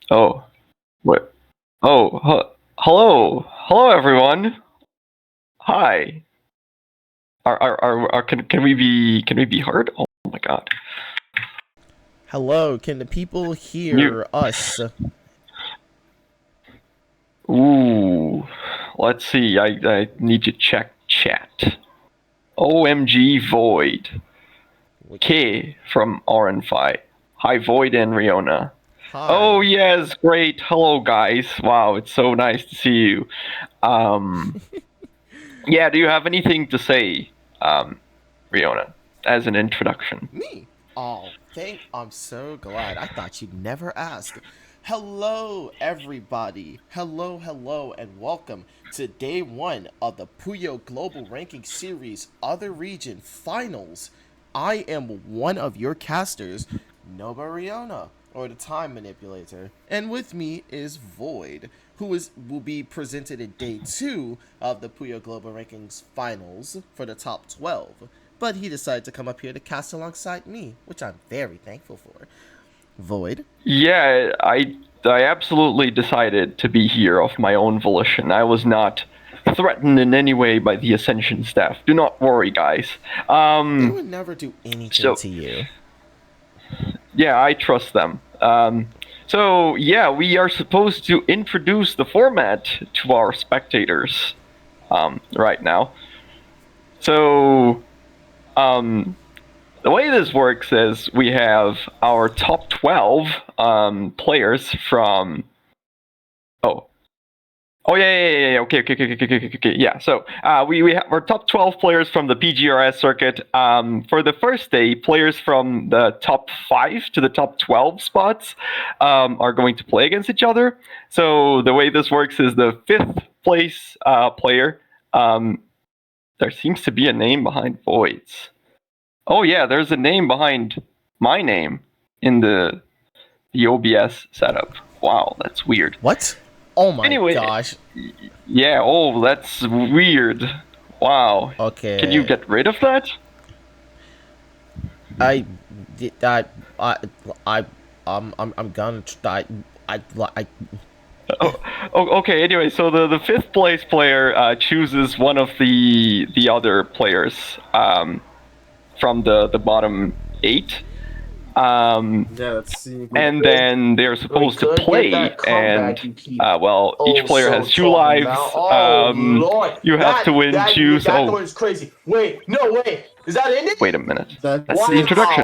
Oh, what? Oh, hello, everyone. Hi. Can we be heard? Oh my God. Hello, can the people You. hear us? Ooh. Let's see. I need to check chat. OMG Void. K from RN5. Hi Void and Riona. Oh Hi. yes, great. Hello guys. Wow, it's so nice to see you. Um. Yeah. Do you have anything to say, Riona, as an introduction? Me? Oh, I'm so glad. I thought you'd never ask. Hello, everybody. Hello, and welcome to day one of the Puyo Global Ranking Series Other Region Finals. I am one of your casters, Nobariona, or the Time Manipulator, and with me is Void, will be presented in day two of the Puyo Global Rankings Finals for the top 12. But he decided to come up here to cast alongside me, which I'm very thankful for. Void? Yeah, I absolutely decided to be here of my own volition. I was not threatened in any way by the Ascension staff. Do not worry, guys. They Um, would never do anything so to you. yeah, I trust them. So yeah, we are supposed to introduce the format to our spectators right now. So um, the way this works is we have our top 12 players from. Oh, Oh yeah. Okay. Yeah. So we have our top 12 players from the PGRS circuit. For the first day, players from the top 5 to the top 12 spots are going to play against each other. So the way this works is the fifth place player. Um, there seems to be a name behind Voids. Oh yeah, there's a name behind my name in the OBS setup. Wow, that's weird. What? Oh my Anyway, gosh. yeah, oh, that's weird. Wow. Can you Okay. get rid of that? I did that. I, I'm gonna try. I, Oh, okay. Anyway, so the fifth place player chooses one of the other players from the bottom 8, Yeah, let's see. and then they're We supposed to could get play. that And comeback you keep well, each player so has 2 talking about. lives. Oh Lord, You have to win choose. that Oh, one's crazy. Wait, no, wait, is that ended? wait a minute. That's Wow. the introduction.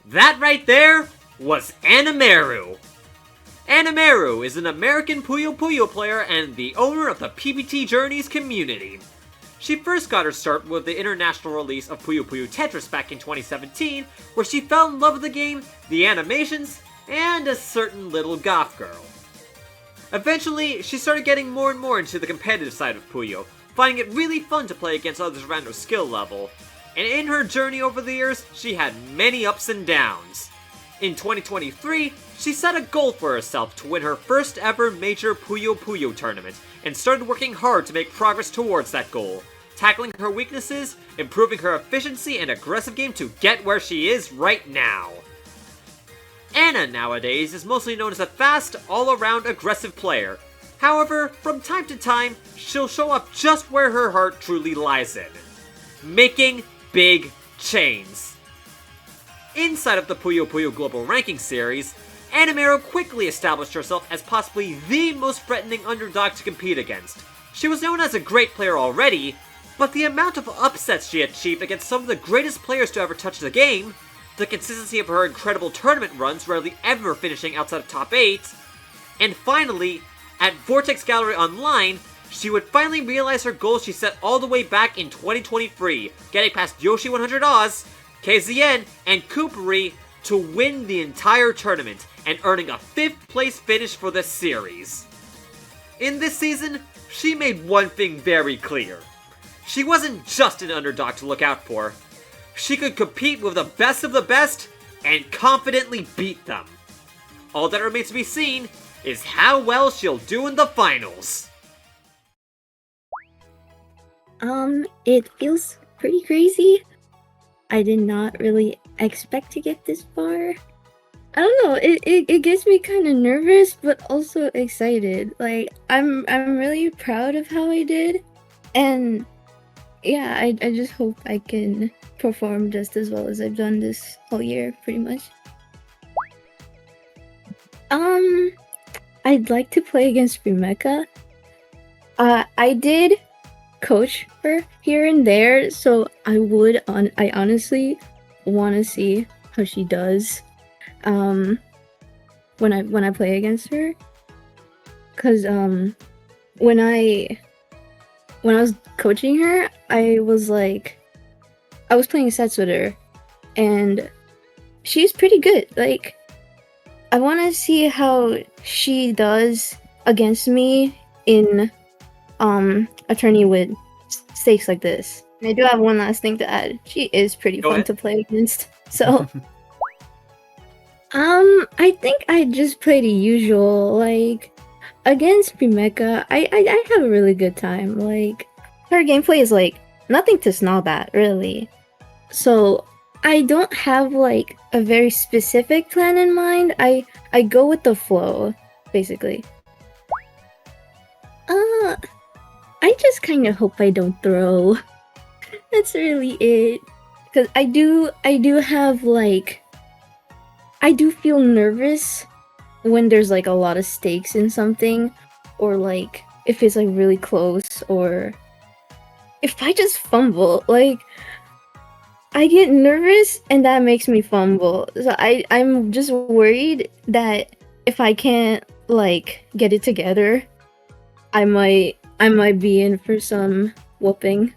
That right there was Animeru. Animeru is an American Puyo Puyo player and the owner of the PBT Journeys community. She first got her start with the international release of Puyo Puyo Tetris back in 2017, where she fell in love with the game, the animations, and a certain little goth girl. Eventually, she started getting more and more into the competitive side of Puyo, finding it really fun to play against others around her skill level. And in her journey over the years, she had many ups and downs. In 2023, she set a goal for herself to win her first ever major Puyo Puyo tournament, and started working hard to make progress towards that goal, tackling her weaknesses, improving her efficiency and aggressive game to get where she is right now. Anna nowadays is mostly known as a fast, all-around aggressive player. However, from time to time, she'll show up just where her heart truly lies in. Making big chains. Inside of the Puyo Puyo Global Ranking Series, Animero quickly established herself as possibly the most threatening underdog to compete against. She was known as a great player already, but the amount of upsets she achieved against some of the greatest players to ever touch the game, the consistency of her incredible tournament runs rarely ever finishing outside of top 8, and finally, at Vortex Gallery Online, she would finally realize her goal she set all the way back in 2023, getting past Yoshi 100 Oz, KZN, and Coopery to win the entire tournament, and earning a 5th place finish for the series. In this season, she made one thing very clear. She wasn't just an underdog to look out for. She could compete with the best of the best and confidently beat them. All that remains to be seen is how well she'll do in the finals. It feels pretty crazy. I did not really expect to get this far. I don't know. It gets me kind of nervous, but also excited. Like I'm really proud of how I did, and yeah, I just hope I can perform just as well as I've done this whole year, pretty much. I'd like to play against Rebecca. I did coach her here and there, so I honestly want to see how she does. When I play against her, cause when I was coaching her, I was playing sets with her, and she's pretty good. Like, I want to see how she does against me in a tourney with stakes like this. And I do have one last thing to add. She is pretty Go fun ahead. to play against. So I think I just play the usual. Like, against Rebecca, I have a really good time. Like, her gameplay is like nothing to snob at, really. So I don't have like a very specific plan in mind. I go with the flow, basically. I just kind of hope I don't throw. That's really it. Cause I do have like, I do feel nervous when there's like a lot of stakes in something, or like if it's like really close, or if I just fumble. Like, I get nervous and that makes me fumble. So I'm just worried that if I can't like get it together, I might be in for some whooping.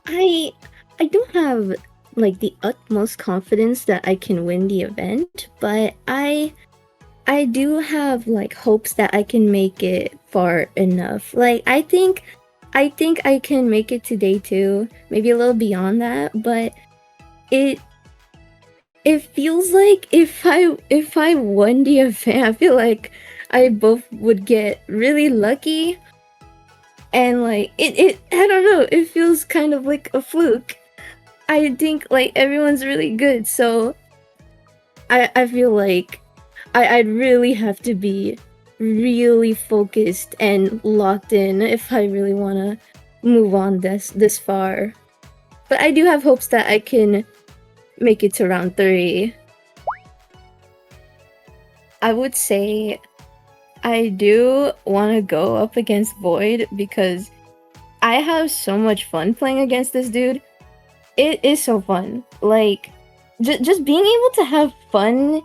I don't have like the utmost confidence that I can win the event, but I do have like hopes that I can make it far enough. Like, I think I can make it to day 2, maybe a little beyond that, but it feels like if I won the event, I feel like I both would get really lucky, and like it I don't know, it feels kind of like a fluke. I think like everyone's really good, so I feel like I'd really have to be really focused and locked in if I really want to move on this far. But I do have hopes that I can make it to round 3. I would say I do want to go up against Void because I have so much fun playing against this dude. It is so fun. Like, just being able to have fun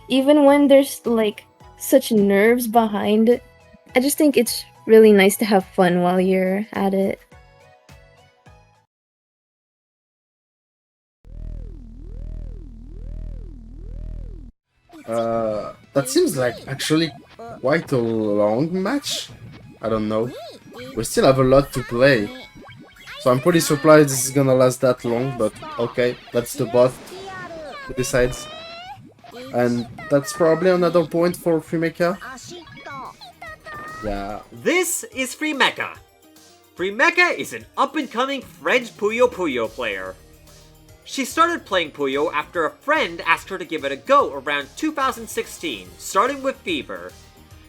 even when there's like such nerves behind. I just think it's really nice to have fun while you're at it. That seems like actually quite a long match. I don't know. We still have a lot to play. So I'm pretty surprised this is gonna last that long, but okay, that's the bot who decides. And that's probably another point for Fumeka. Yeah. This is Freemeka. Freemeka is an up-and-coming French Puyo Puyo player. She started playing Puyo after a friend asked her to give it a go around 2016, starting with Fever.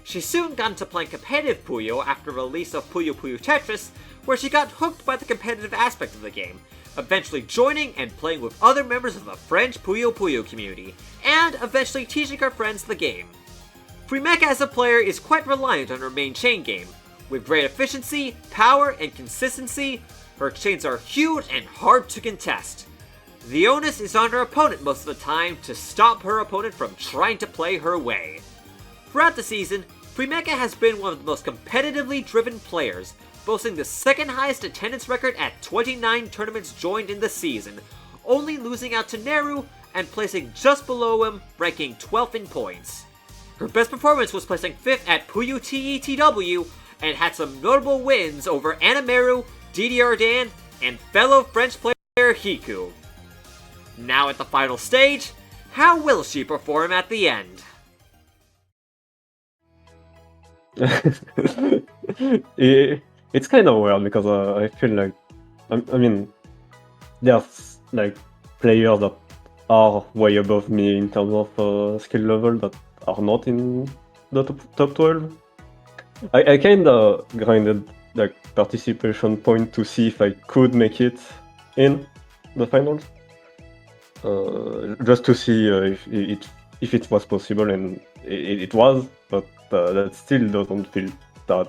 She soon got into playing competitive Puyo after the release of Puyo Puyo Tetris, where she got hooked by the competitive aspect of the game, eventually joining and playing with other members of the French Puyo Puyo community, and eventually teaching her friends the game. Freemeka as a player is quite reliant on her main chain game. With great efficiency, power, and consistency, her chains are huge and hard to contest. The onus is on her opponent most of the time to stop her opponent from trying to play her way. Throughout the season, Freemeka has been one of the most competitively driven players, boasting the second highest attendance record at 29 tournaments joined in the season, only losing out to Neru and placing just below him, ranking 12th in points. Her best performance was placing 5th at Puyo TETW and had some notable wins over Animeru, DDR Dan, and fellow French player Hiku. Now at the final stage, how will she perform at the end? It's kind of weird because I feel like, I mean, there's like players that are way above me in terms of skill level that are not in the top 12. I kinda grinded like participation point to see if I could make it in the finals. Just to see if it was possible, and it was, but that still doesn't feel that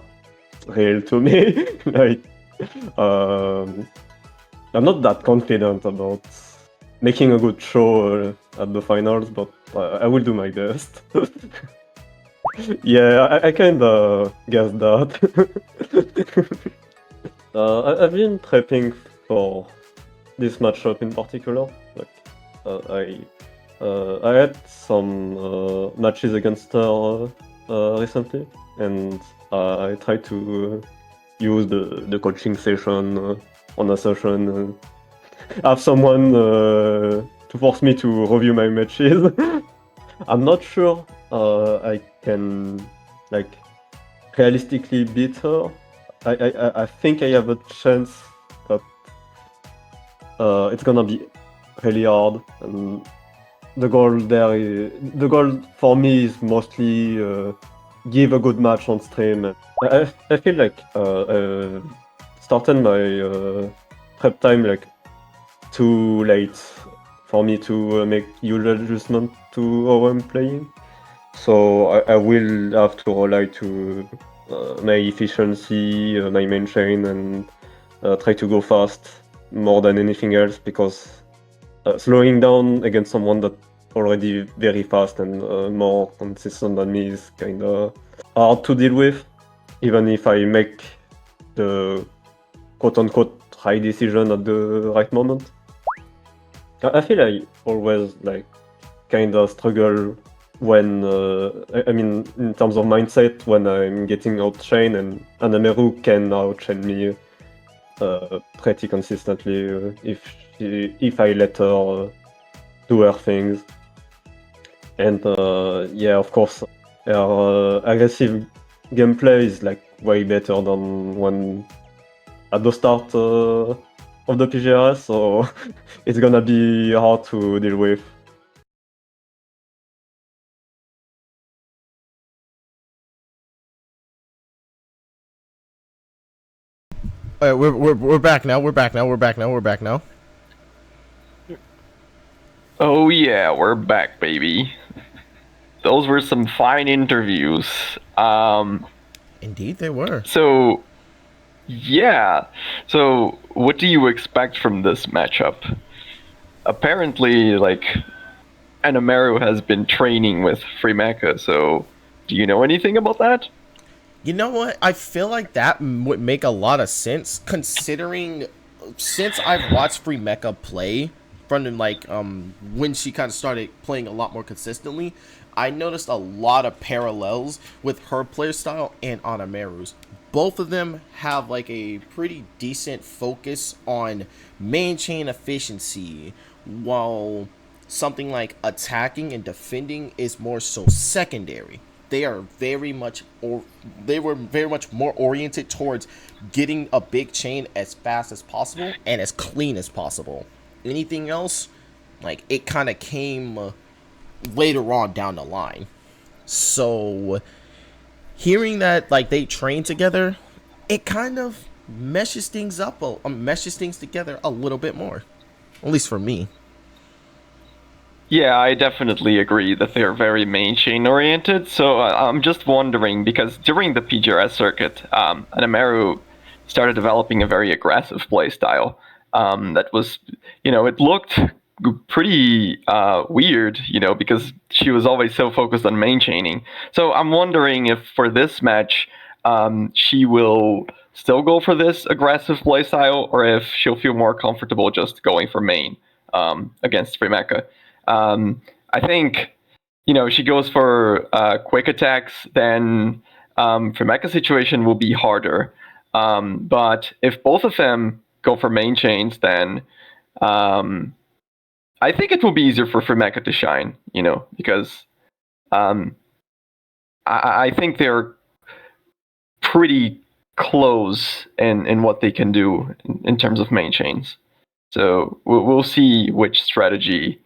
real to me. Like, I'm not that confident about making a good show at the finals, but I will do my best. Yeah, I kinda guessed that. I've been prepping for this matchup in particular. Like, I had some matches against her recently, and I tried to use the coaching session on a session, have someone to force me to review my matches. I'm not sure I can like realistically beat her. I think I have a chance, but it's gonna be really hard. And the goal for me is mostly give a good match on stream. I feel like started my prep time like too late for me to make huge adjustment to how I'm playing. So I will have to rely to my efficiency, my main chain, and try to go fast more than anything else, because slowing down against someone that already very fast and more consistent than me is kind of hard to deal with, even if I make the quote-unquote right decision at the right moment. I feel I always like kind of struggle when I mean in terms of mindset when I'm getting outchained, and Anameru can outchain me pretty consistently if I let her do her things. And yeah, of course, her aggressive gameplay is like way better than when at the start of the PGRS, so it's gonna be hard to deal with. All right, we're back now. We're back now. We're back now. We're back now. Oh yeah, we're back, baby. Those were some fine interviews. Indeed, they were. So, yeah. So, what do you expect from this matchup? Apparently, like, Anamaru has been training with Freemeka, so do you know anything about that? You know what? I feel like that would make a lot of sense, considering since I've watched Free Mecha play from like when she kind of started playing a lot more consistently, I noticed a lot of parallels with her playstyle and Anamaru's. Both of them have like a pretty decent focus on main chain efficiency, while something like attacking and defending is more so secondary. They are very much, or they were very much more oriented towards getting a big chain as fast as possible and as clean as possible. Anything else, like, it kind of came later on down the line. So hearing that like they train together, it kind of meshes things up, meshes things together a little bit more, at least for me. Yeah, I definitely agree that they're very main chain oriented. So I'm just wondering, because during the PGRS circuit, Anamaru started developing a very aggressive playstyle that was, it looked pretty weird, because she was always so focused on main chaining. So I'm wondering if for this match, she will still go for this aggressive playstyle, or if she'll feel more comfortable just going for main against Freemeka. I think, she goes for quick attacks, then for Mecha situation will be harder. But if both of them go for main chains, then I think it will be easier for Mecha to shine, because I think they're pretty close in what they can do in terms of main chains. So we'll see which strategy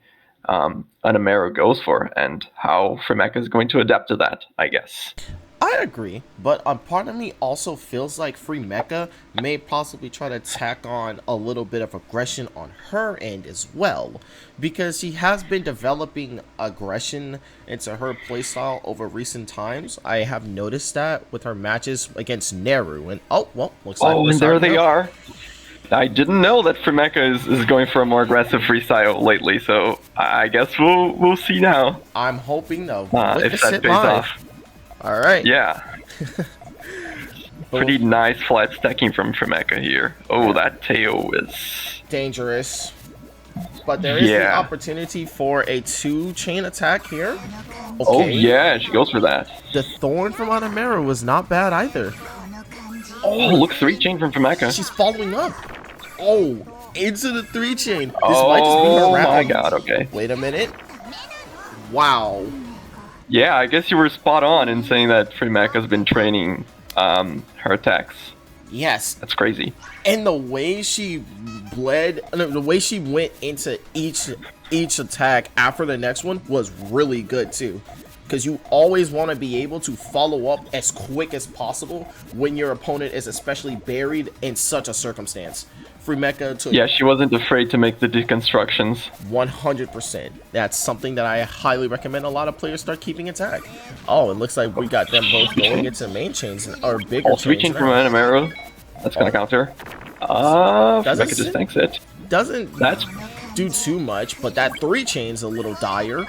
Anamero goes for and how Fremeca is going to adapt to that, I guess. I agree, but a part of me also feels like Free Mecha may possibly try to tack on a little bit of aggression on her end as well, because she has been developing aggression into her playstyle over recent times. I have noticed that with her matches against Neru, and looks like and there they are. I didn't know that Fremeca is going for a more aggressive freestyle lately, so I guess we'll see now. I'm hoping though. If that pays off. All right. Yeah. Pretty nice flat stacking from Fremeca here. Oh, that Teo is dangerous. But there is the opportunity for a 2-chain attack here. Okay. Oh yeah, she goes for that. The Thorn from Anamero was not bad either. Oh, look, 3-chain from Fremeca. She's following up. Oh, into the 3-chain. This might just be her round. Oh my god, okay. Wait a minute. Wow. Yeah, I guess you were spot on in saying that Fremeca's been training her attacks. Yes. That's crazy. And the way she the way she went into each attack after the next one was really good too. Because you always want to be able to follow up as quick as possible when your opponent is especially buried in such a circumstance. Fremeca took... Yeah, she wasn't afraid to make the deconstructions. 100%. That's something that I highly recommend a lot of players start keeping intact. Oh, it looks like we got them both going into main chains or bigger chains. 3-chain from Anamero. That's gonna counter. Fremeca just tanks it. Doesn't do too much, but that 3-chain's a little dire.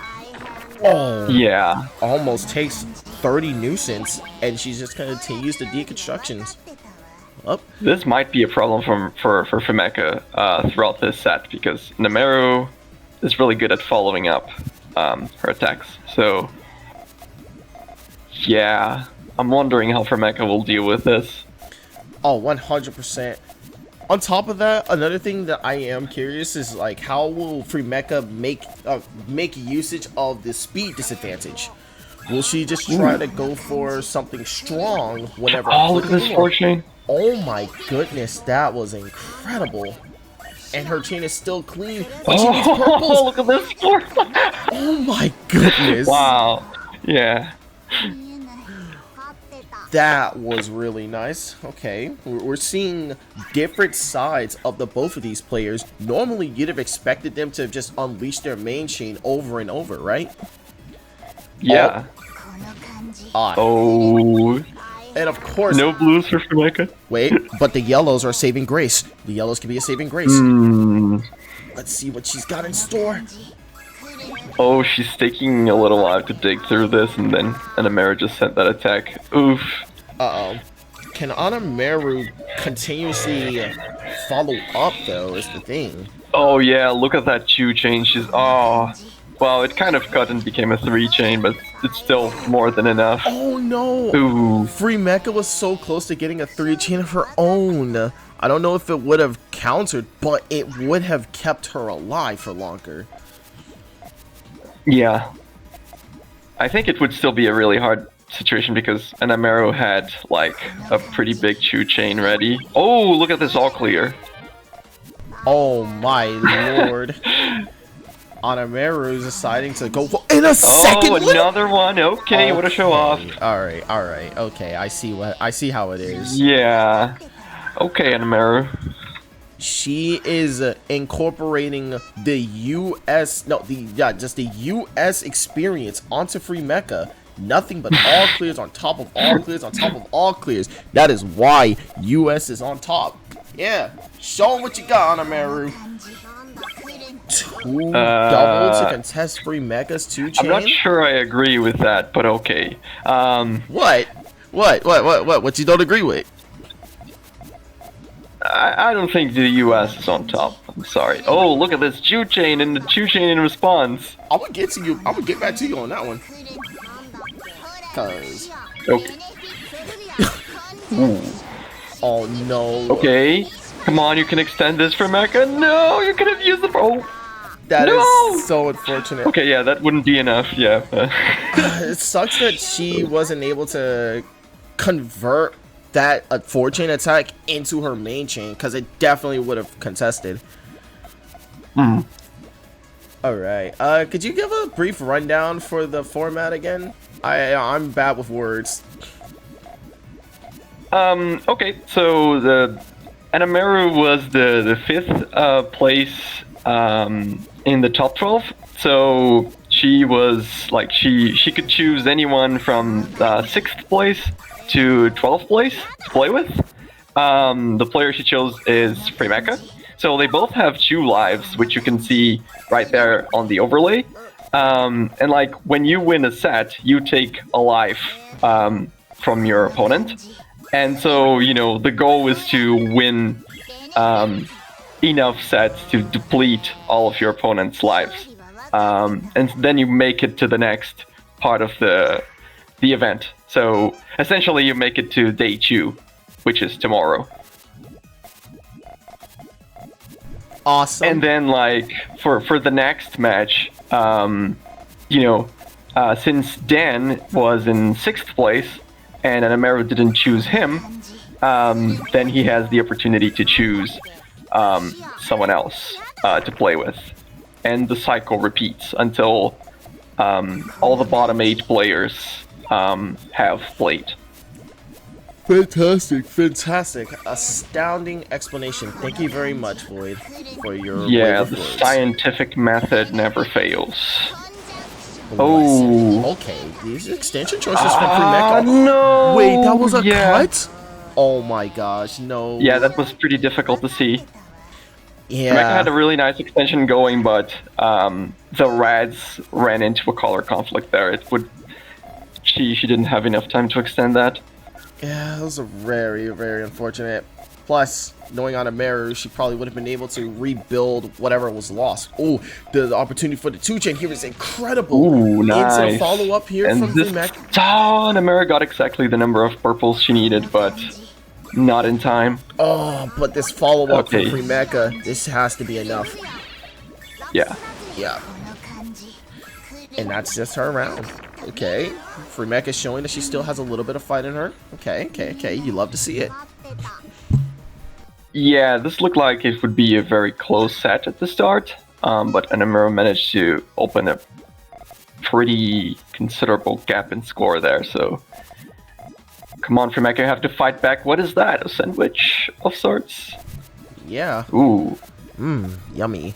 Oh, yeah. Almost takes 30 nuisance, and she just continues the deconstructions. Up. This might be a problem for Fremeca throughout this set, because Anamero is really good at following up her attacks. So, yeah, I'm wondering how Fremeca will deal with this. Oh, 100%. On top of that, another thing that I am curious is like how will Fremeca make usage of the speed disadvantage? Will she just try to go for something strong whenever? Oh, look at this 4-chain. Oh my goodness, that was incredible. And her chain is still clean, but she needs purples. Look at this 4. Oh my goodness. Wow. Yeah. That was really nice. Okay, we're seeing different sides of both of these players. Normally, you'd have expected them to just unleash their main chain over and over, right? Yeah. Oh. And of course... No blues for Fremeca. Wait, but the yellows are saving grace. The yellows can be a saving grace. Let's see what she's got in store. Oh, she's taking a little while to dig through this, and then Anamero just sent that attack. Oof. Uh-oh. Can Anamero continuously follow up, though, is the thing. Oh, yeah, look at that 2-chain. She's... Oh... Well, it kind of cut and became a 3-chain, but it's still more than enough. Oh, no! Ooh. Fremeca was so close to getting a 3-chain of her own. I don't know if it would have countered, but it would have kept her alive for longer. Yeah. I think it would still be a really hard situation because Anamero had, like, a pretty big 2-chain ready. Oh, look at this all clear. Oh, my lord. Anamero is deciding to go for in a second. Oh, another one. Okay, what a show off. All right. Okay, I see how it is. Yeah. Okay, Anamero. She is incorporating the US experience onto Fremeca. Nothing but all clears on top of all clears on top of all clears. That is why US is on top. Yeah, show them what you got, Anamero. 2 double to contest Fremeca's 2-chain? I'm not sure I agree with that, but okay. What? What you don't agree with? I don't think the US is on top. I'm sorry. Oh, look at this 2-chain and the 2-chain in response. I'm gonna get to you. I'm gonna get back to you on that one. Cause. Okay. Oh no. Okay. Come on, you can extend this for Mecha. No, you could have used the. Oh. That is so unfortunate. Okay, yeah, that wouldn't be enough. Yeah. It sucks that she wasn't able to convert that 4-chain attack into her main chain, because it definitely would have contested. All right. Could you give a brief rundown for the format again? I'm bad with words. Okay, so the Anamaru was the fifth place in the top 12. So she was like she could choose anyone from sixth place to 12th place to play with. The player she chose is Freymeka. So they both have 2 lives, which you can see right there on the overlay. And like when you win a set, you take a life from your opponent. And so, you know, the goal is to win enough sets to deplete all of your opponent's lives. And then you make it to the next part of the event. So essentially you make it to day 2, which is tomorrow. Awesome. And then like for the next match, you know, since Dan was in 6th place and Anamaru didn't choose him, then he has the opportunity to choose someone else to play with. And the cycle repeats until all the bottom 8 players have played. Fantastic, fantastic. Astounding explanation. Thank you very much, Void, for your Yeah, wave the of words. scientific method never fails. Oh. Oh. Okay, these extension choices from Freymeka. No! Wait, that was a Yeah. cut? Oh my gosh, no. Yeah, that was pretty difficult to see. Yeah. Mecca had a really nice extension going, but the Rads ran into a color conflict there. It would. She didn't have enough time to extend that. Yeah, that was a very, very unfortunate. Plus, knowing Anamaru, she probably would have been able to rebuild whatever was lost. Oh, the opportunity for the 2-chain here is incredible. Ooh, nice. Into the follow-up here And from this Freymeka. Anamara got exactly the number of purples she needed, but not in time. Oh, but this follow-up Okay. from Freymeka, this has to be enough. Yeah. Yeah. And that's just her round. Okay. Freymeka is showing that she still has a little bit of fight in her. Okay, okay, okay. You love to see it. Yeah, this looked like it would be a very close set at the start, but Anamura managed to open a pretty considerable gap in score there, so... Come on, Freymeka, you have to fight back. What is that? A sandwich of sorts? Yeah. Ooh. Mmm, yummy.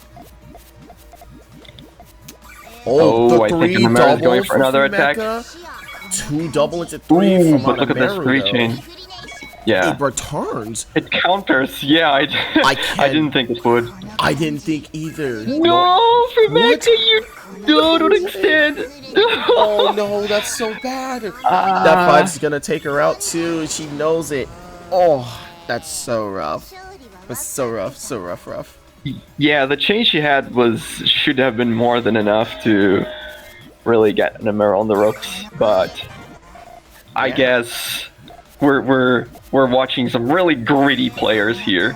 Oh, the I think 3 Anamura is double going for another Freymeka. 2 double into 3 Ooh, from but look at this Anamaru, 3 though. chain. Yeah. It returns. It counters. Yeah, I didn't think it would. I didn't think either. No, Freymeka, What? you don't extend. Oh no, that's so bad. That 5's gonna take her out too. She knows it. Oh, that's so rough. That's so rough, so rough. Yeah, the change she had should have been more than enough to really get Anamura on the ropes, but I guess we're watching some really gritty players here.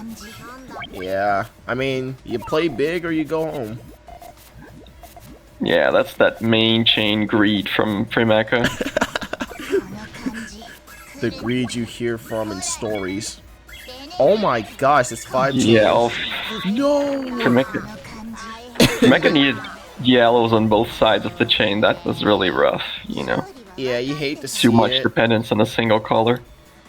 Yeah, I mean, you play big or you go home. Yeah, that's that main chain greed from Freymeka. The greed you hear from in stories. Oh my gosh, it's 5 chains. Yeah, No! Freymeka needed yellows on both sides of the chain. That was really rough, you know. Yeah, you hate to see Too much it. dependence on a single color.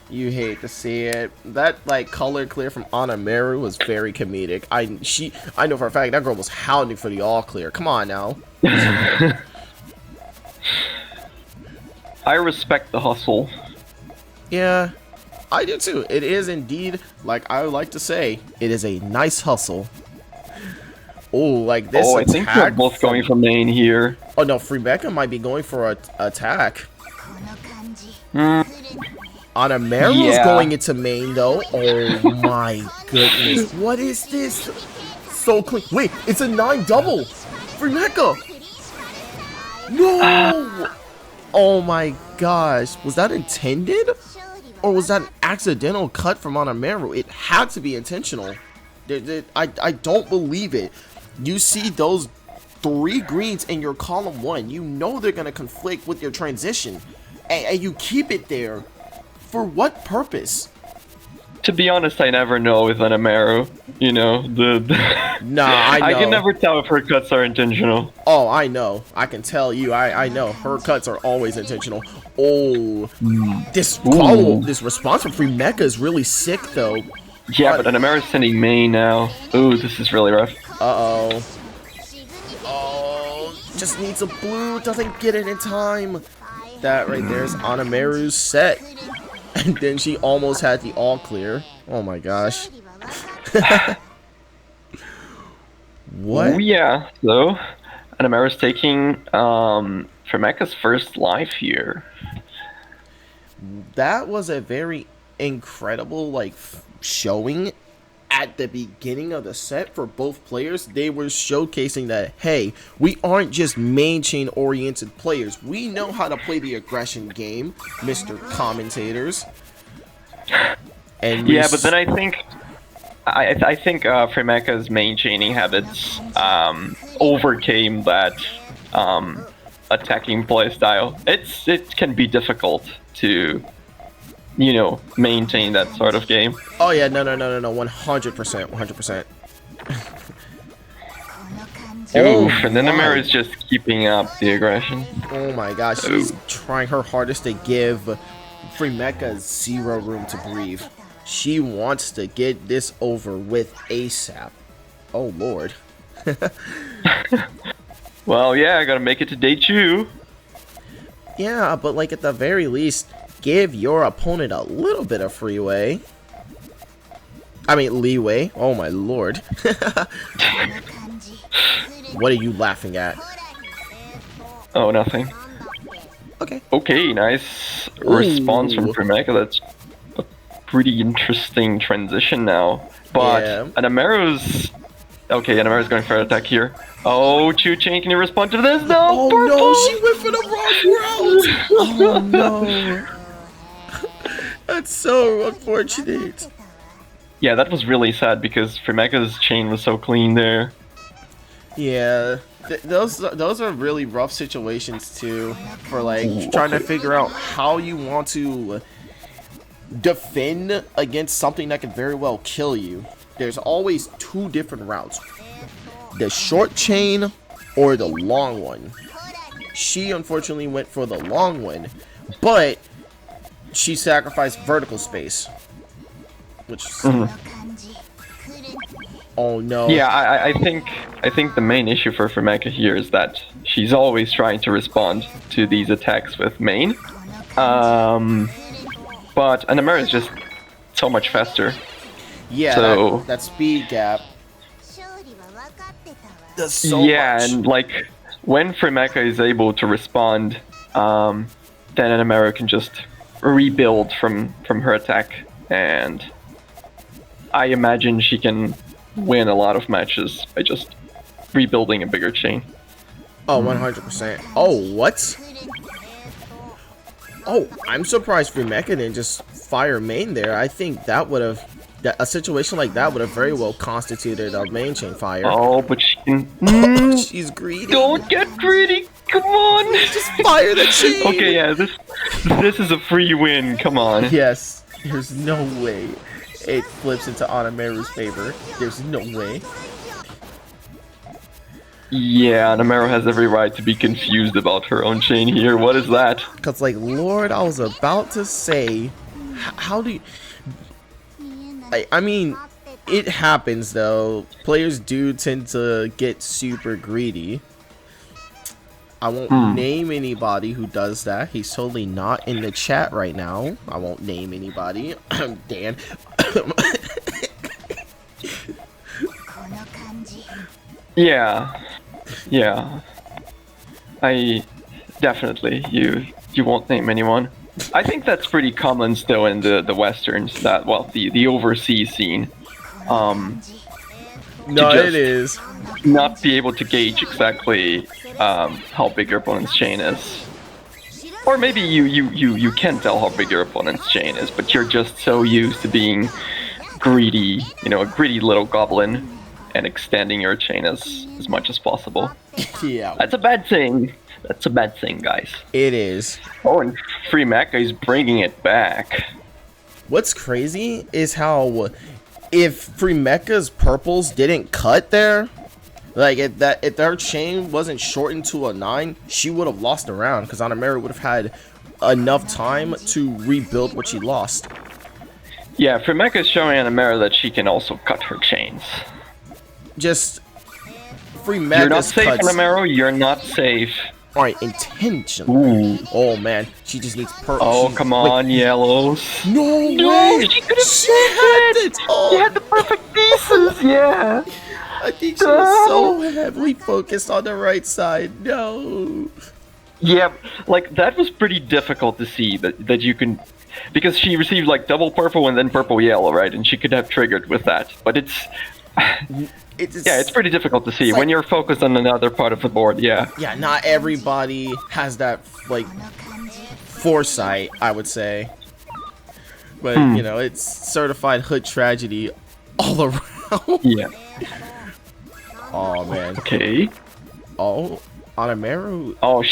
You hate to see it. That like color clear from Anamaru was very comedic. I know for a fact that girl was hounding for the all clear. Come on now. I respect the hustle. Yeah, I do too. It is indeed, like I would like to say, it is a nice hustle. Oh, like this I think they're both going for main here. Oh no, Freymeka might be going for an attack. Anamaru's going into main though. Oh my goodness. What is this? So clean. Wait, it's a 9 double. Freymeka. No. Oh my gosh. Was that intended? Or was that an accidental cut from Anamaru? It had to be intentional. I don't believe it. You see those 3 greens in your column 1. You know they're going to conflict with your transition. And you keep it there. For what purpose? to be honest, I never know with Anamaru. You know, Nah, I know. I can never tell if her cuts are intentional. Oh, I know. I can tell you. I know. Her cuts are always intentional. Oh, this response from Free Mecha is really sick, though. Yeah, but Anamaru's sending main now. Ooh, this is really rough. Uh-oh. Oh, just needs a blue. Doesn't get it in time. That right there is Anamaru's set. And then she almost had the all clear. Oh my gosh. What? Oh yeah, so Anamaru's taking Fermeka's first life here. That was a very incredible showing at the beginning of the set for both players. They were showcasing that, hey, we aren't just main chain oriented players. We know how to play the aggression game, Mr. Commentators. And yeah, but then I think Fermeka's main chaining habits overcame that attacking playstyle. It can be difficult to, you know, maintain that sort of game. Oh yeah, no, 100%. Oof, and then Amara is just keeping up the aggression. Oh my gosh, she's trying her hardest to give Free Mecha zero room to breathe. She wants to get this over with ASAP. Oh lord. Well, yeah, I gotta make it to day 2. Yeah, but at the very least, give your opponent a little bit of leeway. Oh my lord. What are you laughing at? Oh, nothing. Okay. Okay, nice response from Fermeka. That's a pretty interesting transition now. But Yeah. Anamaru's going for an attack here. Oh, Chu Chain, can you respond to this? No, Oh purple! no, she went for the wrong route! Oh no. That's so unfortunate. Yeah, that was really sad because Fermeka's chain was so clean there. Yeah, those are really rough situations too, for trying to figure out how you want to defend against something that could very well kill you. There's always two different routes: the short chain or the long one. She unfortunately went for the long one, but she sacrificed vertical space, which oh no. Yeah, I think the main issue for Fermeka here is that she's always trying to respond to these attacks with main. But Anamaru is just so much faster. Yeah, So- that speed gap does so Yeah, much. and when Fermeka is able to respond, then Anamaru can just rebuild from her attack, and I imagine she can win a lot of matches by just rebuilding a bigger chain. Oh, 100%. Oh, what? Oh, I'm surprised Free-Mecha didn't just fire main there. I think that would have... a situation like that would have very well constituted a main chain fire. Oh, but she can... She's greedy. Don't get greedy! Come on! Just fire the chain! Okay, yeah, this is a free win, come on. Yes. There's no way it flips into Anamaru's favor. There's no way. Yeah, Anamaru has every right to be confused about her own chain here. What is that? Because, Lord, I was about to say... How do you... I mean, it happens, though. Players do tend to get super greedy. I won't name anybody who does that. He's totally not in the chat right now. I won't name anybody. Dan. Yeah. I definitely you won't name anyone. I think that's pretty common still in the westerns, that the overseas scene. No, just- it is. Not be able to gauge exactly how big your opponent's chain is. Or maybe you can tell how big your opponent's chain is, but you're just so used to being greedy, a greedy little goblin, and extending your chain as much as possible. Yeah, That's a bad thing. That's a bad thing, guys. it is. Oh, and Free Mecha is bringing it back. What's crazy is how if Fremeca's purples didn't cut there, like if her chain wasn't shortened to a 9, she would have lost a round because Anamaru would have had enough time to rebuild what she lost. Yeah, Fremeca is showing Anamaru that she can also cut her chains. Just Fremeca's You're not safe, cuts Anamaru. You're not safe. aren't intentional. Ooh. Oh man, she just needs purple. Oh, come on, yellows. No No, way! she could have She had it! Oh, She had the perfect pieces, yeah. I think she was so heavily focused on the right side. No. Yeah, like, that was pretty difficult to see that you can... Because she received, like, double purple and then purple-yellow, right? And she could have triggered with that. But it's... Yeah, it's pretty difficult to see like, when you're focused on another part of the board, yeah. Yeah, not everybody has that, like, foresight, I would say. But, you know, it's certified hood tragedy all around. Yeah. Oh, man. Okay. Oh, Anamaru. Oh,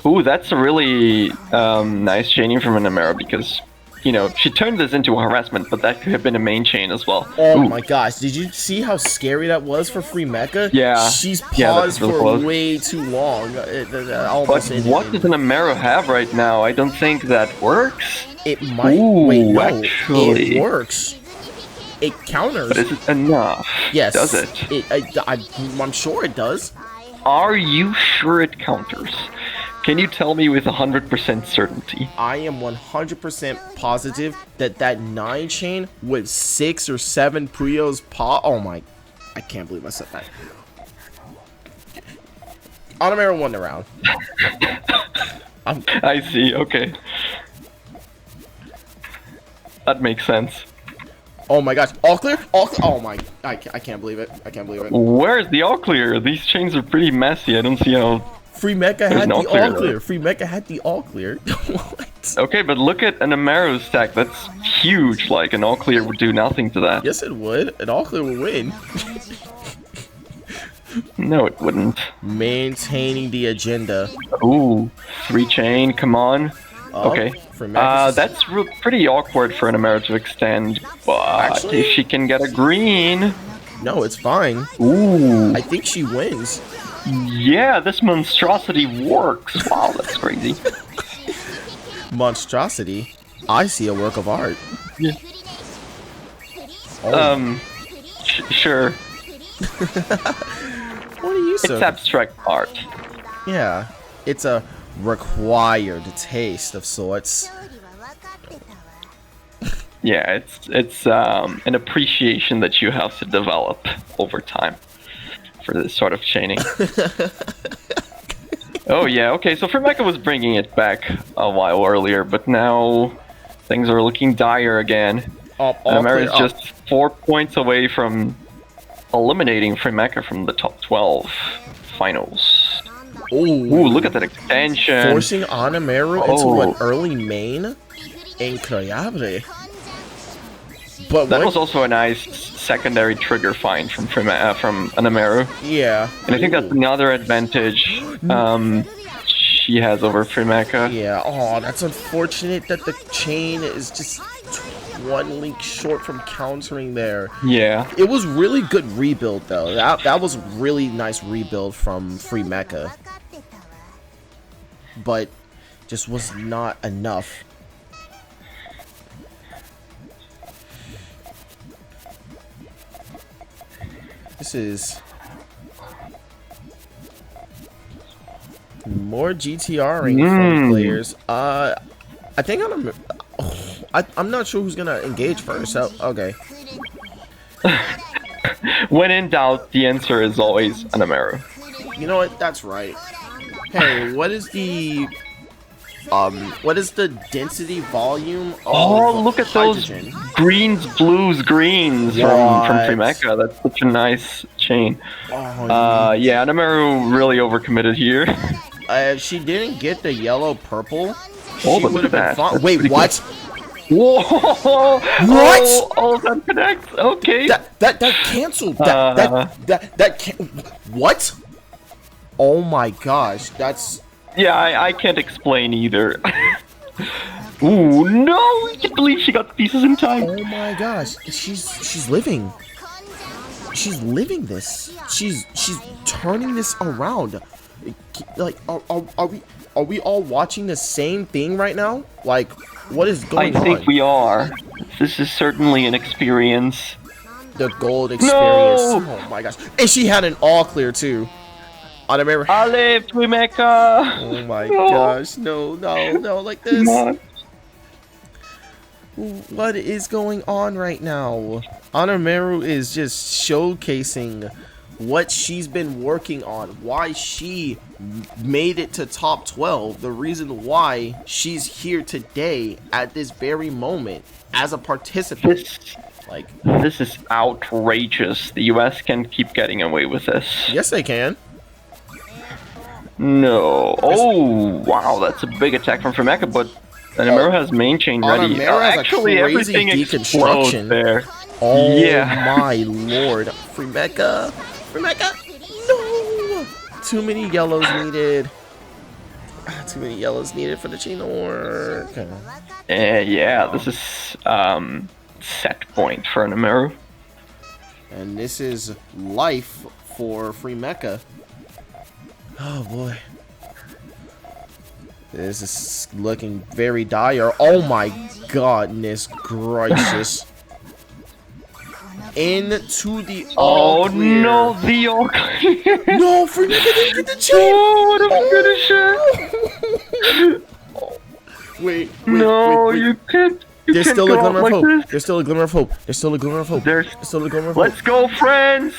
Ooh, that's a really nice chaining from Anamaru because, you know, she turned this into a harassment, but that could have been a main chain as well. Oh Ooh. my gosh, did you see how scary that was for Fremeca? Yeah. She's Yeah, paused that's real for close. way too long. But Almost what does Anamaru have right now? I don't think that works. It might. Ooh, wait, no. actually. It works. It counters. But is it enough? Yes. Does it? I'm sure it does. Are you sure it counters? Can you tell me with 100% certainty? I am 100% positive that that 9 chain with 6 or 7 Puyo's paw. Oh my. I can't believe I said that. Anamaru won the round. I see, okay. That makes sense. Oh my gosh. All clear? All clear? Oh my. I can't believe it. I can't believe it. Where's the all clear? These chains are pretty messy. I don't see how... Fremeca had no the clear, all clear. Fremeca had the all clear. What? Okay, but look at an Amaru's stack. That's huge. Like, an all clear would do nothing to that. Yes, it would. An all clear would win. No, it wouldn't. Maintaining the agenda. Ooh, 3 chain, come on. Oh, Okay. Fremeca's- That's pretty awkward for an Amaru to extend, but Actually- if she can get a green... No, it's fine. Ooh. I think she wins. Yeah, this monstrosity works. Wow, that's crazy. Monstrosity. I see a work of art. Yeah. Oh, Sure. what are you It's so? abstract art. Yeah, it's a required taste of sorts. Yeah, it's an appreciation that you have to develop over time for this sort of chaining. Oh yeah, okay, so Fremeca was bringing it back a while earlier, but now things are looking dire again. All Anamaru is clear. just 4 points away from eliminating Fremeca from the top 12 finals. Ooh, look at that extension. Forcing Anamaru into Oh. an early main? Incroyable. But That what- was also a nice secondary trigger find from Anamaru. Yeah. And I think that's Ooh. another advantage she has over Fremeca. Yeah, oh, that's unfortunate that the chain is just one link short from countering there. Yeah. It was really good rebuild though. That was really nice rebuild from Fremeca. But just was not enough. This is more GTRing from players. I think I'm not sure who's gonna engage first. So okay. When in doubt, the answer is always Anamaru. You know what? That's right. Hey, what is the density volume of Oh, look at hydrogen? those greens, blues, greens from What? Fremeca. That's such a nice chain. Oh, Yeah, Anamaru really overcommitted here. if she didn't get the yellow purple, Oh, she but look would have at been that. fine. That's Wait, pretty what? Whoa! What? Oh, that connects. Okay. That canceled. That can what? Oh my gosh, that's Yeah, I can't explain either. Ooh, no! I can't believe she got the pieces in time. Oh my gosh, she's living. She's living this. She's turning this around. Like, are we all watching the same thing right now? Like, what is going on? I think we are. This is certainly an experience. The gold experience. Oh my gosh. And she had an all clear too. I remember. Ale, Twimeka! Oh my gosh. No, like this. Come on. What is going on right now? Anameru is just showcasing what she's been working on, why she made it to top 12, the reason why she's here today at this very moment as a participant. This is outrageous. The US can keep getting away with this. Yes, they can. No. Oh, wow, that's a big attack from Fromeka, but Anameru has main chain ready. Anameru has actually, a crazy everything deconstruction explodes there. Oh Yeah. my lord. Fromeka, no! Too many yellows needed. Too many yellows needed for the chain to work. Yeah, this is set point for Anameru. And this is life for Fromeka. Oh boy. This is looking very dire. Oh my goodness gracious. Into the all clear. No, the all clear. No, Fromeka didn't get the chain. Oh, what a finisher. Wait, No, you can't. There's can't still go a glimmer out of like hope. this. There's still a glimmer of hope. There's still a glimmer of hope. There's still a glimmer of hope. Let's go, friends!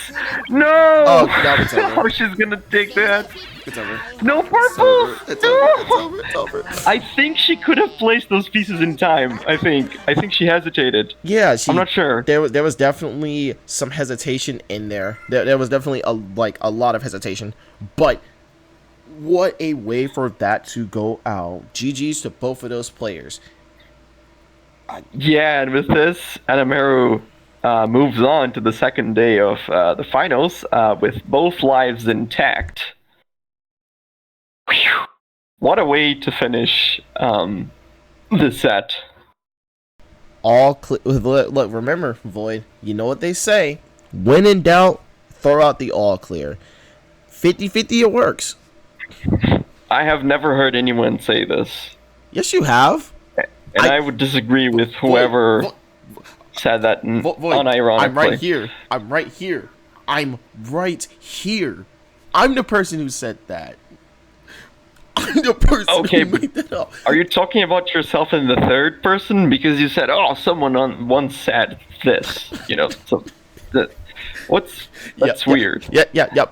No! Oh, now it's over. How she's gonna take that? It's over. No purple! It's No! over. It's over. I think she could have placed those pieces in time. I think she hesitated. Yeah, I'm not sure. There was definitely some hesitation in there. There was definitely a lot of hesitation. But what a way for that to go out. GG's to both of those players. Yeah, and with this, Anameru moves on to the second day of the finals with both lives intact. Whew. What a way to finish the set. Look, remember, Void, you know what they say. When in doubt, throw out the all clear. 50-50 it works. I have never heard anyone say this. Yes, you have. And I would disagree with whoever said that unironically. I'm right here. I'm right here. I'm the person who said that. I'm the person who made that up. Are you talking about yourself in the third person? Because you said, "Oh, someone once said this." You know, so that's weird. Yeah. That's yeah.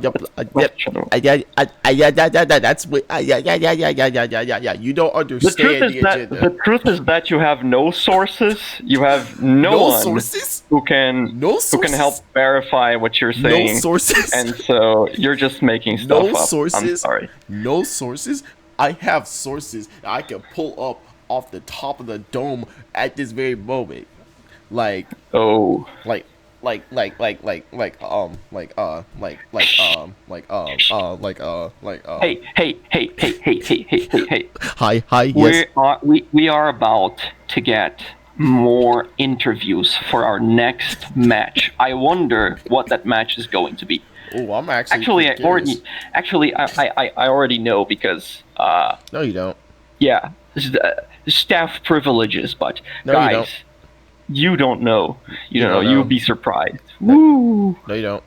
You don't understand the agenda. The truth is that you have no sources. You have no one sources? who can help verify what you're saying. No sources. And so you're just making stuff up. Sources. I'm sorry. No sources. I have sources I can pull up off the top of the dome at this very moment. Hey, Hi, yes. We are about to get more interviews for our next match. I wonder what that match is going to be. Oh, I'm actually I already know because no, you don't. Yeah, this is staff privileges, but no, guys, you don't know. You don't know. You'll be surprised. No, Woo! No, you don't.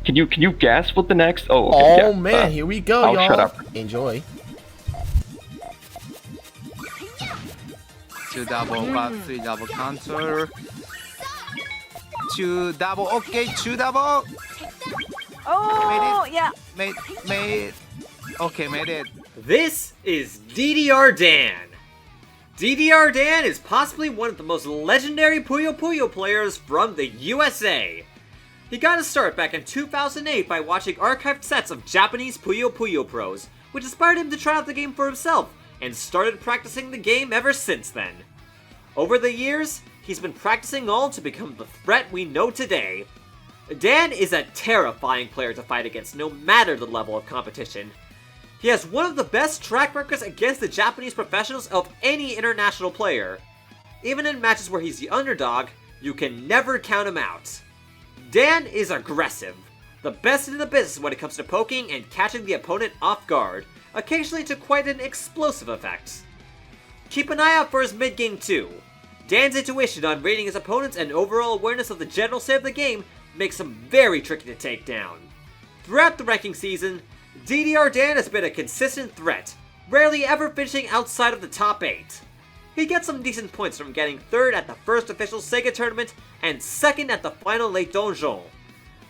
Can you guess what the next? Oh, okay, oh man, here we go, y'all. Shut up. Enjoy. 2 double plus 3 double counter. 2 double, okay, 2 double. Oh, yeah. Made okay, made it. This is DDR Dan. DDR Dan is possibly one of the most legendary Puyo Puyo players from the USA. He got his start back in 2008 by watching archived sets of Japanese Puyo Puyo pros, which inspired him to try out the game for himself, and started practicing the game ever since then. Over the years, he's been practicing all to become the threat we know today. Dan is a terrifying player to fight against no matter the level of competition. He has one of the best track records against the Japanese professionals of any international player. Even in matches where he's the underdog, you can never count him out. Dan is aggressive, the best in the business when it comes to poking and catching the opponent off guard, occasionally to quite an explosive effect. Keep an eye out for his mid-game too. Dan's intuition on reading his opponents and overall awareness of the general state of the game makes him very tricky to take down. Throughout the ranking season, DDR Dan has been a consistent threat, rarely ever finishing outside of the top 8. He gets some decent points from getting 3rd at the first official Sega tournament and 2nd at the final Les Donjons.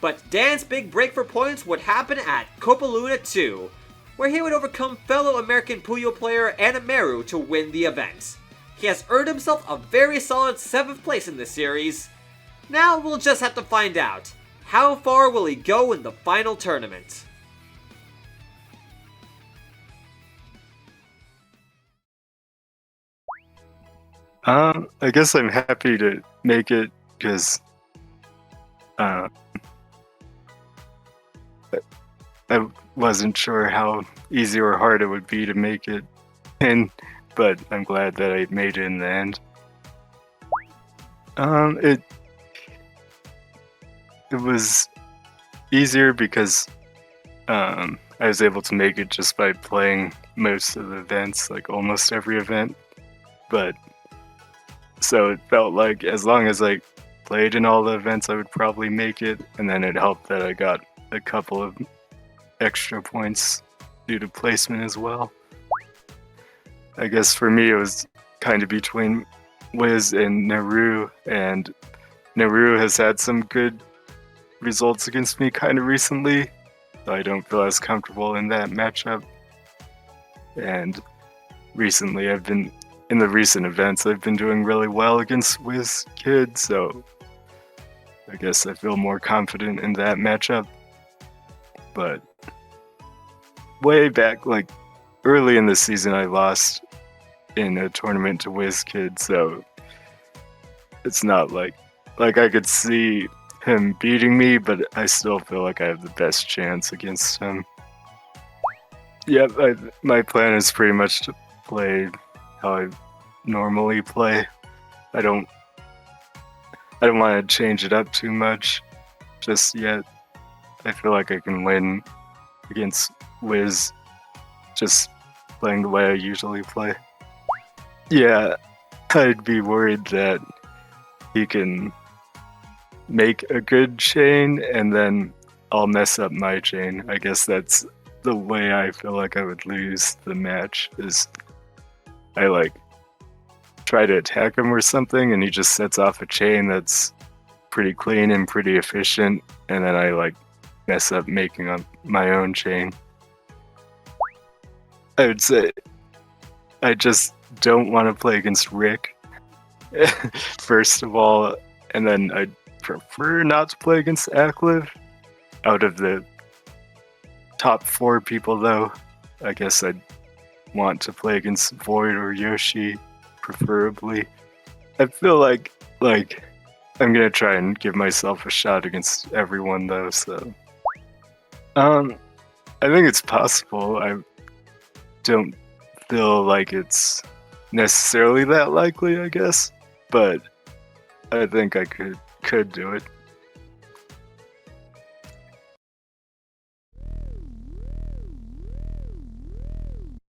But Dan's big break for points would happen at Copa Luna 2, where he would overcome fellow American Puyo player Animeru to win the event. He has earned himself a very solid 7th place in this series. Now we'll just have to find out. How far will he go in the final tournament? I guess I'm happy to make it because I wasn't sure how easy or hard it would be to make it in, but I'm glad that I made it in the end. It was easier because I was able to make it just by playing most of the events, like almost every event, but so it felt like as long as I played in all the events, I would probably make it. And then it helped that I got a couple of extra points due to placement as well. I guess for me, it was kind of between Wiz and Naru. And Naru has had some good results against me kind of recently. So I don't feel as comfortable in that matchup. And recently, in the recent events, I've been doing really well against Wiz Kid, so I guess I feel more confident in that matchup. But way back, like early in the season, I lost in a tournament to Wiz Kid, so it's not like I could see him beating me, but I still feel like I have the best chance against him. Yeah, my plan is pretty much to play how I normally play. I don't want to change it up too much just yet. I feel like I can win against Wiz just playing the way I usually play. Yeah, I'd be worried that he can make a good chain and then I'll mess up my chain. I guess that's the way I feel like I would lose the match, is I try to attack him or something and he just sets off a chain that's pretty clean and pretty efficient, and then I mess up making up my own chain. I would say I just don't want to play against Rick first of all, and then I'd prefer not to play against Akliv. Out of the top 4 people though, I guess I'd want to play against Void or Yoshi, preferably. I feel like I'm gonna try and give myself a shot against everyone though, so I think it's possible. I don't feel like it's necessarily that likely, I guess, but I think I could do it.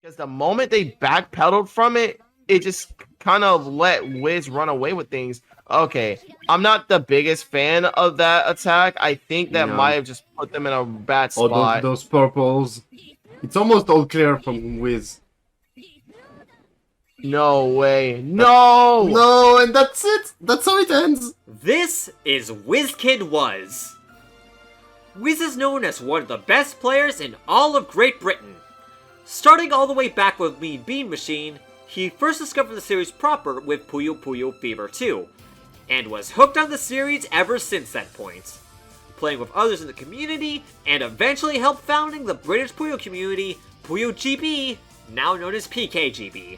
Because the moment they backpedaled from it, it just kind of let Wiz run away with things. Okay, I'm not the biggest fan of that attack. I think that might have just put them in a bad spot. Oh, those purples. It's almost all clear from Wiz. No way. No! No, and that's it. That's how it ends. This is WizKid Was. Wiz is known as one of the best players in all of Great Britain. Starting all the way back with Mean Bean Machine, he first discovered the series proper with Puyo Puyo Fever 2, and was hooked on the series ever since that point. Playing with others in the community, and eventually helped founding the British Puyo community, Puyo GB, now known as PKGB.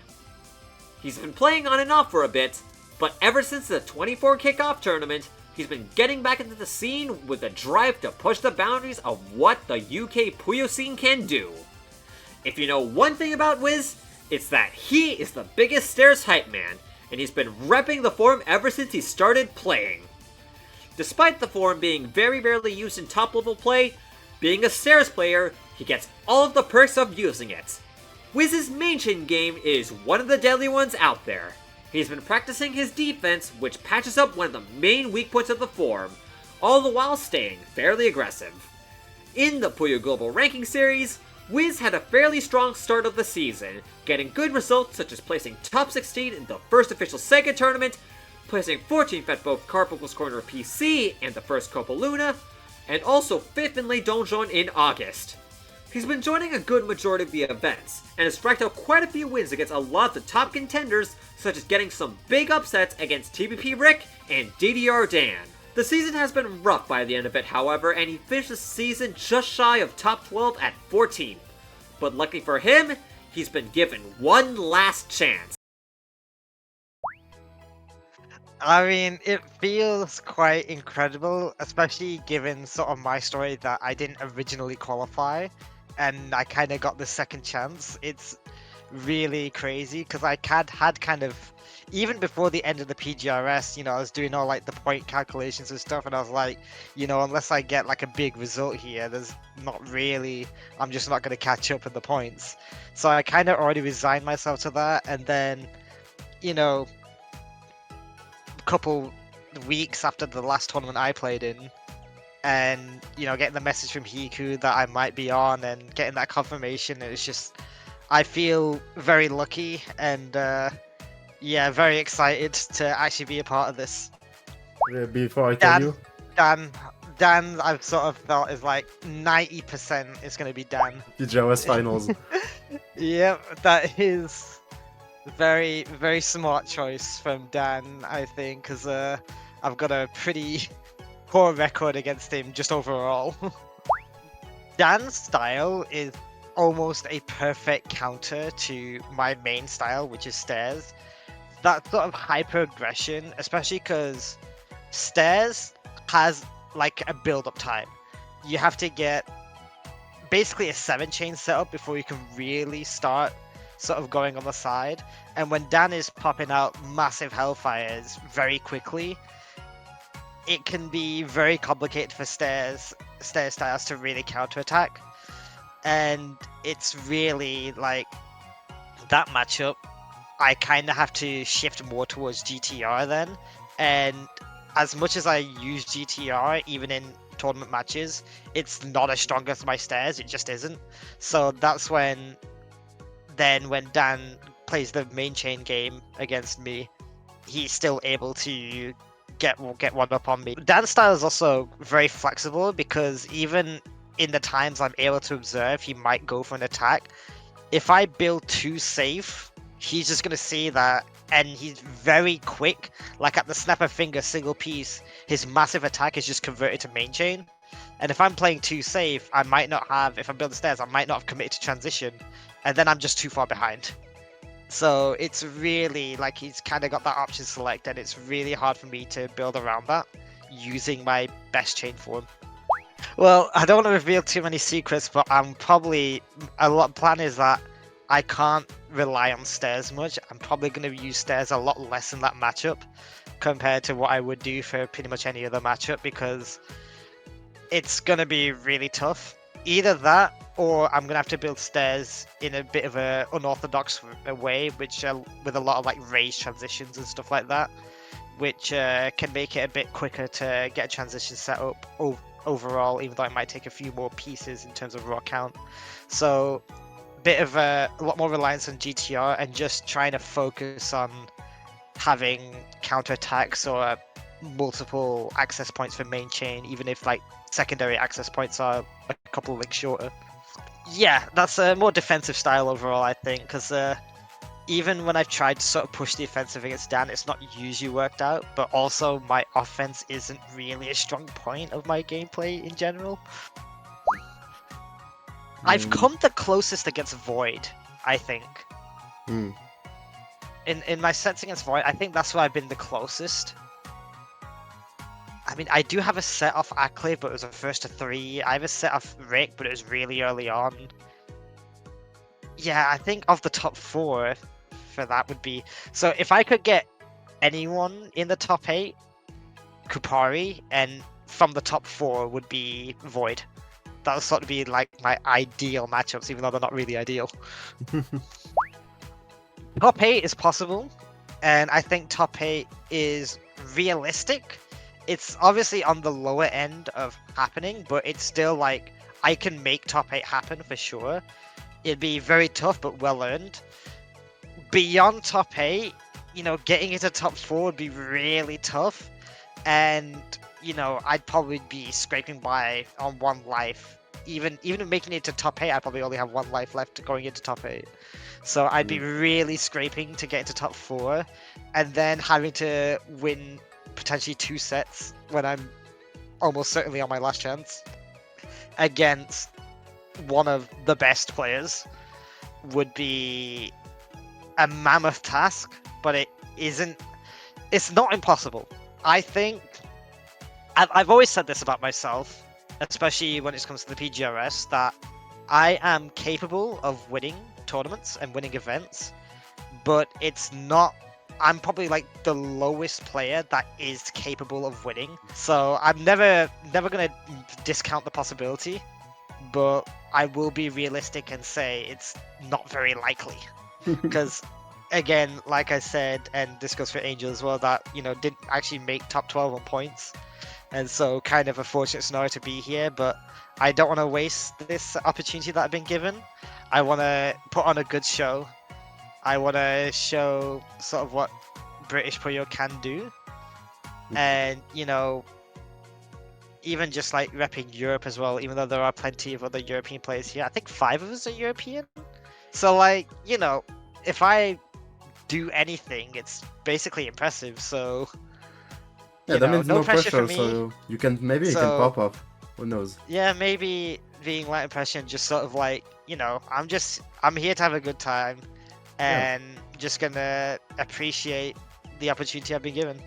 He's been playing on and off for a bit, but ever since the 24 kickoff tournament, he's been getting back into the scene with a drive to push the boundaries of what the UK Puyo scene can do. If you know one thing about Wiz, it's that he is the biggest Stairs hype man, and he's been repping the form ever since he started playing. Despite the form being very rarely used in top level play, being a Stairs player, he gets all of the perks of using it. Wiz's main chain game is one of the deadly ones out there. He's been practicing his defense, which patches up one of the main weak points of the form, all the while staying fairly aggressive. In the Puyo Global Ranking Series, Wiz had a fairly strong start of the season, getting good results such as placing top 16 in the first official Sega tournament, placing 14th at both Carpocol's Corner PC and the first Copa Luna, and also 5th in Le Donjon in August. He's been joining a good majority of the events, and has racked out quite a few wins against a lot of the top contenders, such as getting some big upsets against TBP Rick and DDR Dan. The season has been rough by the end of it, however, and he finished the season just shy of top 12 at 14th. But luckily for him, he's been given one last chance. I mean, it feels quite incredible, especially given sort of my story that I didn't originally qualify, and I kind of got the second chance. It's really crazy, because I had kind of, even before the end of the PGRS, you know, I was doing all like the point calculations and stuff, and I was like, you know, unless I get like a big result here, there's not really, I'm just not going to catch up in the points. So I kind of already resigned myself to that, and then, you know, couple weeks after the last tournament I played in, and you know, getting the message from Hiku that I might be on and getting that confirmation, it's just, I feel very lucky and yeah, very excited to actually be a part of this. Before I tell you, Dan, I've sort of felt is like 90% is going to be Dan. PGRS finals. Yep, that is very, very smart choice from Dan, I think, because I've got a pretty poor record against him just overall. Dan's style is almost a perfect counter to my main style, which is Stairs. That sort of hyper aggression, especially because Stairs has like a build-up time. You have to get basically a 7-chain setup before you can really start sort of going on the side, and when Dan is popping out massive hellfires very quickly, it can be very complicated for Stairs styles to really counterattack. And it's really like that matchup, I kind of have to shift more towards GTR then, and as much as I use GTR even in tournament matches, it's not as strong as my Stairs, it just isn't. So that's when Dan plays the main chain game against me, he's still able to get one up on me. Dan's style is also very flexible, because even in the times I'm able to observe he might go for an attack, if I build too safe, he's just going to see that, and he's very quick, like at the snap of finger, single piece, his massive attack is just converted to main chain. And if I'm playing too safe, I might not have, if I'm building Stairs, I might not have committed to transition, and then I'm just too far behind. So it's really, like, he's kind of got that option select, and it's really hard for me to build around that using my best chain form. Well, I don't want to reveal too many secrets, but I'm probably, plan is that I can't rely on Stairs much. I'm probably going to use Stairs a lot less in that matchup compared to what I would do for pretty much any other matchup, because it's going to be really tough. Either that, or I'm going to have to build Stairs in a bit of a unorthodox way, which with a lot of like raised transitions and stuff like that, which can make it a bit quicker to get a transition set up overall, even though it might take a few more pieces in terms of raw count. So bit of a lot more reliance on GTR and just trying to focus on having counterattacks or multiple access points for main chain, even if like secondary access points are a couple of links shorter. Yeah, that's a more defensive style overall, I think, because even when I've tried to sort of push the offensive against Dan, it's not usually worked out, but also my offense isn't really a strong point of my gameplay in general. I've come the closest against Void, I think. In my sets against Void, I think that's where I've been the closest. I mean, I do have a set off Acclave, but it was a first to 3. I have a set off Rick, but it was really early on. yeah, I think of the top 4 for that would be... So if I could get anyone in the top 8, Kupari, and from the top 4 would be Void. That would sort of be like my ideal matchups, even though they're not really ideal. Top 8 is possible, and I think top 8 is realistic. It's obviously on the lower end of happening, but it's still like, I can make top 8 happen for sure. It'd be very tough, but well earned. Beyond top 8, you know, getting into top 4 would be really tough. And, you know, I'd probably be scraping by on 1 life. Even making it to top 8, I'd probably only have 1 life left going into top 8. So I'd be really scraping to get into top 4. And then having to win potentially 2 sets when I'm almost certainly on my last chance against one of the best players would be a mammoth task, but it's not impossible. I think I've always said this about myself, especially when it comes to the PGRS, that I am capable of winning tournaments and winning events, but I'm probably like the lowest player that is capable of winning. So I'm never gonna discount the possibility, but I will be realistic and say it's not very likely. Because again, like I said, and this goes for Angel as well, that, you know, didn't actually make top 12 on points, and so kind of a fortunate scenario to be here. But I don't want to waste this opportunity that I've been given. I want to put on a good show. I want to show sort of what British Puyo can do, and, you know, even just like repping Europe as well, even though there are plenty of other European players here. I think 5 of us are European. So, like, you know, if I do anything, it's basically impressive. So yeah, that means no pressure for me. so you can pop up. Who knows? Yeah, maybe being light impression, just sort of like, you know, I'm here to have a good time, and just gonna appreciate the opportunity I've been given.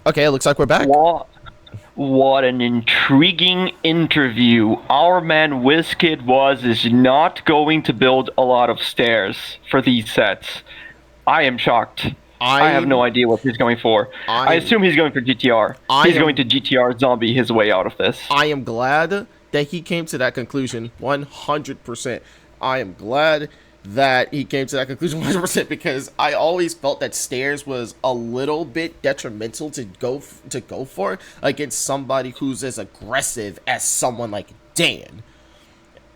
Okay, it looks like we're back. What an intriguing interview. Our man WizKid is not going to build a lot of stairs for these sets. I am shocked. I have no idea what he's going for. I assume he's going for GTR. He's going to GTR zombie his way out of this. I am glad that he came to that conclusion 100%. I am glad that he came to that conclusion 100%, because I always felt that stairs was a little bit detrimental to go for against somebody who's as aggressive as someone like Dan.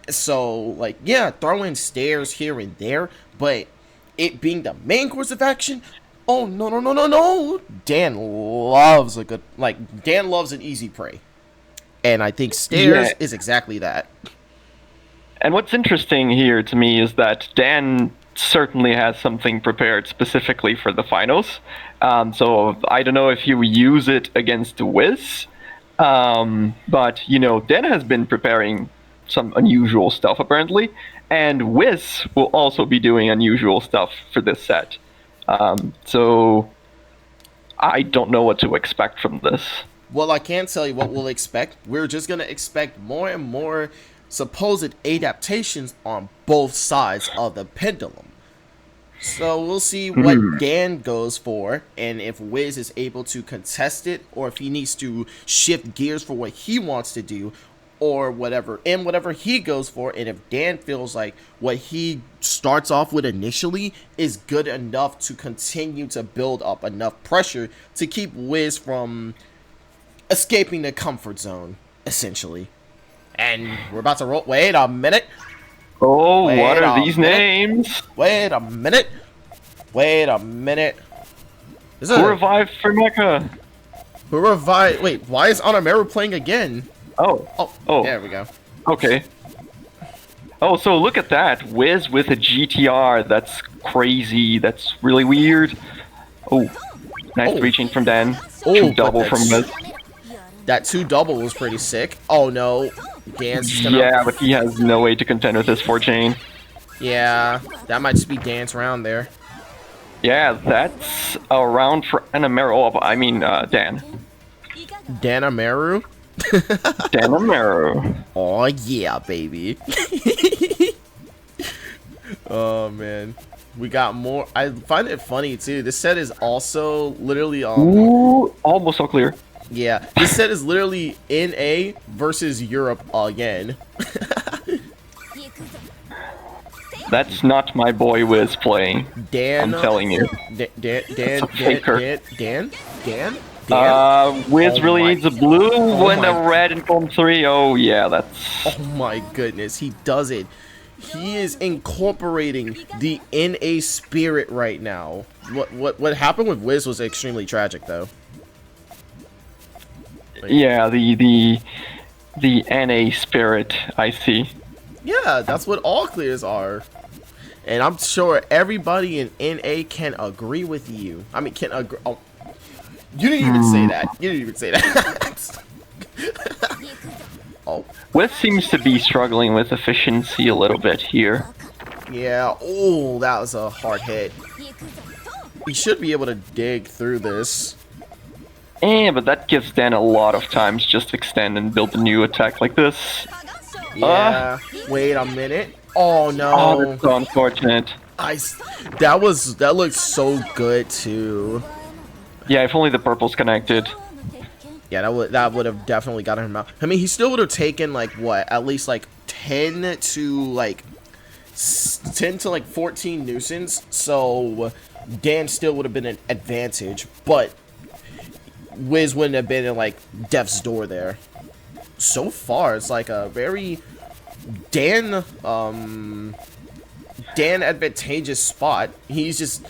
So, like, yeah, throw in stairs here and there, but it being the main course of action, oh no. Dan loves an easy prey, and I think stairs is exactly that. And what's interesting here to me is that Dan certainly has something prepared specifically for the finals. So I don't know if he will use it against Wiz, but, you know, Dan has been preparing some unusual stuff apparently, and Wiz will also be doing unusual stuff for this set. So I don't know what to expect from this. Well, I can't tell you what we'll expect. We're just going to expect more and more supposed adaptations on both sides of the pendulum. So we'll see what Dan goes for, and if Wiz is able to contest it, or if he needs to shift gears for what he wants to do, or whatever, and whatever he goes for, and if Dan feels like what he starts off with initially is good enough to continue to build up enough pressure to keep Wiz from escaping the comfort zone, essentially. And we're about to roll. Wait a minute. What are these names? Wait a minute. Who revived for Mecha? Who revived? Wait, why is Anameru playing again? Oh. There we go. Okay. Oh, so look at that. Wiz with a GTR. That's crazy. That's really weird. Oh, nice breaching from Dan. Double from Wiz. That 2-double was pretty sick. Oh no. Dan's just gonna... Yeah, but he has no way to contend with this 4-chain. Yeah, that might just be Dan's round there. Yeah, that's a round for Anameru. I mean, Dan. Danamaru. Danamaru. Oh yeah, baby. Oh man, we got more. I find it funny too. This set is also literally Ooh, almost all clear. yeah, this set is literally NA versus Europe again. That's not my boy Wiz playing. Dan, I'm telling you. Dan. Wiz Oh really my- needs a blue oh when my- a red in column 3. Oh yeah, that's. Oh my goodness, he does it. He is incorporating the NA spirit right now. What happened with Wiz was extremely tragic though. Yeah, the NA spirit. I see. Yeah, that's what all clears are. And I'm sure everybody in NA can agree with you. I mean, can agree. Oh, you didn't even say that. You didn't even say that. Oh. Wiz seems to be struggling with efficiency a little bit here. Yeah. Oh, that was a hard hit. We should be able to dig through this. But that gives Dan a lot of time to just extend and build a new attack like this. Yeah. Wait a minute. Oh no. Oh, that's so unfortunate. That looked so good too. Yeah, if only the purple's connected. Yeah, that would have definitely gotten him out. I mean, he still would have taken like what, at least like 10 to 14 nuisance. So Dan still would have been an advantage, but Wiz wouldn't have been in like death's door there. So far, it's like a very Dan advantageous spot. He's just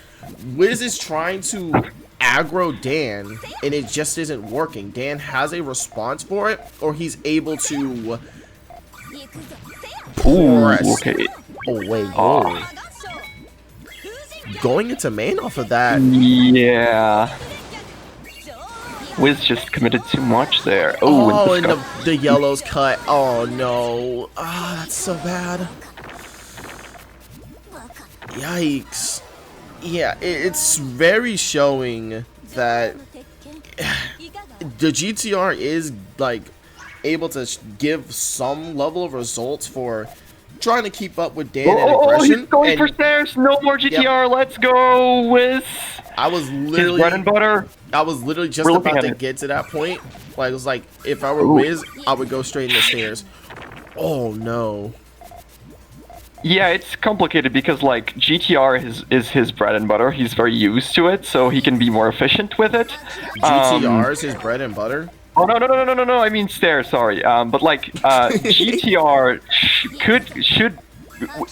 Wiz is trying to aggro Dan and it just isn't working. Dan has a response for it, or he's able to press. Okay. Oh wait, whoa. Going into main off of that. Yeah. Wiz just committed too much there. Oh, and the yellow's cut. Oh no. Ah, that's so bad. Yikes. Yeah, it's very showing that the GTR is like able to give some level of results for trying to keep up with Dan and aggression. He's going for stairs. No more GTR. Yep. Let's go, Wiz. I was literally his bread and butter. I was literally just about to get to that point. Like, it was like, if I were Wiz, I would go straight in the stairs. Oh no. Yeah, it's complicated because like GTR is his bread and butter. He's very used to it, so he can be more efficient with it. GTR is his bread and butter. Oh no! I mean stairs. Sorry. But like GTR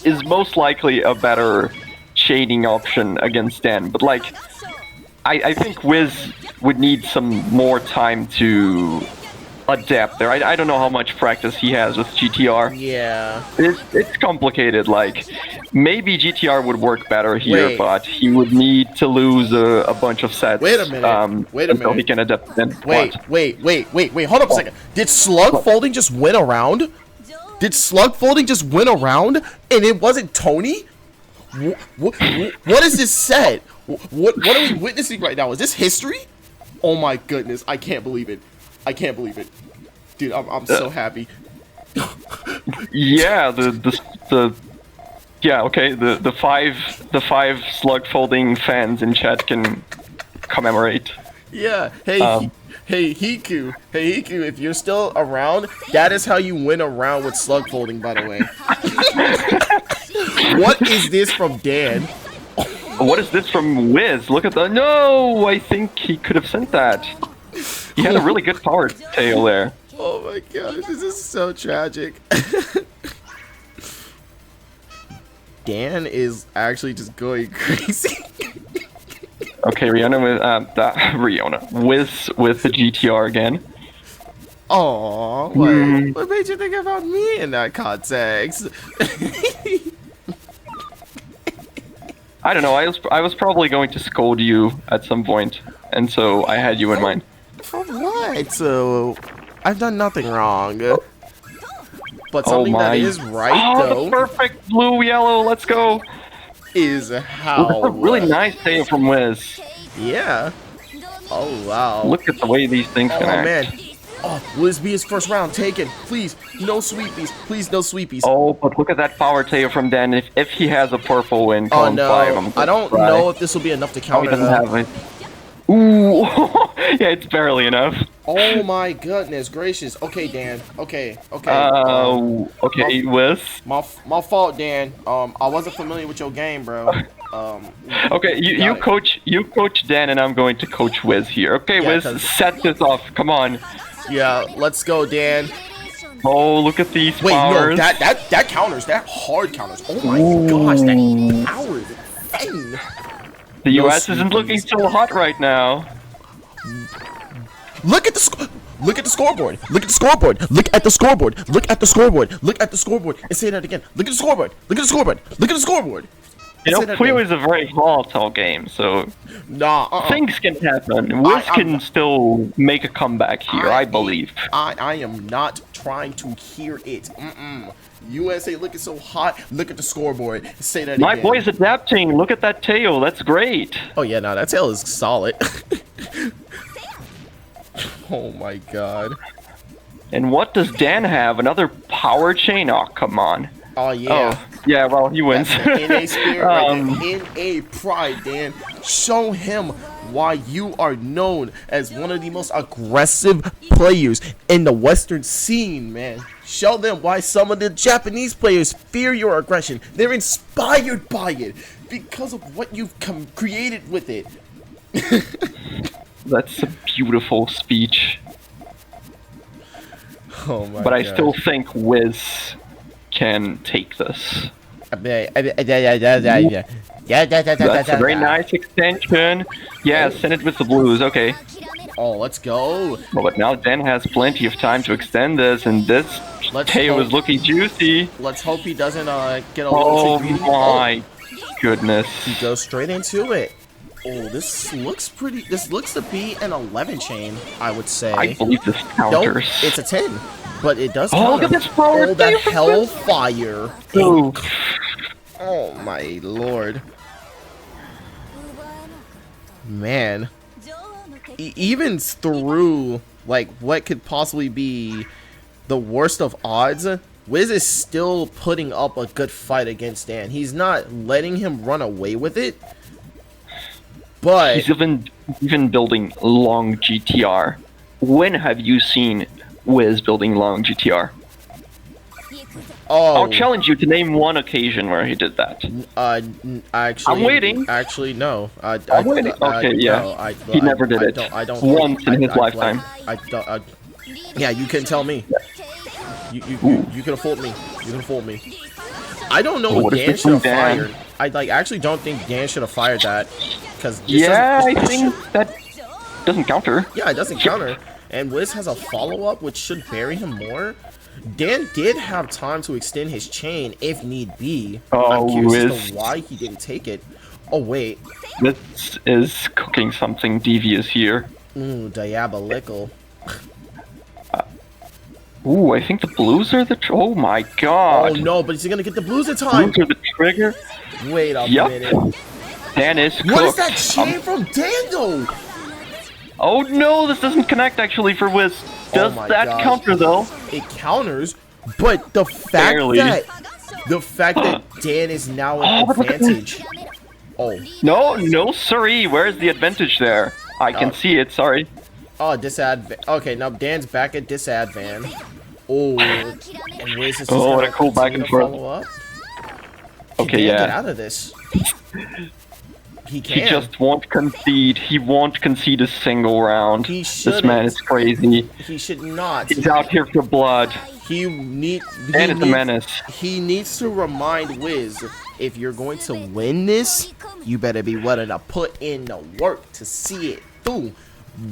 is most likely a better shading option against Dan. But like, I think Wiz would need some more time to adapt there. I don't know how much practice he has with GTR. Yeah. It's complicated. Like, maybe GTR would work better here, but he would need to lose a bunch of sets. Wait a minute. Wait a minute. Until he can adapt then. Wait. Hold up a second. Did slug folding just win a round? Did slug folding just win a round and it wasn't Tony? What is this set? What are we witnessing right now? Is this history? Oh my goodness. I can't believe it. I can't believe it. Dude, I'm so happy. Yeah, the five slug folding fans in chat can commemorate. Yeah. Hey Hiku, if you're still around, that is how you win a round with slug folding, by the way. What is this from Dan? What is this from Wiz? Look at the no! I think he could have sent that. He had a really good power tail there. Oh my gosh, this is so tragic. Dan is actually just going crazy. Okay, Rihanna with the GTR again. Oh, what made you think about me in that context? I don't know. I was probably going to scold you at some point, and so I had you in mind. For what? So I've done nothing wrong. But something that is right though. The perfect blue yellow. Let's go. Is how. That's a really nice save from Wiz. Yeah. Oh wow. Look at the way these things Oh connect. man. Oh, will this be his first round? Taken. Please, no sweepies. Please, no sweepies. Oh, but look at that power tail from Dan. If he has a purple win, Oh column 5, no. I don't try. know if this will be enough to Oh, he counter doesn't though. have it. Ooh, yeah, it's barely enough. Oh my goodness gracious. Okay, Dan. Okay. Okay, Wiz. My fault, Dan. I wasn't familiar with your game, bro. Okay, you coach Dan, and I'm going to coach Wiz here. Okay, Yeah, Wiz, 'cause- set this off. Come on. Yeah, let's go, Dan. Oh, look at these Wait, powers. no, that counters. That hard counters. Oh my gosh, that power is insane. The No US isn't looking so hot right now. Look at the look at the scoreboard. Look at the scoreboard. Look at the scoreboard. Look at the scoreboard. Look at the scoreboard. And say that again. Look at the scoreboard. Look at the scoreboard. Look at the scoreboard. You know, Say that Puyo again. is a very volatile game, so Nah, things can happen. Wiz can still make a comeback here, I believe. I am not trying to hear it. USA looking so hot. Look at the scoreboard. Say that My again. boy's adapting. Look at that tail. That's great. Oh yeah, no, that tail is solid. Oh my god. And what does Dan have? Another power chain? Oh, come on. Oh yeah. Oh, yeah, well, he wins. That's the NA spirit right there. NA pride, Dan. Show him why you are known as one of the most aggressive players in the Western scene, man. Show them why some of the Japanese players fear your aggression. They're inspired by it because of what you've created with it. That's a beautiful speech. Oh my But I God. still think Wiz can take this. Yeah, That's a very nice extension. Yeah, send it with the blues. Okay. Oh, let's go. Well, but now Dan has plenty of time to extend this, and this tail is looking juicy. Let's hope he doesn't get a little Oh too greedy. my goodness. He goes straight into it. Oh, this looks pretty. This looks to be an 11 chain, I would say. I believe this Nope, counters. it's a 10, but it does Oh, counter. look at this power Oh, that tail from hellfire. Ooh. Oh my lord. Man. Even through, like, what could possibly be the worst of odds, Wiz is still putting up a good fight against Dan. He's not letting him run away with it. But He's even building long GTR. When have you seen Wiz building long GTR? oh, I'll challenge you to name one occasion where he did that. actually, I'm waiting. Actually, no. I'm waiting. Okay, yeah. No, He never did it. I don't. Once in his lifetime. I don't. Yeah, you can tell me. You could have fooled me. You could have fooled me. I don't know Oh, what what is Dan this should have from Dan? fired. I actually don't think Dan should have fired that, because Yeah, I think that doesn't counter. yeah, it doesn't counter. And Wiz has a follow-up, which should bury him more. Dan did have time to extend his chain if need be. Oh, I'm curious as Wiz. to why he didn't take it. Oh, wait. This is cooking something devious here. Ooh, diabolical. Ooh, I think the blues are the. Oh my god. Oh, no, but is he going to get the blues in time? Blues are the trigger. Wait a Yup. minute. Dan is cooked. What is that chain from Dan, though? Oh no, this doesn't connect actually for Wiz. Does Oh my that gosh. counter though? It counters, but the fact Barely. that Dan is now an Oh, but look at this. advantage. Oh, No, sorry. Where's the advantage there? I can see it. Sorry. oh, okay, now Dan's back at disadvan. Oh, and Wiz is just Oh, what gonna a cool back continue and to forth. follow up. Can Okay, Dan yeah. get out of this? He He can. just won't concede. He won't concede a single round. He This shouldn't. man is crazy. He should not. He's out here for blood. He And it's a menace. He needs to remind Wiz, if you're going to win this, you better be willing to put in the work to see it through.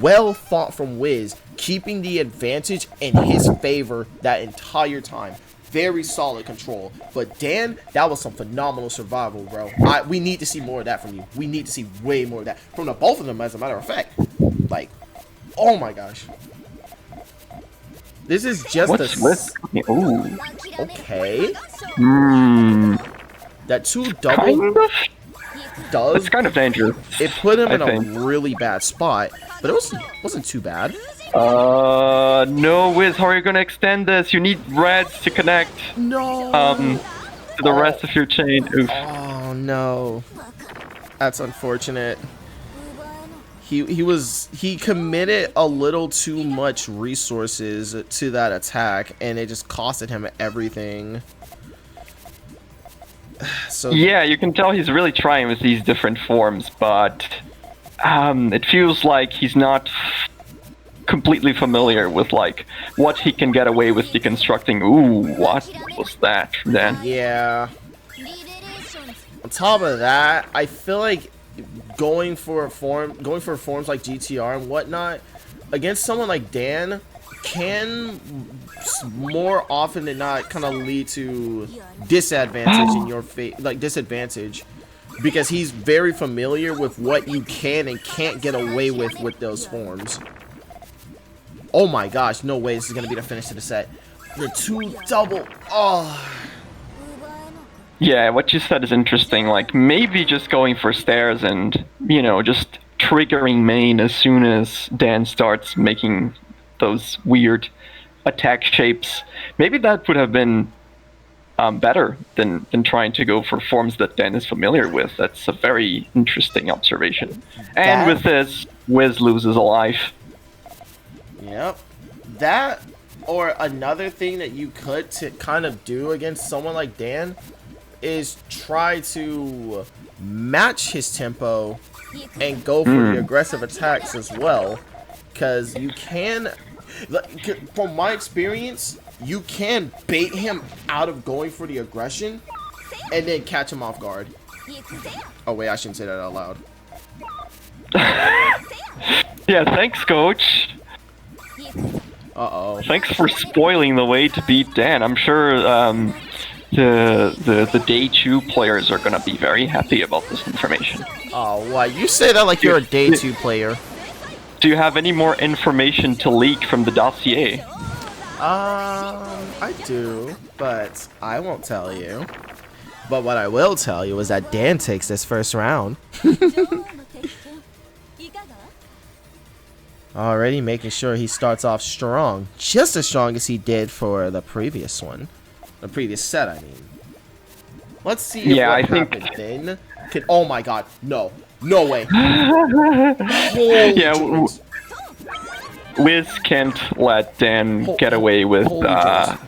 Well fought from Wiz, keeping the advantage in his favor that entire time. Very solid control. But Dan, that was some phenomenal survival, bro. We need to see more of that from you. We need to see way more of that from the both of them, as a matter of fact. Like, oh my gosh. This is just What's with? Ooh. okay. That 2 double Kind of. does It's kind of dangerous. it put him I in think. a really bad spot. but it wasn't too bad. No, Wiz, how are you gonna extend this? You need reds to connect. No. To the rest of your chain. Oof. Oh no, that's unfortunate. He committed a little too much resources to that attack, and it just costed him everything. So yeah, you can tell he's really trying with these different forms, but it feels like he's not completely familiar with like what he can get away with deconstructing. Ooh, what was that then? Yeah. On top of that, I feel like going for forms like GTR and whatnot against someone like Dan can more often than not kind of lead to disadvantage in your disadvantage, because he's very familiar with what you can and can't get away with those forms. Oh my gosh, no way this is gonna be the finish to the set. The 2 double. Oh. Yeah, what you said is interesting. Like, maybe just going for stairs and, you know, just triggering main as soon as Dan starts making those weird attack shapes. Maybe that would have been better than trying to go for forms that Dan is familiar with. That's a very interesting observation. And with this, Wiz loses a life. Yep. That, or another thing that you could kind of do against someone like Dan is try to match his tempo and go for the aggressive attacks as well, because you can, from my experience, you can bait him out of going for the aggression and then catch him off guard. Oh wait, I shouldn't say that out loud. Yeah, thanks, coach. Uh-oh. Thanks for spoiling the way to beat Dan. I'm sure the day 2 players are gonna be very happy about this information. Oh, why? You say that like you're a day 2 player. Do you have any more information to leak from the dossier? I do, but I won't tell you. But what I will tell you is that Dan takes this first round. Already making sure he starts off strong. Just as strong as he did for the previous one. The previous set, I mean. Let's see if what happened then. Oh my god, no. No way. Yeah, Wiz can't let Dan get away with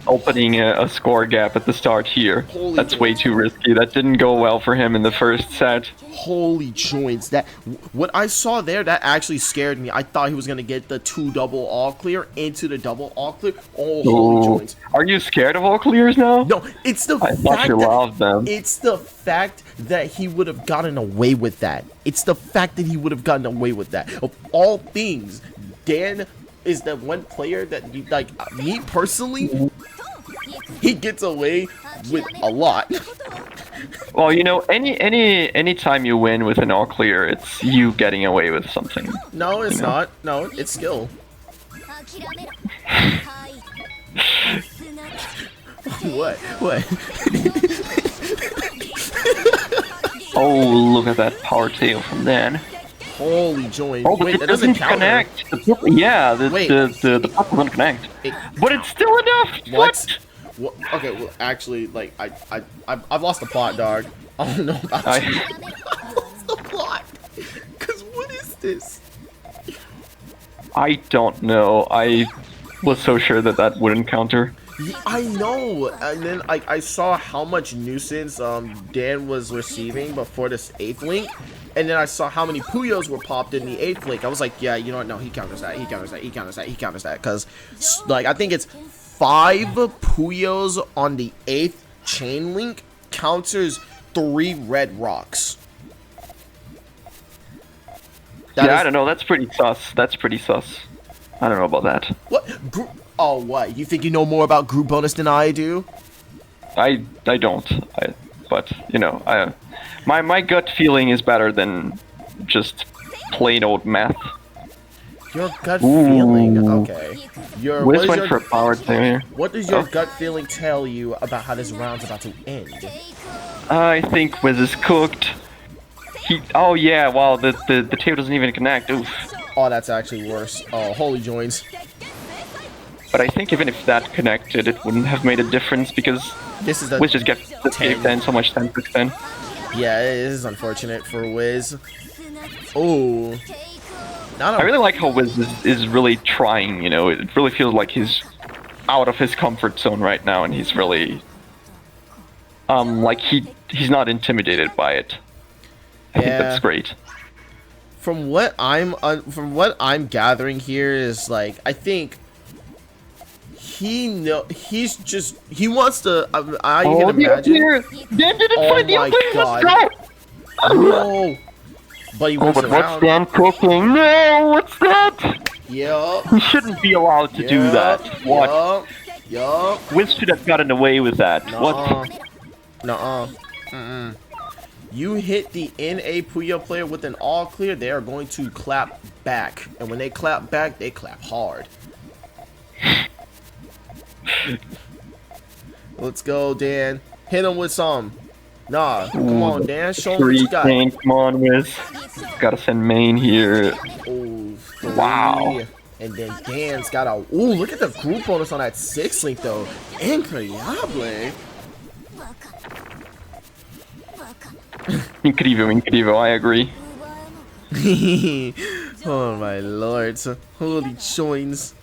opening a score gap at the start here. That's way too risky. That didn't go well for him in the first set. Holy joints. That what I saw there, that actually scared me. I thought he was going to get the 2 double all clear into the double all clear. Oh, holy joints. Are you scared of all clears now? No, it's the I thought you loved them. It's the fact that he would have gotten away with that. It's the fact that he would have gotten away with that. Of all things, Dan is the one player that, like, me personally, he gets away with a lot. Well, you know, any time you win with an all clear, it's you getting away with something. No, it's not. No, it's skill. What? What? Oh, look at that power tail from Dan. Holy joy. Oh, but wait, it that doesn't connect. Yeah, the purple doesn't connect. But it's still enough. What? Well, okay, well, actually, like, I've lost the plot, dog. I don't know about you. I've lost the plot. Because what is this? I don't know. I was so sure that that wouldn't counter. Yeah, I know, and then I saw how much nuisance Dan was receiving before this 8th link, and then I saw how many Puyos were popped in the 8th link. I was like, yeah, you know what? No, he counters that. He counters that. He counters that. He counters that. Because, like, I think it's 5 Puyos on the 8th chain link counters 3 red rocks. I don't know. That's pretty sus. That's pretty sus. I don't know about that. What? Oh, what? You think you know more about group bonus than I do? I don't. But you know, my gut feeling is better than just plain old math. Your gut feeling, okay. Wiz went for a power tail here. What does your gut feeling tell you about how this round's about to end? I think Wiz is cooked. Oh yeah, wow, the tail doesn't even connect. Oof. Oh, that's actually worse. Oh, holy joins. But I think even if that connected, it wouldn't have made a difference because This is the Wiz just gave 10 so much 10%. Yeah, it is unfortunate for Wiz. Oh. I really like how Wiz is really trying, you know, it really feels like he's out of his comfort zone right now and he's really like he's not intimidated by it. I think that's great. From what I'm gathering here is like I think he wants to I can imagine. Dan didn't find the God. No. But he moves but what's around. Dan cooking? No, what's that? Yup. He shouldn't be allowed to do that. What? Yup. Wiz should have gotten away with that. What? Nuh-uh. You hit the NA Puyo player with an all clear, they are going to clap back. And when they clap back, they clap hard. Let's go, Dan. Hit him with some. Nah, come on, Dan. Show him what you got. Come on, Wiz. Gotta send main here. Ooh, wow. And then Dan's got a... Ooh, look at the group bonus on that 6-link, though. Increíble. Incredible, I agree. Oh, my lord. So, holy joins.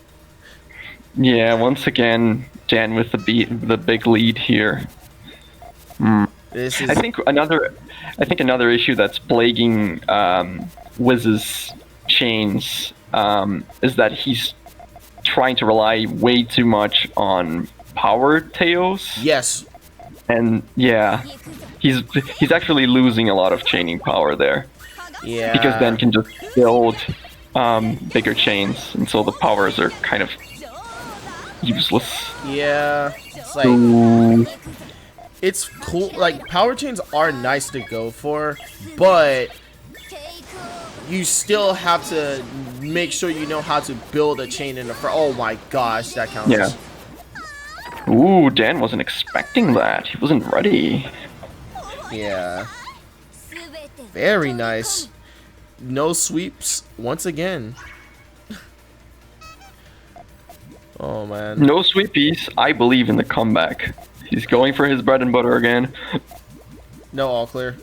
Yeah, once again, Dan with the big lead here. I think another issue that's plaguing Wiz's chains is that he's trying to rely way too much on power Teos. Yes. And yeah, he's actually losing a lot of chaining power there. Yeah. Because Dan can just build bigger chains, and so the powers are kind of useless. Yeah. It's like it's cool. Like power chains are nice to go for, but you still have to make sure you know how to build a chain in the front. Oh my gosh, that counts. Yeah. Ooh, Dan wasn't expecting that. He wasn't ready. Yeah. Very nice. No sweeps once again. Oh man. No sweepies. I believe in the comeback. He's going for his bread and butter again. No all clear.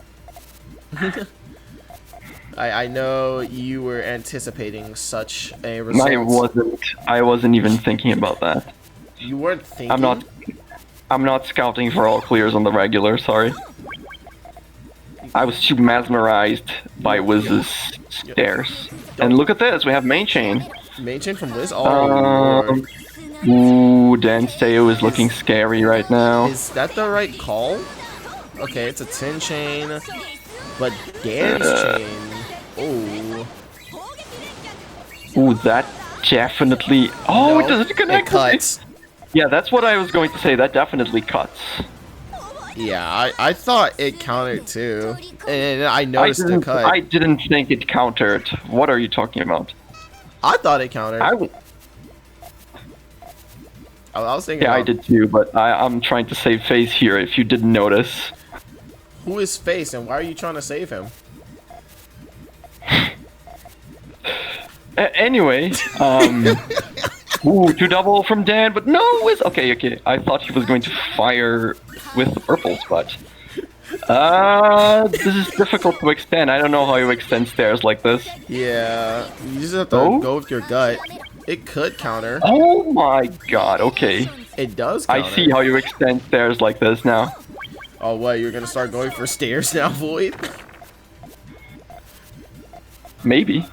I know you were anticipating such a result. I wasn't even thinking about that. You weren't thinking? I'm not scouting for all clears on the regular, sorry. I was too mesmerized by Wiz's stairs. And look at this, we have main chain. Main chain from Wiz? Oh, ooh, Dan's Teo is looking scary right now. Is that the right call? Okay, it's a 10 chain. But Dan's chain. Oh. Ooh, that definitely. Oh, No, does it connect? it cuts. Yeah, that's what I was going to say. That definitely cuts. Yeah, I thought it countered too. And I noticed the cut. I didn't think it countered. What are you talking about? I thought it countered. I was thinking. Yeah, I did too, but I'm trying to save face here if you didn't notice. Who is Face and why are you trying to save him? Anyway, ooh, 2 double from Dan, but no, okay. I thought he was going to fire with the purples, but this is difficult to extend. I don't know how you extend stairs like this. Yeah, you just have to go with your gut. It could counter. Oh my god, okay. It does counter. I see how you extend stairs like this now. Oh, what? You're gonna start going for stairs now, Void? Maybe.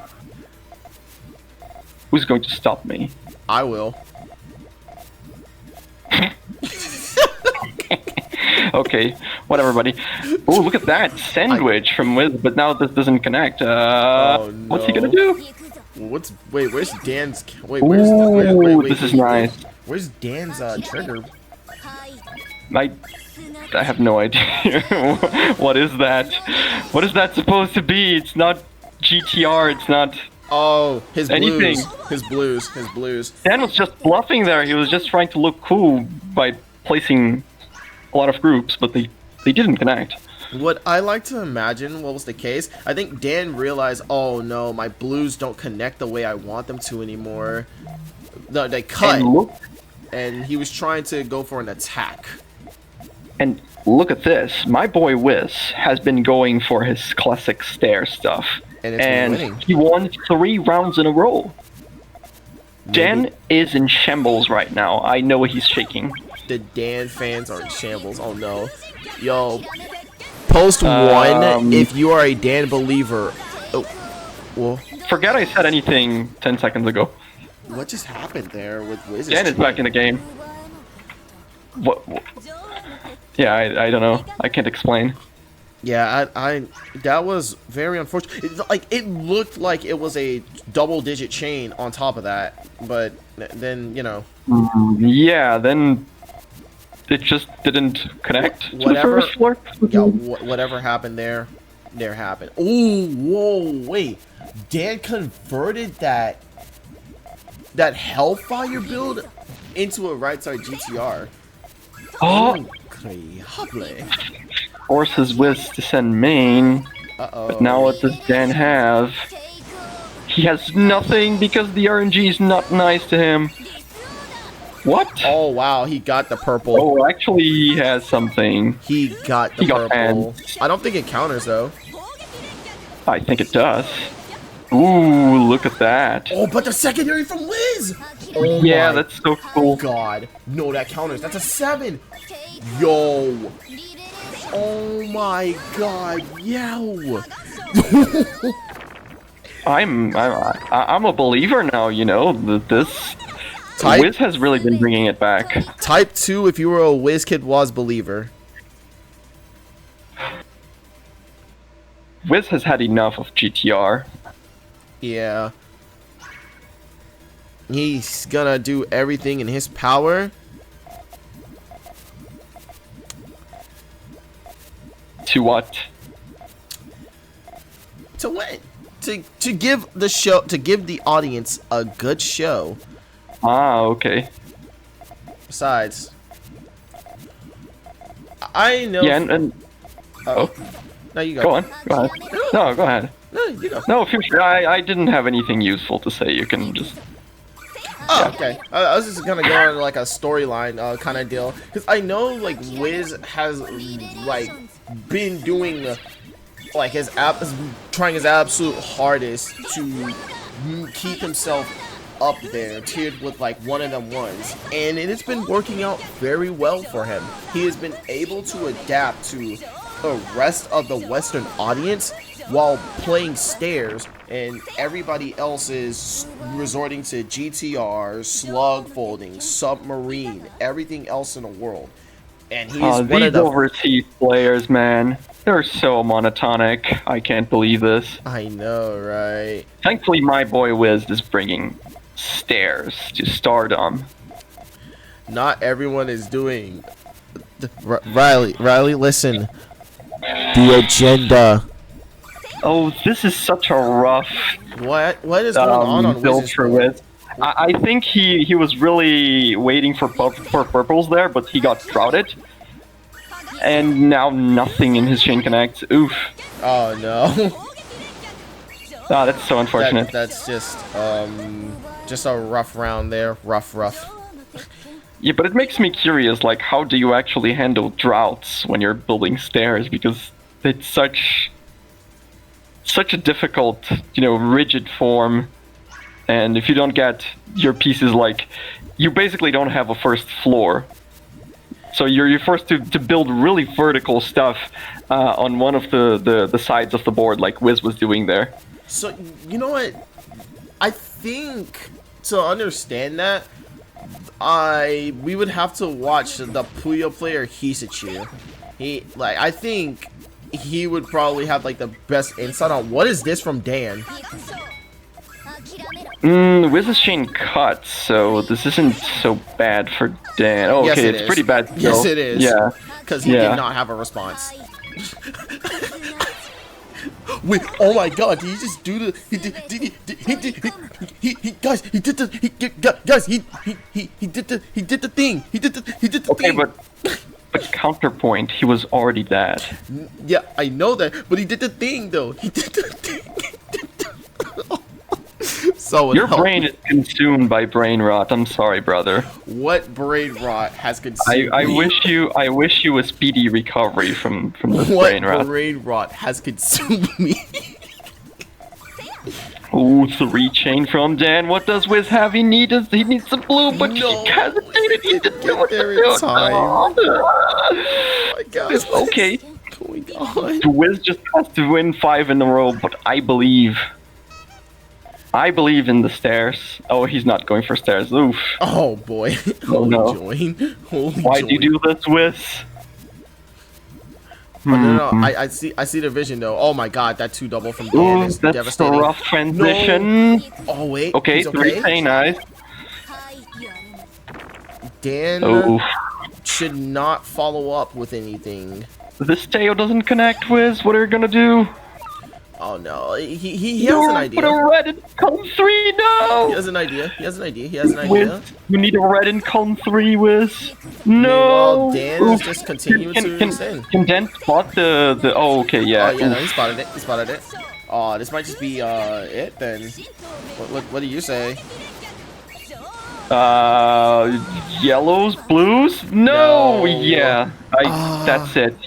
Who's going to stop me? I will. Okay, whatever, buddy. Oh, look at that sandwich from Wiz, but now this doesn't connect. Oh, no. What's he gonna do? Wait, where's Dan's? Wait, wait, this is nice. Where's Dan's trigger? I have no idea. What is that? What is that supposed to be? It's not GTR. It's not. Oh, his anything. His blues. Dan was just bluffing there. He was just trying to look cool by placing a lot of groups, but they didn't connect. What I like to imagine what was the case, I think Dan realized, oh no, my blues don't connect the way I want them to anymore. No, they cut. And he was trying to go for an attack. And look at this. My boy Wiz has been going for his classic stair stuff. And he won 3 rounds in a row. Dan is in shambles right now. I know he's shaking. The Dan fans are in shambles. Oh no. Yo. Post 1 if you are a Dan believer. Oh. Well. Forget I said anything 10 seconds ago. What just happened there with Wiz? Dan is back in the game. What? Yeah, I don't know. I can't explain. Yeah, I that was very unfortunate. It looked like it was a double-digit chain on top of that, but then, you know. Yeah, then it just didn't connect to the first floor. Yeah, whatever happened there happened. Oh, whoa, wait. Dan converted that Hellfire build into a right side GTR. Oh! Incredible. Forces Wiz to send main. But now what does Dan have? He has nothing because the RNG is not nice to him. What? Oh wow, he got the purple. Oh, actually he has something. He got the purple. I don't think it counters though. I think it does. Ooh, look at that. Oh, but the secondary from Wiz! Oh yeah, that's so cool. God. No, that counters. That's a 7. Yo. Oh my god. Yo. I'm a believer now, you know. This Wiz has really been bringing it back. Type 2 if you were a WizKid Waz believer. Wiz has had enough of GTR. Yeah. He's gonna do everything in his power. To what? To win. To give the show, to give the audience a good show. Ah, okay. Besides, I know. Yeah, and oh. No, you go. Go on. Go ahead. No, go ahead. No, you go. No, future. I didn't have anything useful to say. You can just. Oh, okay. I was just gonna go on like a storyline kind of deal, because I know like Wiz has like been doing like trying his absolute hardest to keep himself up there, tiered with like one of them ones, and it's been working out very well for him. He has been able to adapt to the rest of the Western audience while playing stairs, and everybody else is resorting to GTR, slug folding, submarine, everything else in the world. And he's one these of the overseas players, man. They're so monotonic. I can't believe this. I know, right? Thankfully, my boy Wiz is bringing stairs to stardom. Not everyone is doing. Riley, listen. The agenda. Oh, this is such a rough. What is going on build for Wiz? I think he was really waiting for purples there, but he got droughted. And now nothing in his chain connects. Oof. Oh no. Ah, that's so unfortunate. That's just a rough round there. Rough. Yeah, but it makes me curious, like, how do you actually handle droughts when you're building stairs? Because it's such a difficult, rigid form. And if you don't get your pieces, like, you basically don't have a first floor. So you're forced to build really vertical stuff on one of the sides of the board, like Wiz was doing there. So, you know what? I think to understand that, we would have to watch the Puyo player Hisachi. I think he would probably have like the best insight on what is this from Dan. Wiz's chain cut, so this isn't so bad for Dan. Oh, okay, yes, it's pretty bad still. Yes, it is. Yeah. Because he did not have a response. Wait, oh my god, did he just do the he did the thing. Okay, but But counterpoint, he was already dead. Yeah, I know that, but he did the thing though. He did the thing. So Your brain is consumed by brain rot. I'm sorry, brother. What brain rot has consumed I me? wish you a speedy recovery from this What brain rot. brain rot has consumed me? Ooh, 3 chain from Dan. What does Wiz have? He needs a blue, but No, he hesitated. He didn't know what there to do. in time. Oh my God, It's okay. what's going on? Wiz just has to win 5 in a row, but I believe in the stairs. Oh, he's not going for stairs. Oof. Oh boy. Oh, no. Join. Holy Why'd you do this, Wiz? Oh, no, I see the vision though. Oh my God, that 2 double from Dan Ooh, is that's devastating. a rough transition. No. Oh wait. Okay, he's 3 chain, nice. Dan Oh, should not follow up with anything. this Teo doesn't connect, Wiz. What are you gonna do? Oh no, he has an idea. Put a red in cone 3, no! He has an idea. He has an idea. He has an idea. Wiz, you need a red in cone 3, Wiz. No! Meanwhile, Dan is just continuing to can extend. Can Dan spot the... Oh, okay, yeah. Oh yeah, no, he spotted it. He spotted it. Oh, this might just be it then. What do you say? Yellows, blues? No! No. Yeah, that's it.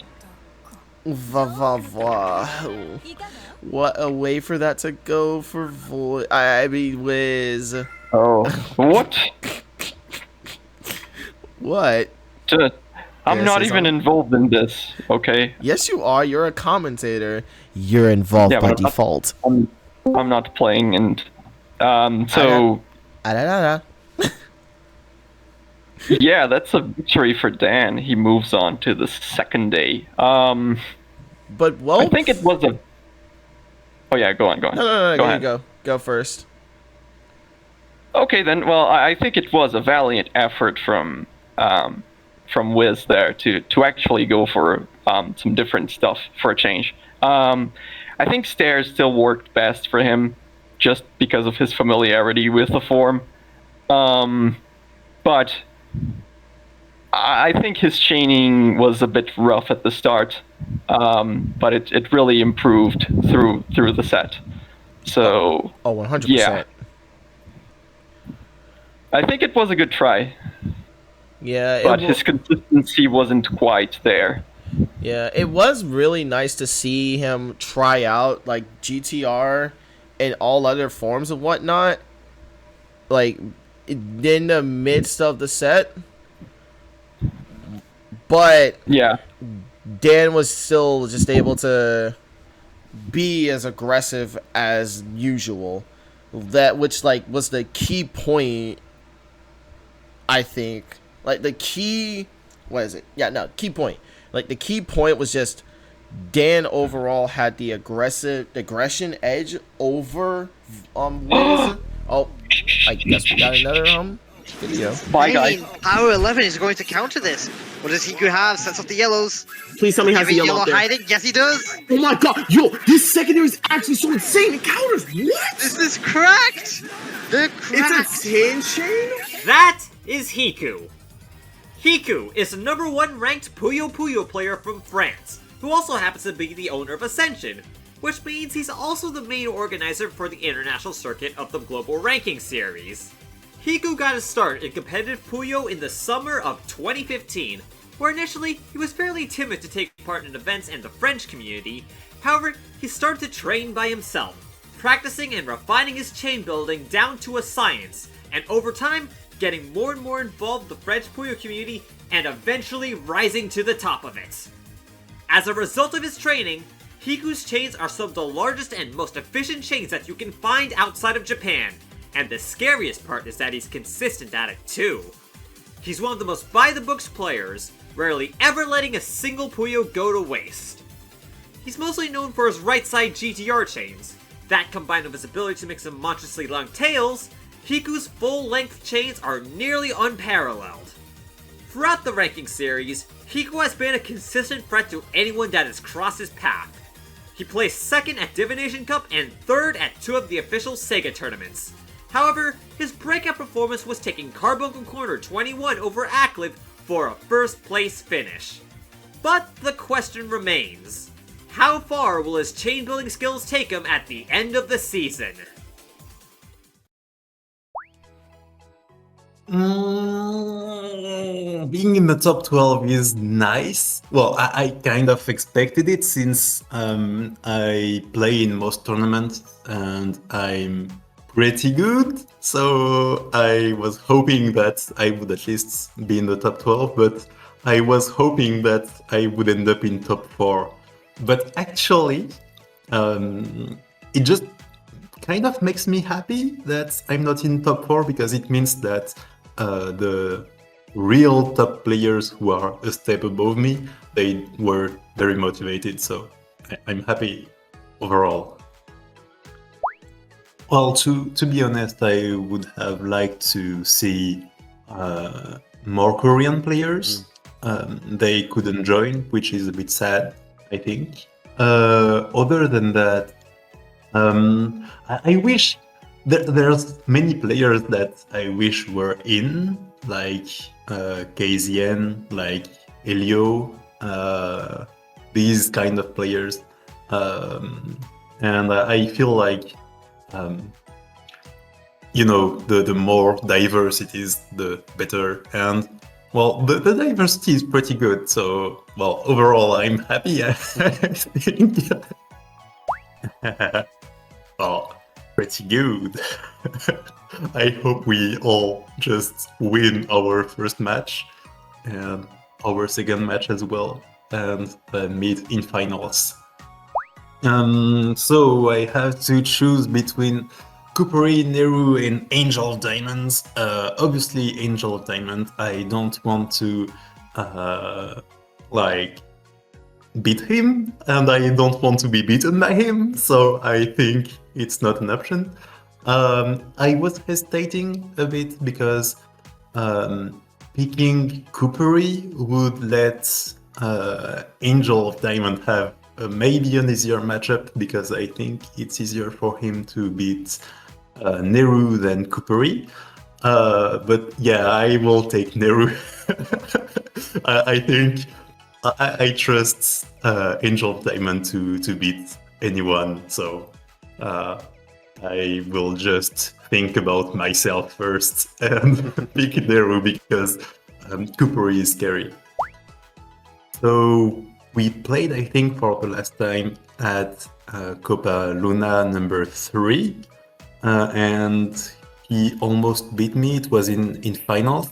What a way for that to go for Wiz. Oh, what? What? I'm Yes, not it's even on. involved in this, okay? Yes, you are. You're a commentator. You're involved Yeah, by but default. I'm not playing, and so yeah, that's a victory for Dan. He moves on to the second day. But well, I think it was a. Oh yeah, go on. No, Go ahead. go first. Okay then. Well, I think it was a valiant effort from Wiz there to actually go for some different stuff for a change. I think stairs still worked best for him, just because of his familiarity with the form. But I think his chaining was a bit rough at the start, but it really improved through the set. So 100%. yeah, I think it was a good try. Yeah, but his consistency wasn't quite there. Yeah, it was really nice to see him try out like GTR and all other forms and whatnot, like in the midst of the set. But yeah, Dan was still just able to be as aggressive as usual. That which like was the key point, I think. Like the key, what is it? Yeah, no, key point. Like the key point was just Dan overall had the aggression edge over Wiz. Oh, I guess we got another video. Bye guys. Power 11 is going to counter this. What does Hiku have? Sets up the yellows. Please tell me he has the yellow up there. hiding? Yes, he does. Oh my God, yo, this secondary is actually so insane. It counters. What? This is cracked. They're cracked. It's a 10 chain? That is Hiku. Hiku is the #1 ranked Puyo Puyo player from France, who also happens to be the owner of Ascension, which means he's also the main organizer for the international circuit of the Global Ranking Series. Hiku got his start in competitive Puyo in the summer of 2015, where initially he was fairly timid to take part in events in the French community. However, he started to train by himself, practicing and refining his chain building down to a science, and over time, getting more and more involved with the French Puyo community and eventually rising to the top of it. As a result of his training, Hiku's chains are some of the largest and most efficient chains that you can find outside of Japan, and the scariest part is that he's consistent at it too. He's one of the most by-the-books players, rarely ever letting a single Puyo go to waste. He's mostly known for his right-side GTR chains. That combined with his ability to make some monstrously long tails, Hiku's full-length chains are nearly unparalleled. Throughout the ranking series, Hiku has been a consistent threat to anyone that has crossed his path. He placed 2nd at Divination Cup and 3rd at 2 of the official Sega tournaments. However, his breakout performance was taking Carbuncle Corner 21 over Akliv for a first place finish. But the question remains, how far will his chain building skills take him at the end of the season? Being in the top 12 is nice. Well, I kind of expected it since I play in most tournaments and I'm pretty good. So I was hoping that I would at least be in the top 12, but I was hoping that I would end up in top 4. But actually, it just kind of makes me happy that I'm not in top 4 because it means that the real top players who are a step above me, they were very motivated, so I'm happy overall. Well, to be honest, I would have liked to see more Korean players. They couldn't join, which is a bit sad, I think. Other than that, I wish there's many players that I wish were in, like KZN, like Elio, these kind of players, and I feel like the more diverse it is, the better. And well, the diversity is pretty good. So well, overall, I'm happy. I think. Well, pretty good. I hope we all just win our first match and our second match as well, and meet in finals. So I have to choose between Coopery, Neru, and Angel of Diamonds. Obviously, Angel of Diamond. I don't want to beat him, and I don't want to be beaten by him, so I think it's not an option. I was hesitating a bit because picking Coopery would let Angel of Diamond have maybe an easier matchup, because I think it's easier for him to beat Neru than Coopery. But yeah, I will take Neru. I think I trust Angel of Diamond to beat anyone, so I will just think about myself first and pick Neru because Coopery is scary. So we played, I think, for the last time at Copa Luna number 3, and he almost beat me. It was in finals.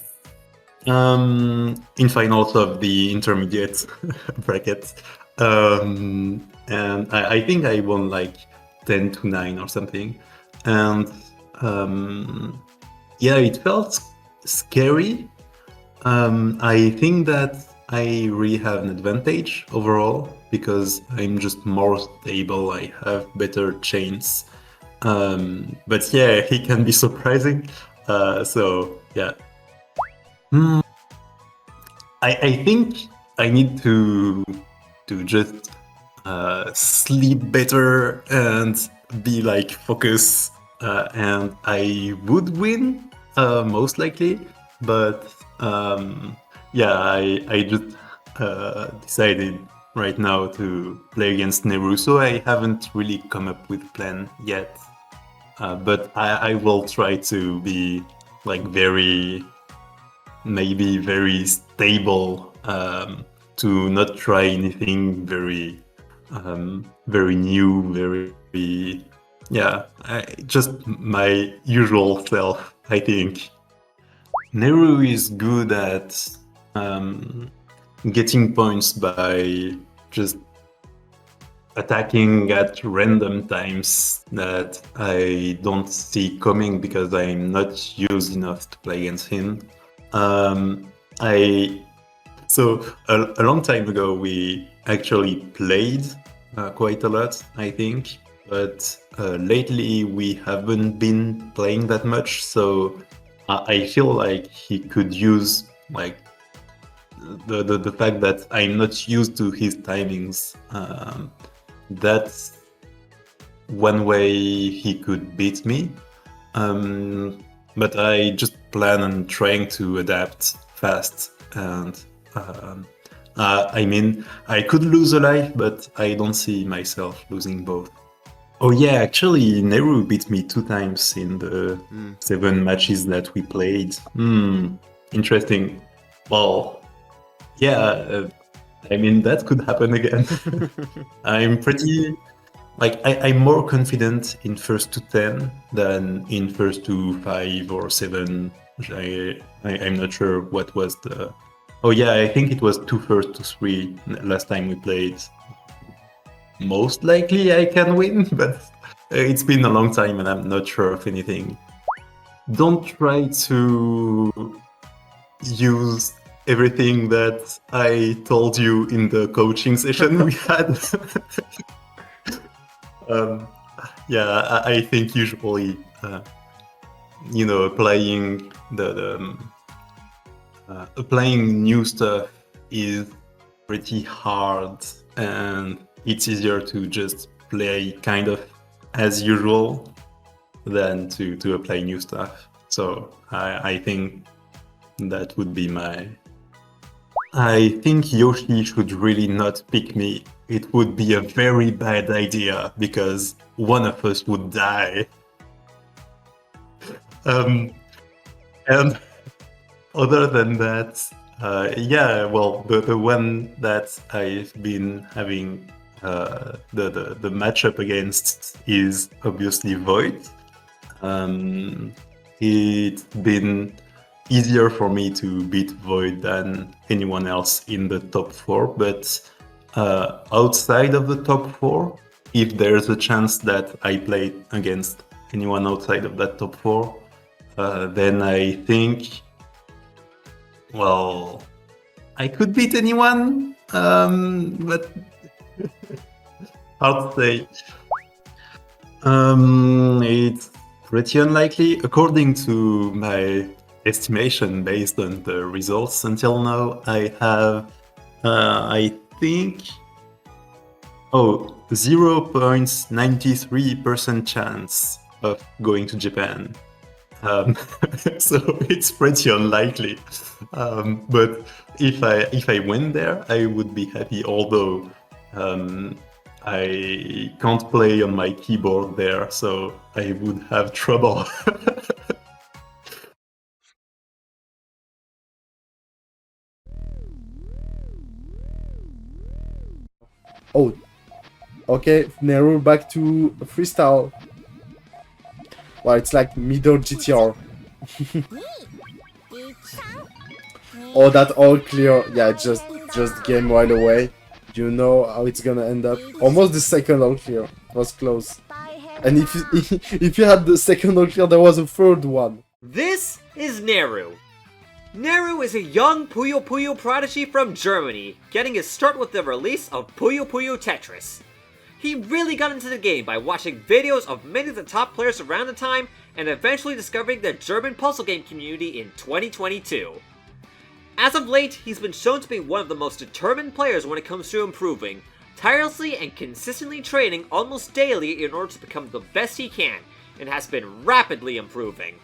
In finals of the intermediate bracket, and I think I won like 10-9 or something, and yeah, it felt scary. I think that I really have an advantage overall because I'm just more stable. I have better chains, but yeah, he can be surprising. So yeah. I think I need to just sleep better and be like focused, and I would win most likely. But yeah, I just decided right now to play against Neru, so I haven't really come up with a plan yet. But I will try to be like maybe very stable, to not try anything very new, just my usual self, I think. Neru is good at getting points by just attacking at random times that I don't see coming because I'm not used enough to play against him. So a long time ago we actually played quite a lot, I think, but lately we haven't been playing that much, so I feel like he could use like the fact that I'm not used to his timings. That's one way he could beat me. But I just plan on trying to adapt fast and I mean, I could lose a life, but I don't see myself losing both. Oh yeah, actually, Neru beat me 2 times in the 7 matches that we played. Interesting. Well, yeah, I mean, that could happen again. I'm pretty... Like, I'm more confident in first to 10 than in first to 5 or 7. I'm not sure what was the... Oh yeah, I think it was 2 first to 3 last time we played. Most likely I can win, but it's been a long time and I'm not sure of anything. Don't try to use everything that I told you in the coaching session we had. Yeah, I think usually, applying applying new stuff is pretty hard, and it's easier to just play kind of as usual than to apply new stuff. So I think that would be my... I think Yoshi should really not pick me. It would be a very bad idea because one of us would die. And other than that, yeah, well, the one that I've been having the matchup against is obviously Void. It's been easier for me to beat Void than anyone else in the top 4, but outside of the top 4, if there's a chance that I play against anyone outside of that top 4, then I think, well, I could beat anyone, but hard to say. It's pretty unlikely. According to my estimation based on the results until now, I have, I think, 0.93% chance of going to Japan. So it's pretty unlikely. But if I win there, I would be happy, although I can't play on my keyboard there, so I would have trouble. Oh, okay, Neru back to freestyle. Well, it's like middle GTR. Oh, that all clear. Yeah, just game right away. You know how it's gonna end up. Almost the second all clear. It was close. And if you had the second all clear, there was a third one. This is Neru. Neru is a young Puyo Puyo prodigy from Germany, getting his start with the release of Puyo Puyo Tetris. He really got into the game by watching videos of many of the top players around the time and eventually discovering the German puzzle game community in 2022. As of late, he's been shown to be one of the most determined players when it comes to improving, tirelessly and consistently training almost daily in order to become the best he can, and has been rapidly improving.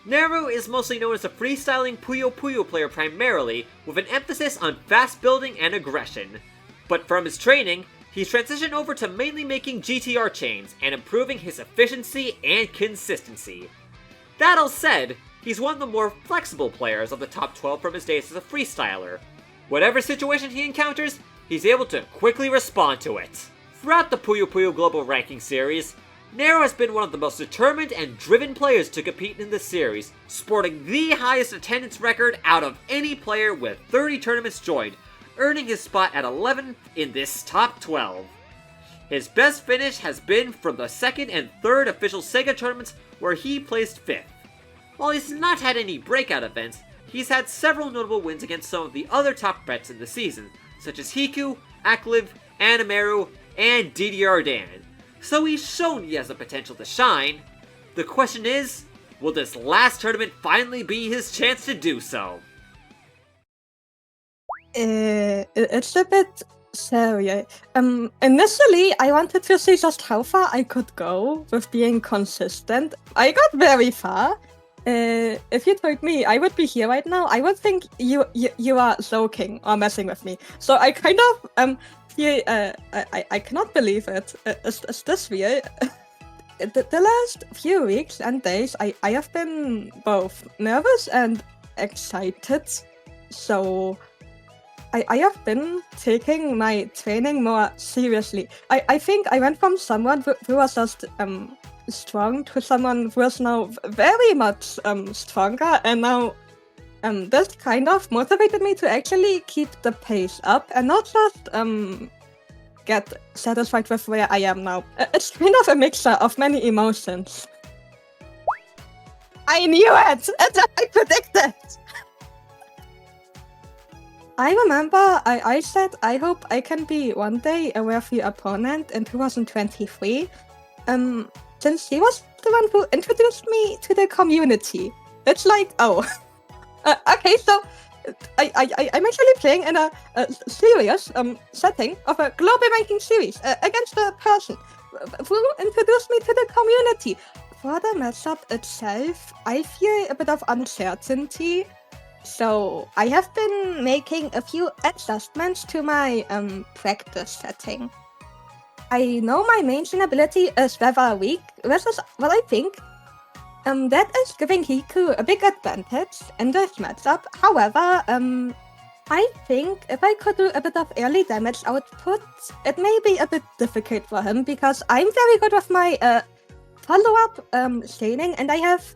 Neru is mostly known as a freestyling Puyo Puyo player primarily, with an emphasis on fast building and aggression. But from his training, he's transitioned over to mainly making GTR chains and improving his efficiency and consistency. That all said, he's one of the more flexible players of the top 12 from his days as a freestyler. Whatever situation he encounters, he's able to quickly respond to it. Throughout the Puyo Puyo Global Ranking Series, Neru has been one of the most determined and driven players to compete in the series, sporting the highest attendance record out of any player with 30 tournaments joined, earning his spot at 11th in this top 12. His best finish has been from the second and third official Sega tournaments where he placed 5th. While he's not had any breakout events, he's had several notable wins against some of the other top bets in the season, such as Hiku, Akliv, Animeru, and DDR Dan. So he's shown he has the potential to shine. The question is, will this last tournament finally be his chance to do so? It's a bit serious. Initially, I wanted to see just how far I could go with being consistent. I got very far, if you told me I would be here right now, I would think you are joking or messing with me. So I kind of feel I cannot believe it. Is this real? The last few weeks and days, I have been both nervous and excited. So I have been taking my training more seriously. I think I went from someone who was just strong to someone who is now very much stronger, and now this kind of motivated me to actually keep the pace up and not just get satisfied with where I am now. It's kind of a mixture of many emotions. I knew it! I predicted! I remember I said I hope I can be one day a worthy opponent in 2023. Since he was the one who introduced me to the community. It's like, oh. Okay, so I'm actually playing in a serious setting of a global ranking series against a person who introduced me to the community. For the matchup itself, I feel a bit of uncertainty. So I have been making a few adjustments to my practice setting. I know my main ability is rather weak versus what I think. That is giving Hiku a big advantage in this matchup. However, I think if I could do a bit of early damage output, it may be a bit difficult for him because I'm very good with my follow-up staining, and I have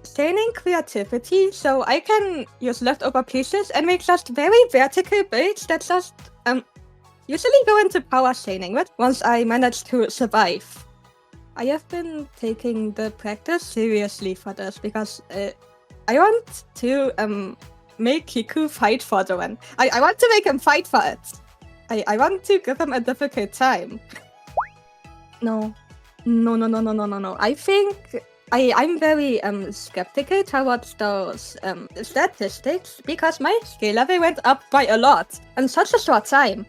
staining creativity, so I can use leftover pieces and make just very vertical builds that just usually go into power staining, but once I manage to survive. I have been taking the practice seriously for this because I want to make Kiku fight for the win. I want to make him fight for it. I want to give him a difficult time. No. I think I'm very skeptical towards those statistics because my skill level went up by a lot in such a short time.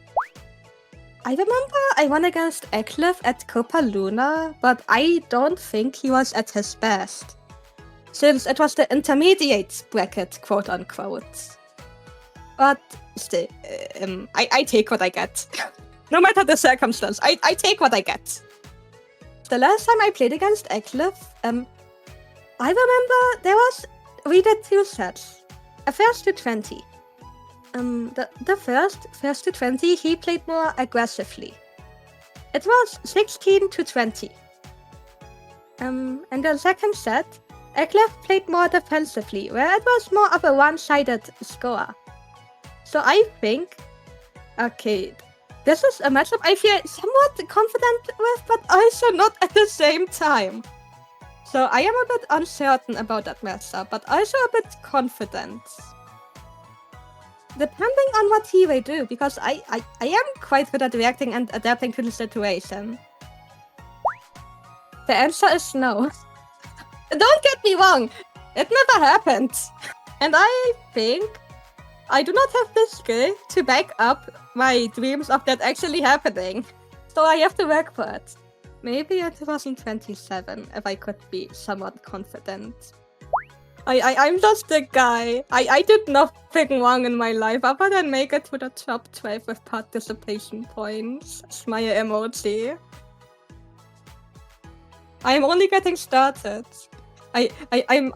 I remember I won against Eclipse at Copa Luna, but I don't think he was at his best, since it was the intermediate bracket, quote unquote. But still, I take what I get. No matter the circumstance, I take what I get. The last time I played against Eclipse, I remember we did 2 sets. A first to 20. The first to 20, he played more aggressively. It was 16 to 20. And the second set, Eclipse played more defensively, where it was more of a one-sided score. So I think, okay, this is a matchup I feel somewhat confident with, but also not at the same time. So I am a bit uncertain about that matchup, but also a bit confident. Depending on what he will do, because I am quite good at reacting and adapting to the situation. The answer is no. Don't get me wrong, it never happened. And I think I do not have the skill to back up my dreams of that actually happening. So I have to work for it. Maybe in 2027, if I could be somewhat confident. I'm just a guy. I did nothing wrong in my life other than make it to the top 12 with participation points. Smile emoji. I'm only getting started. I'm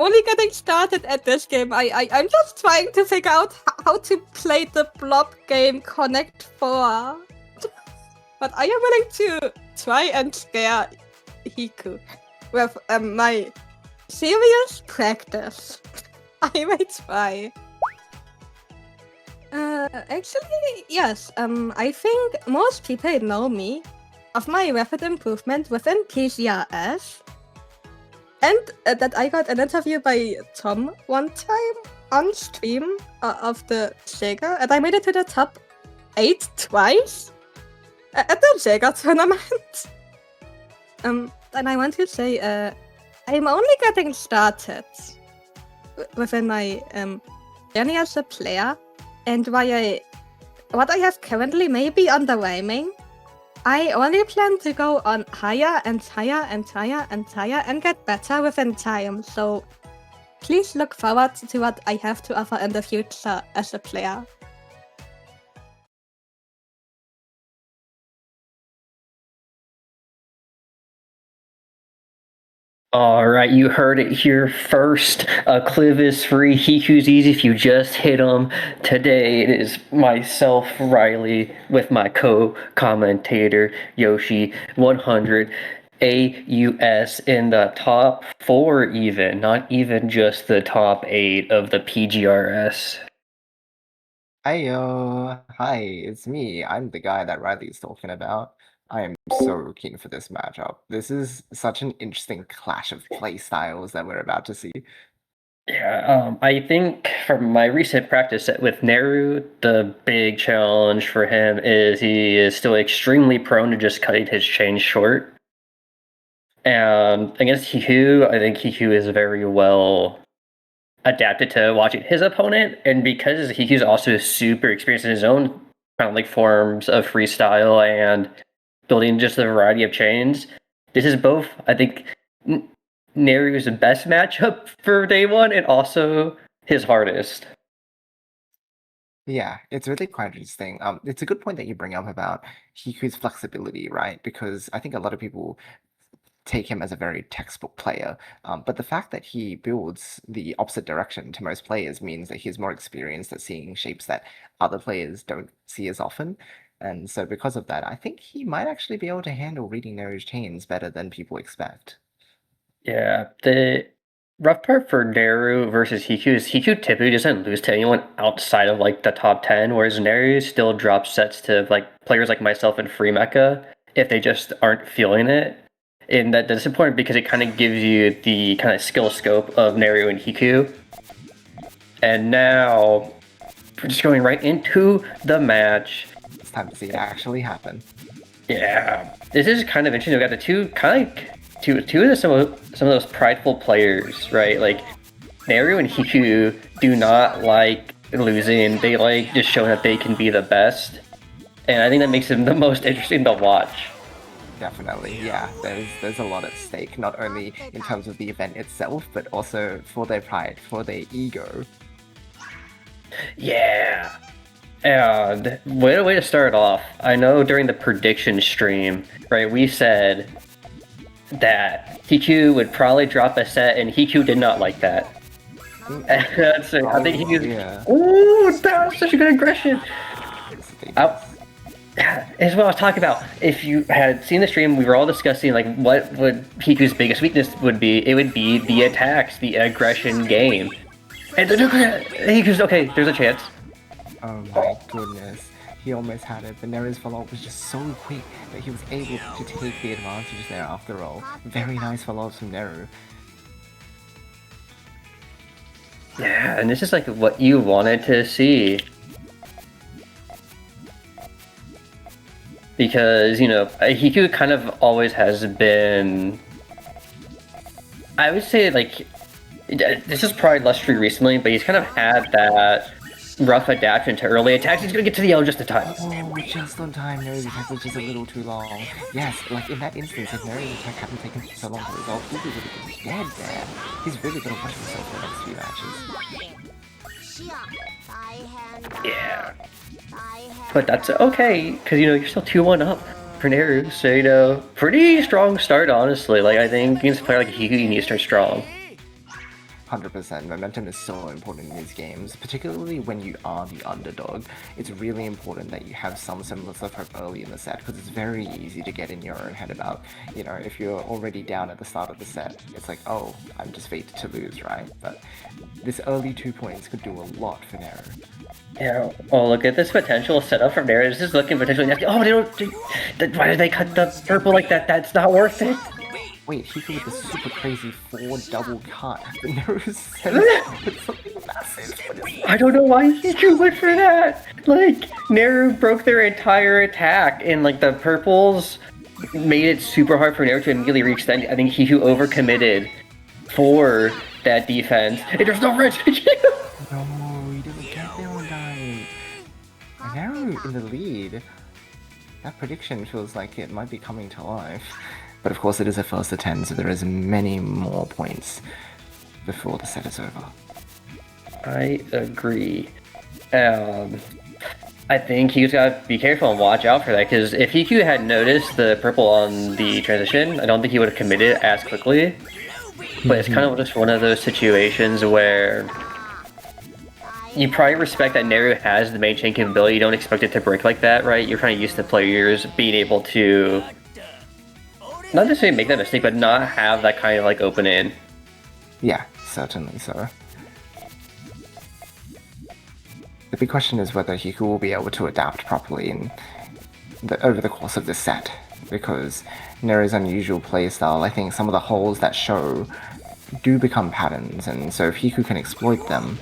only getting started at this game. I'm just trying to figure out how to play the blob game Connect 4. But I am willing to try and scare Hiku with my serious practice. I may try. Actually, yes. I think most people know me of my rapid improvement within PGRS. And that I got an interview by Tom one time on stream of the Sega, and I made it to the top 8 twice at the Sega tournament. And I want to say, I'm only getting started within my journey as a player, and what I have currently may be underwhelming, I only plan to go on higher and higher and higher and higher and get better within time, so please look forward to what I have to offer in the future as a player. All right, you heard it here first. Cliv is free. Hiku's easy if you just hit him. Today it is myself, Riley, with my co-commentator Yoshi. 100 AUS in the top 4, even not even just the top 8 of the PGRS. Hiyo! Hi, it's me. I'm the guy that Riley's talking about. I am so keen for this matchup. This is such an interesting clash of play styles that we're about to see. Yeah, I think from my recent practice with Neru, the big challenge for him is he is still extremely prone to just cutting his chain short. And against Hiku, I think Hiku is very well adapted to watching his opponent, and because Hiku's also super experienced in his own kind of like forms of freestyle and building just a variety of chains, this is both, I think, Neru's best matchup for day one and also his hardest. Yeah, it's really quite interesting. It's a good point that you bring up about Hiku's flexibility, right? Because I think a lot of people take him as a very textbook player, but the fact that he builds the opposite direction to most players means that he's more experienced at seeing shapes that other players don't see as often. And so because of that, I think he might actually be able to handle reading those chains better than people expect. Yeah, the rough part for Neru versus Hiku is Hiku typically doesn't lose to anyone outside of like the top 10, whereas Neru still drops sets to like players like myself and Free Mecha if they just aren't feeling it. And that's important because it kind of gives you the kind of skill scope of Neru and Hiku. And now we're just going right into the match. It's time to see it actually happen. Yeah, this is kind of interesting. We got the two kind of like two of some of those prideful players, right? Like Neru and Hiku do not like losing. They like just showing that they can be the best, and I think that makes them the most interesting to watch. Definitely, yeah. There's a lot at stake, not only in terms of the event itself, but also for their pride, for their ego. Yeah. And what a way to start off. I know during the prediction stream, right, we said that Hiku would probably drop a set, and Hiku did not like that. So I think he was. Yeah. Ooh, that was such a good aggression. As what I was talking about, if you had seen the stream, we were all discussing like what would Hiku's biggest weakness would be. It would be the attacks, the aggression game. And Hiku's okay. There's a chance. Oh my goodness. He almost had it, but Neru's follow-up was just so quick that he was able to take the advantage there after all. Very nice follow-ups from Neru. Yeah, and this is like what you wanted to see. Because, you know, Hiku kind of always has been... I would say, like, this is probably less true recently, but he's kind of had that rough adaptation to early attacks. He's gonna get to the yellow just in time. Oh, just on time. Neru's attack was just a little too long. Yes, like in that instance, if Neru's attack hadn't taken so long to resolve, Hiku would have been dead there. He's really gonna watch himself for the next few matches. Yeah. But that's okay, because, you know, you're still 2-1 up for Neru, so, you know, pretty strong start, honestly. Like, I think against a player like Hiku, you need to start strong. 100%. Momentum is so important in these games, particularly when you are the underdog. It's really important that you have some semblance of hope early in the set, because it's very easy to get in your own head about, you know, if you're already down at the start of the set, it's like, oh, I'm just fated to lose, right? But this early 2 points could do a lot for Neru. Yeah, oh, look at this potential setup from Neru. This is looking potentially nasty. Oh, why did they cut the purple like that? That's not worth it. Wait, Hiku with the super crazy 4 double cut. But Neru's something massive. I don't know why Hiku went for that. Like, Neru broke their entire attack, and like the purples made it super hard for Neru to immediately reextend. I think Hiku overcommitted for that defense. And there's no red. No, he didn't get there on time. Neru in the lead. That prediction feels like it might be coming to life. But of course it is a first attempt, so there is many more points before the set is over. I agree. I think he's got to be careful and watch out for that, because if Hiku had noticed the purple on the transition, I don't think he would have committed as quickly. But it's kind of just one of those situations where you probably respect that Neru has the main chain capability. You don't expect it to break like that, right? You're kind of used to players being able to not necessarily make that mistake, but not have that kind of like open in. Yeah, certainly so. The big question is whether Hiku will be able to adapt properly over the course of this set, because Neru's unusual playstyle, I think some of the holes that show do become patterns, and so if Hiku can exploit them,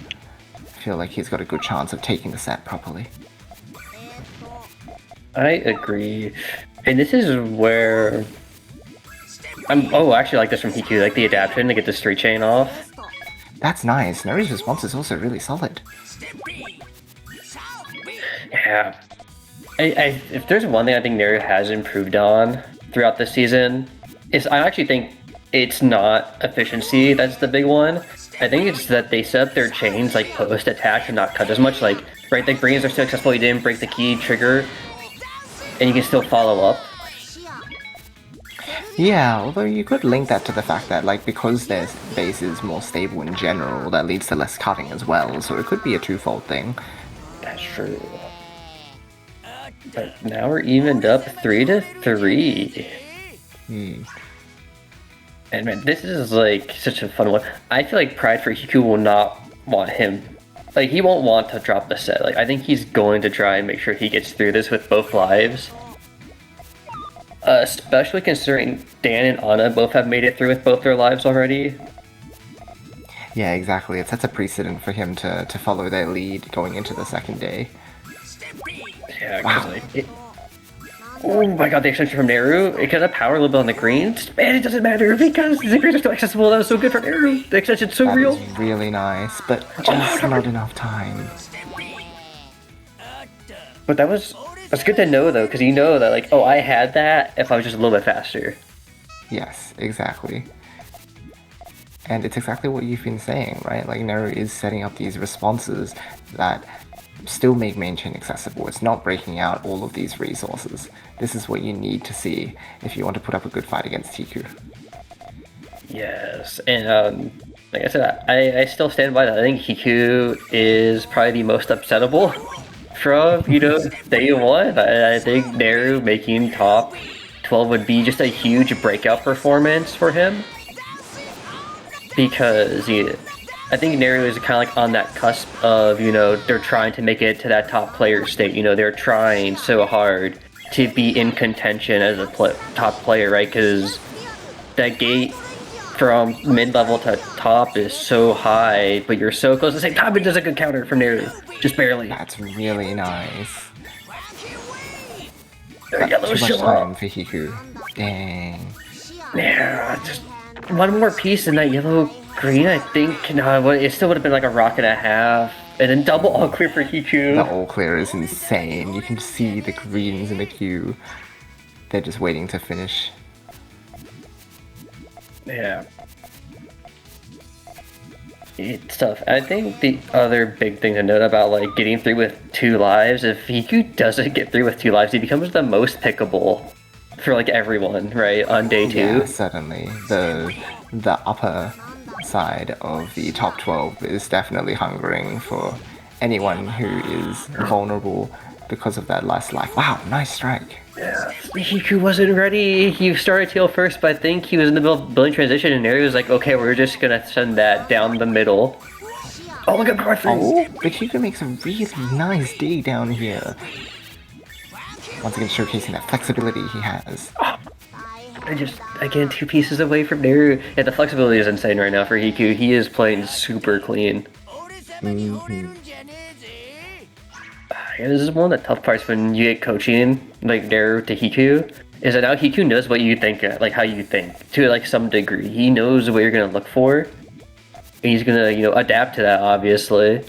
I feel like he's got a good chance of taking the set properly. I agree. And this is where I actually like this from Hiku, like the adaptation to get the straight chain off. That's nice. Neru's response is also really solid. Yeah. If there's one thing I think Neru has improved on throughout the season, is I actually think it's not efficiency that's the big one. I think it's that they set up their chains like post-attach and not cut as much. Like, right, the greens are still successful, you didn't break the key trigger, and you can still follow up. Yeah, although you could link that to the fact that, like, because their base is more stable in general, that leads to less cutting as well, so it could be a twofold thing. That's true. But now we're evened up 3-3. And man, this is like such a fun one. I feel like Pride for Hiku will not want him. Like, he won't want to drop the set. Like, I think he's going to try and make sure he gets through this with both lives. Especially considering Dan and Anna both have made it through with both their lives already. Yeah, exactly. It sets a precedent for him to follow their lead going into the second day. Yeah, wow. Like oh my god, the extension from Neru, it got a power a little bit on the greens. Man, it doesn't matter because the greens are still accessible. That was so good for Neru. The extension's so real. That is really nice, but just not enough time. But that's good to know though, because you know that like, oh, I had that if I was just a little bit faster. Yes, exactly. And it's exactly what you've been saying, right? Like, Neru is setting up these responses that still make main chain accessible. It's not breaking out all of these resources. This is what you need to see if you want to put up a good fight against Hiku. Yes, and like I said, I still stand by that. I think Hiku is probably the most upsettable from, day one. I think Neru making top 12 would be just a huge breakout performance for him. Because I think Neru is kind of like on that cusp of, they're trying to make it to that top player state. They're trying so hard to be in contention as a top player, right? Because that gate from mid-level to top is so high, but you're so close. At the same time, it does a good counter from Neru. Just barely. That's really nice. Yellow too much show time up. for Hiku. Dang. Yeah, just one more piece in that yellow-green, I think. No, it still would have been like a rock and a half. And then double all clear for Hiku. The all clear is insane. You can see the greens in the queue. They're just waiting to finish. Yeah. It's tough. I think the other big thing to note about like getting through with 2 lives, if Hiku doesn't get through with 2 lives, he becomes the most pickable for like everyone, right? On day 2. Yeah, certainly. The upper side of the top 12 is definitely hungering for anyone who is vulnerable because of that last life. Wow, nice strike. Yeah, Hiku wasn't ready. He started tail first, but I think he was in the middle of building transition, and Neru was like, okay, we're just gonna send that down the middle. Oh, look at card freeze! Oh, but Hiku makes a really nice dig down here. Once again, showcasing that flexibility he has. Again, 2 pieces away from Neru. Yeah, the flexibility is insane right now for Hiku. He is playing super clean. Yeah, this is one of the tough parts when you get coaching, like Neru to Hiku, is that now Hiku knows what you think, like how you think, to like some degree. He knows what you're gonna look for, and he's gonna, adapt to that, obviously.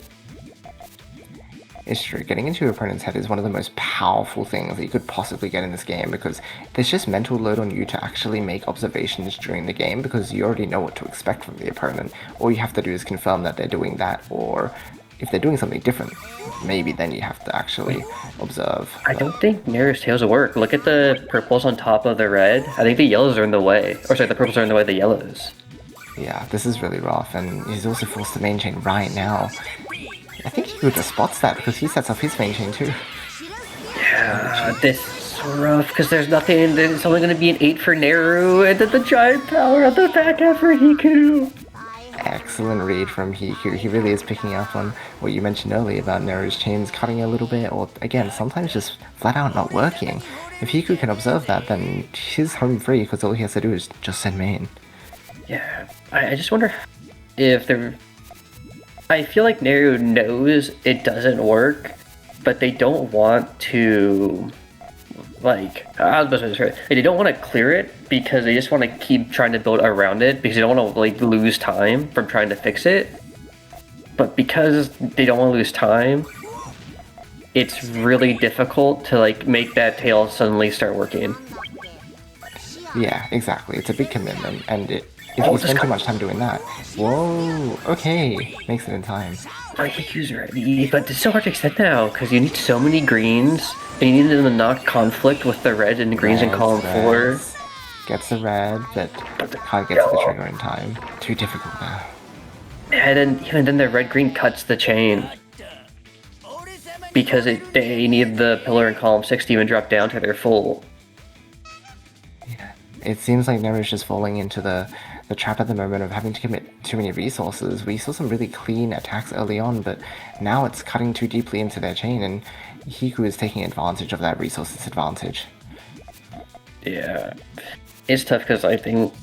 It's true. Getting into your opponent's head is one of the most powerful things that you could possibly get in this game because there's just mental load on you to actually make observations during the game because you already know what to expect from the opponent. All you have to do is confirm that they're doing that, or if they're doing something different, maybe then you have to actually observe. I don't think Neru's tails will work. Look at the purples on top of the red. I think the yellows are in the way. Or sorry, the purples are in the way of the yellows. Yeah, this is really rough, and he's also forced to main chain right now. I think he just spots that because he sets up his main chain too. Yeah, this is rough because there's nothing. It's only going to be an 8 for Neru, and then the giant power on the back end for Hiku. Excellent read from Hiku. He really is picking up on what you mentioned earlier about Neru's chains cutting a little bit, or again, sometimes just flat out not working. If Hiku can observe that, then he's home free because all he has to do is just send main. Yeah, I just wonder if they're... I feel like Neru knows it doesn't work, but they don't want to, like, I was supposed to say, they don't want to clear it because they just want to keep trying to build around it because they don't want to, like, lose time from trying to fix it. But because they don't want to lose time, it's really difficult to, like, make that tail suddenly start working. Yeah, exactly. It's a big commitment, and if you spend too much time doing that, whoa, okay, makes it in time. My Hiku's ready, but it's so hard to extend now because you need so many greens, and you need them to knock conflict with the red and the greens in column 4. Gets the red, but can't get to the trigger in time. Too difficult now. And then even then the red-green cuts the chain because they need the pillar in column 6 to even drop down to their full. Yeah, it seems like Neru's just falling into the trap at the moment of having to commit too many resources. We saw some really clean attacks early on, but now it's cutting too deeply into their chain, and Hiku is taking advantage of that resource disadvantage. Yeah, it's tough because I think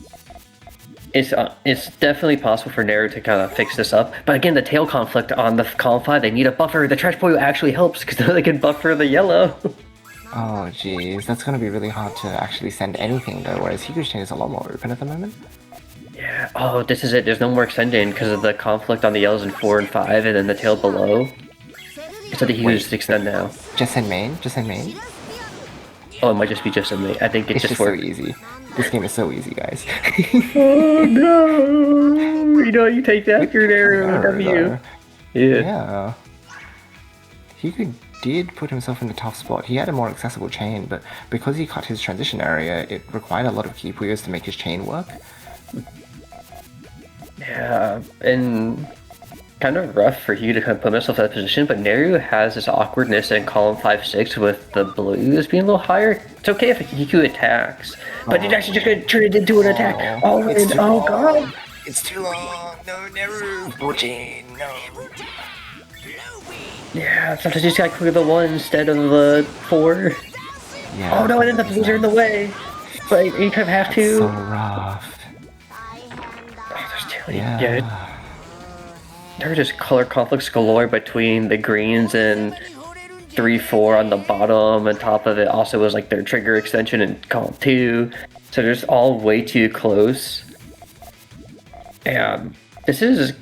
it's definitely possible for Neru to kind of fix this up. But again, the tail conflict on the column 5, they need a buffer. The trash boy actually helps because now they can buffer the yellow. Oh jeez, that's gonna be really hard to actually send anything though, whereas Hiku's chain is a lot more open at the moment. Yeah, oh, this is it. There's no more extending because of the conflict on the yellows in 4 and 5, and then the tail below. So the Hiku's just extend now. Just send main? Just send main? Oh, it might just be just in me. I think it's just worked. So easy. This game is so easy, guys. Oh no! You know, you take that through there, W. Yeah. Hiku did put himself in a tough spot. He had a more accessible chain, but because he cut his transition area, it required a lot of key puyos to make his chain work. Yeah, and kind of rough for Hugh to kind of put himself in that position, but Neru has this awkwardness in column 5-6 with the blues being a little higher. It's okay if Hiku attacks, but it's actually just going to turn it into an attack. Oh god! It's too long! No, Neru! Chain, no! Yeah, sometimes you just gotta clear the 1 instead of the 4. Yeah, oh no, and then the blues are in the way! But you kind of have to. So rough. Yeah. There were just color conflicts galore between the greens and 3-4 on the bottom, and top of it also was like their trigger extension in column 2. So they're just all way too close. And this is,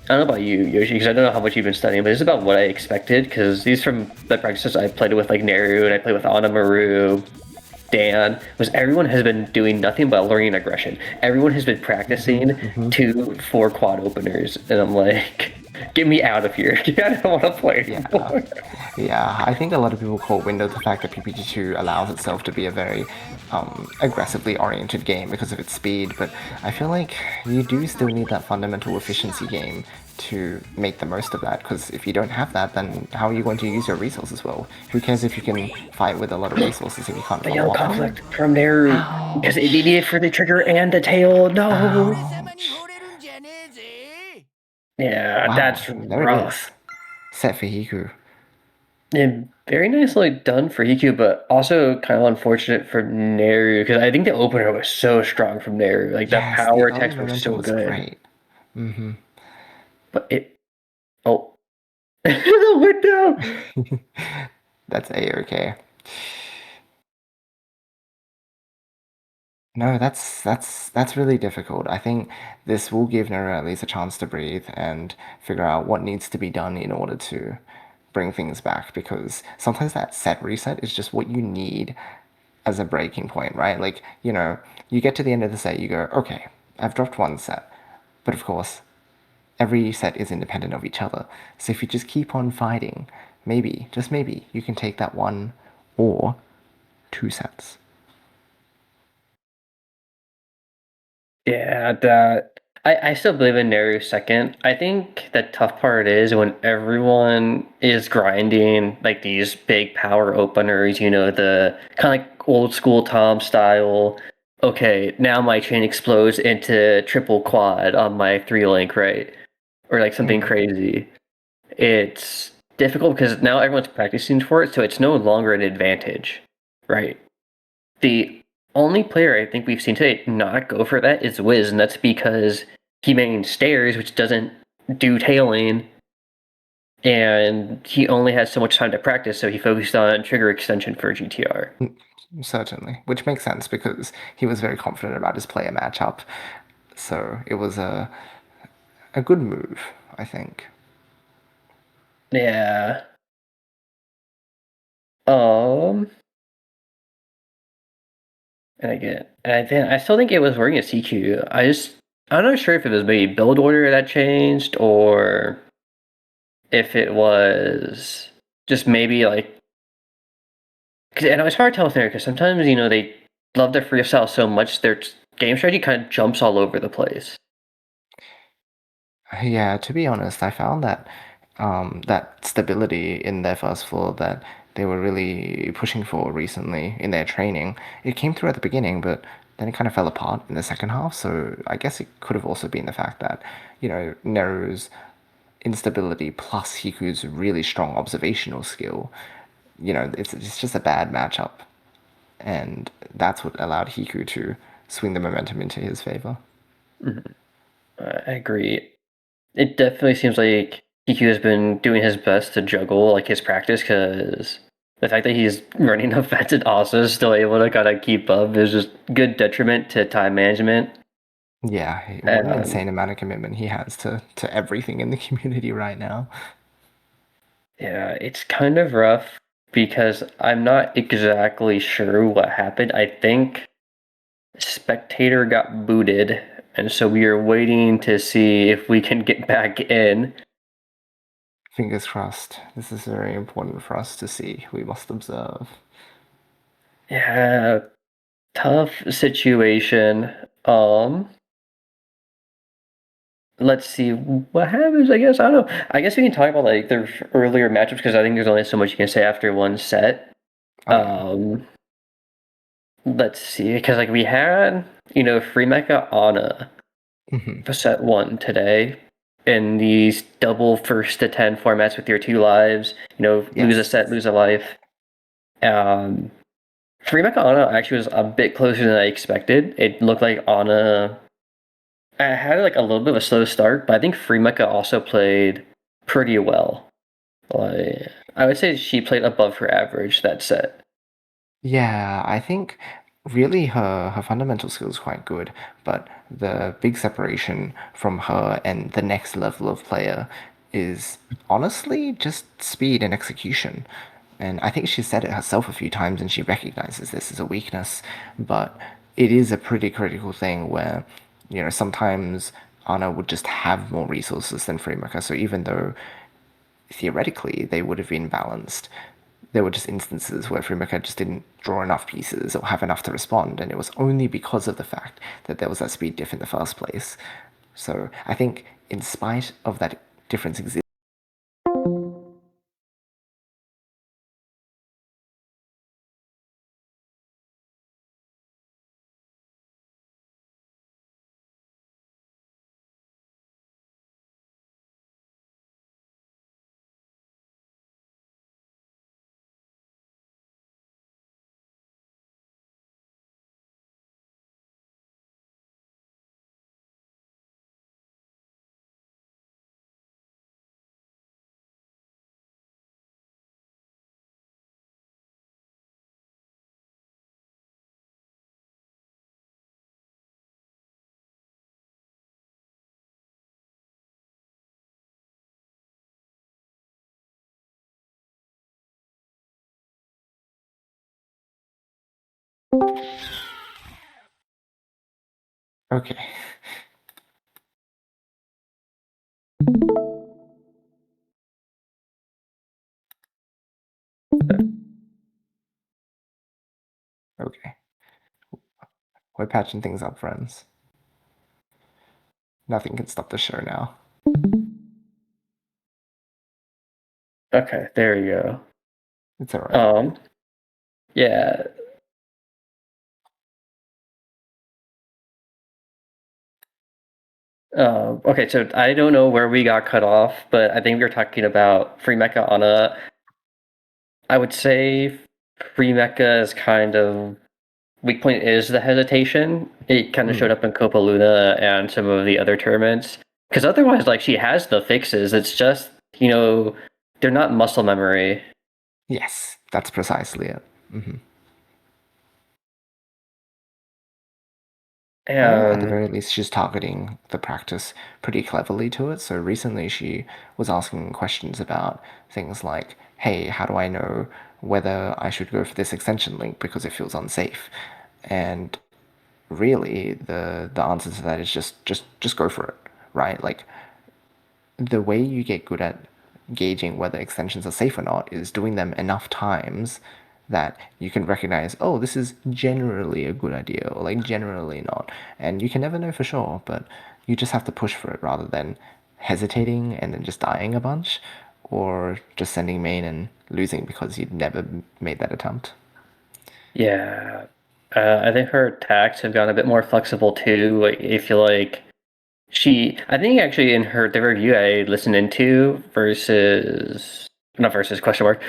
I don't know about you, Yoshi, because I don't know how much you've been studying, but this is about what I expected, because these from the practices I played with like Neru, and I played with Anamaru, Dan, was everyone has been doing nothing but learning aggression. Everyone has been practicing 2-4 quad openers, and I'm like, get me out of here. I don't want to play anymore. Yeah, I think a lot of people call Windows the fact that PPG2 allows itself to be a very aggressively oriented game because of its speed, but I feel like you do still need that fundamental efficiency game to make the most of that, because if you don't have that, then how are you going to use your resources well? Who cares if you can fight with a lot of resources if you can't The follow yellow up? conflict from Neru, because they need it for the trigger and the tail. No! Yeah, Wow, that's there rough. it is. Set for Hiku. And very nicely done for Hiku, but also kind of unfortunate for Neru, because I think the opener was so strong from Neru. Like, the power attacks were so good. Great. Mm-hmm. But it... Oh. The window! That's A-okay. No, that's really difficult. I think this will give Neru at least a chance to breathe and figure out what needs to be done in order to bring things back, because sometimes that set reset is just what you need as a breaking point, right? Like, you get to the end of the set, you go, okay, I've dropped one set. But of course, every set is independent of each other. So if you just keep on fighting, maybe, just maybe, you can take that one or two sets. Yeah, that I still believe in Neru second. I think the tough part is when everyone is grinding like these big power openers, the kind of like old school Tom style. Okay, now my chain explodes into triple quad on my 3 link, right? Or like something crazy. It's difficult because now everyone's practicing for it, so it's no longer an advantage, right? The only player I think we've seen today not go for that is Wiz, and that's because he main stairs, which doesn't do tailing, and he only has so much time to practice, so he focused on trigger extension for GTR. Certainly, which makes sense because he was very confident about his player matchup. So it was a good move, I think. Yeah. Um. And I still think it was working at CQ. I'm not sure if it was maybe build order that changed or if it was just maybe like. Cause, and it's hard to tell there because sometimes they love their freestyle so much their game strategy kind of jumps all over the place. Yeah, to be honest, I found that that stability in their first floor that they were really pushing for recently in their training, it came through at the beginning, but then it kind of fell apart in the second half. So I guess it could have also been the fact that, Neru's instability plus Hiku's really strong observational skill, it's just a bad matchup. And that's what allowed Hiku to swing the momentum into his favor. I agree. It definitely seems like PQ has been doing his best to juggle like his practice because the fact that he's running events and also still able to kind of keep up is just good detriment to time management. Yeah, what an insane amount of commitment he has to everything in the community right now. Yeah, it's kind of rough because I'm not exactly sure what happened. I think Spectator got booted, and so we are waiting to see if we can get back in. Fingers crossed. This is very important for us to see. We must observe. Yeah, tough situation. Let's see what happens. I guess I don't know. I guess we can talk about like the earlier matchups because I think there's only so much you can say after one set. Let's see, because like we had Free Mecha Ana for set one today in these double first to 10 formats with your 2 lives. Lose a set, lose a life. Free Mecha Ana actually was a bit closer than I expected. It looked like Ana. I had like a little bit of a slow start, but I think Free Mecha also played pretty well. Like I would say she played above her average that set. Yeah, I think really her fundamental skill is quite good, but the big separation from her and the next level of player is honestly just speed and execution. And I think she said it herself a few times and she recognizes this as a weakness, but it is a pretty critical thing where, sometimes Ana would just have more resources than Freemaker. So even though theoretically they would have been balanced, there were just instances where Freemaker just didn't draw enough pieces or have enough to respond, and it was only because of the fact that there was that speed diff in the first place. So I think in spite of that difference existing, Okay. Okay. We're patching things up, friends. Nothing can stop the show now. Okay, there you go. It's alright. Yeah. Okay, so I don't know where we got cut off, but I think we were talking about Free Mecha on a. I would say Free Mecha's kind of weak point is the hesitation. It kind of showed up in Copa Luna and some of the other tournaments. Because otherwise, like, she has the fixes. It's just, they're not muscle memory. Yes, that's precisely it. Or at the very least, she's targeting the practice pretty cleverly to it. So recently, she was asking questions about things like, "Hey, how do I know whether I should go for this extension link because it feels unsafe?" And really, the answer to that is just go for it, right? Like, the way you get good at gauging whether extensions are safe or not is doing them enough times that you can recognize, oh, this is generally a good idea, or like generally not. And you can never know for sure, but you just have to push for it rather than hesitating and then just dying a bunch, or just sending main and losing because you'd never made that attempt. Yeah. I think her attacks have gotten a bit more flexible too. Like, I feel like I think actually in the review I listened into not versus question mark,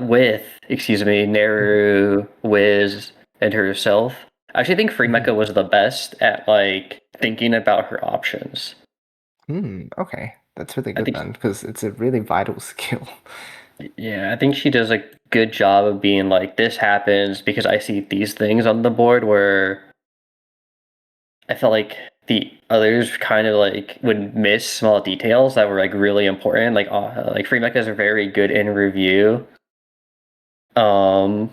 with, excuse me, Neru, Wiz, and herself. I actually think Free Mecha was the best at like thinking about her options. Okay. That's really good then, because it's a really vital skill. Yeah, I think she does a good job of being like, this happens because I see these things on the board, where I felt like the others kind of like would miss small details that were like really important. Like Free Mechas are very good in review. I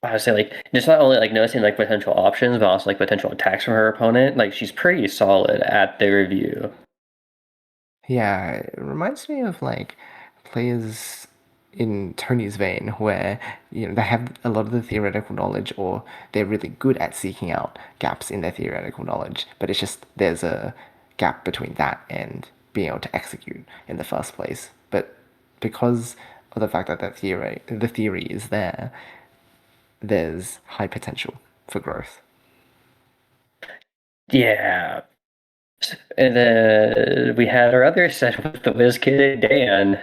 would say like just not only like noticing like potential options, but also like potential attacks from her opponent. Like she's pretty solid at the review. Yeah, it reminds me of like players in Tony's vein where they have a lot of the theoretical knowledge, or they're really good at seeking out gaps in their theoretical knowledge, but it's just there's a gap between that and being able to execute in the first place. But because of the fact that the theory is there, there's high potential for growth. Yeah. And then we had our other set with the Whiz Kid Dan.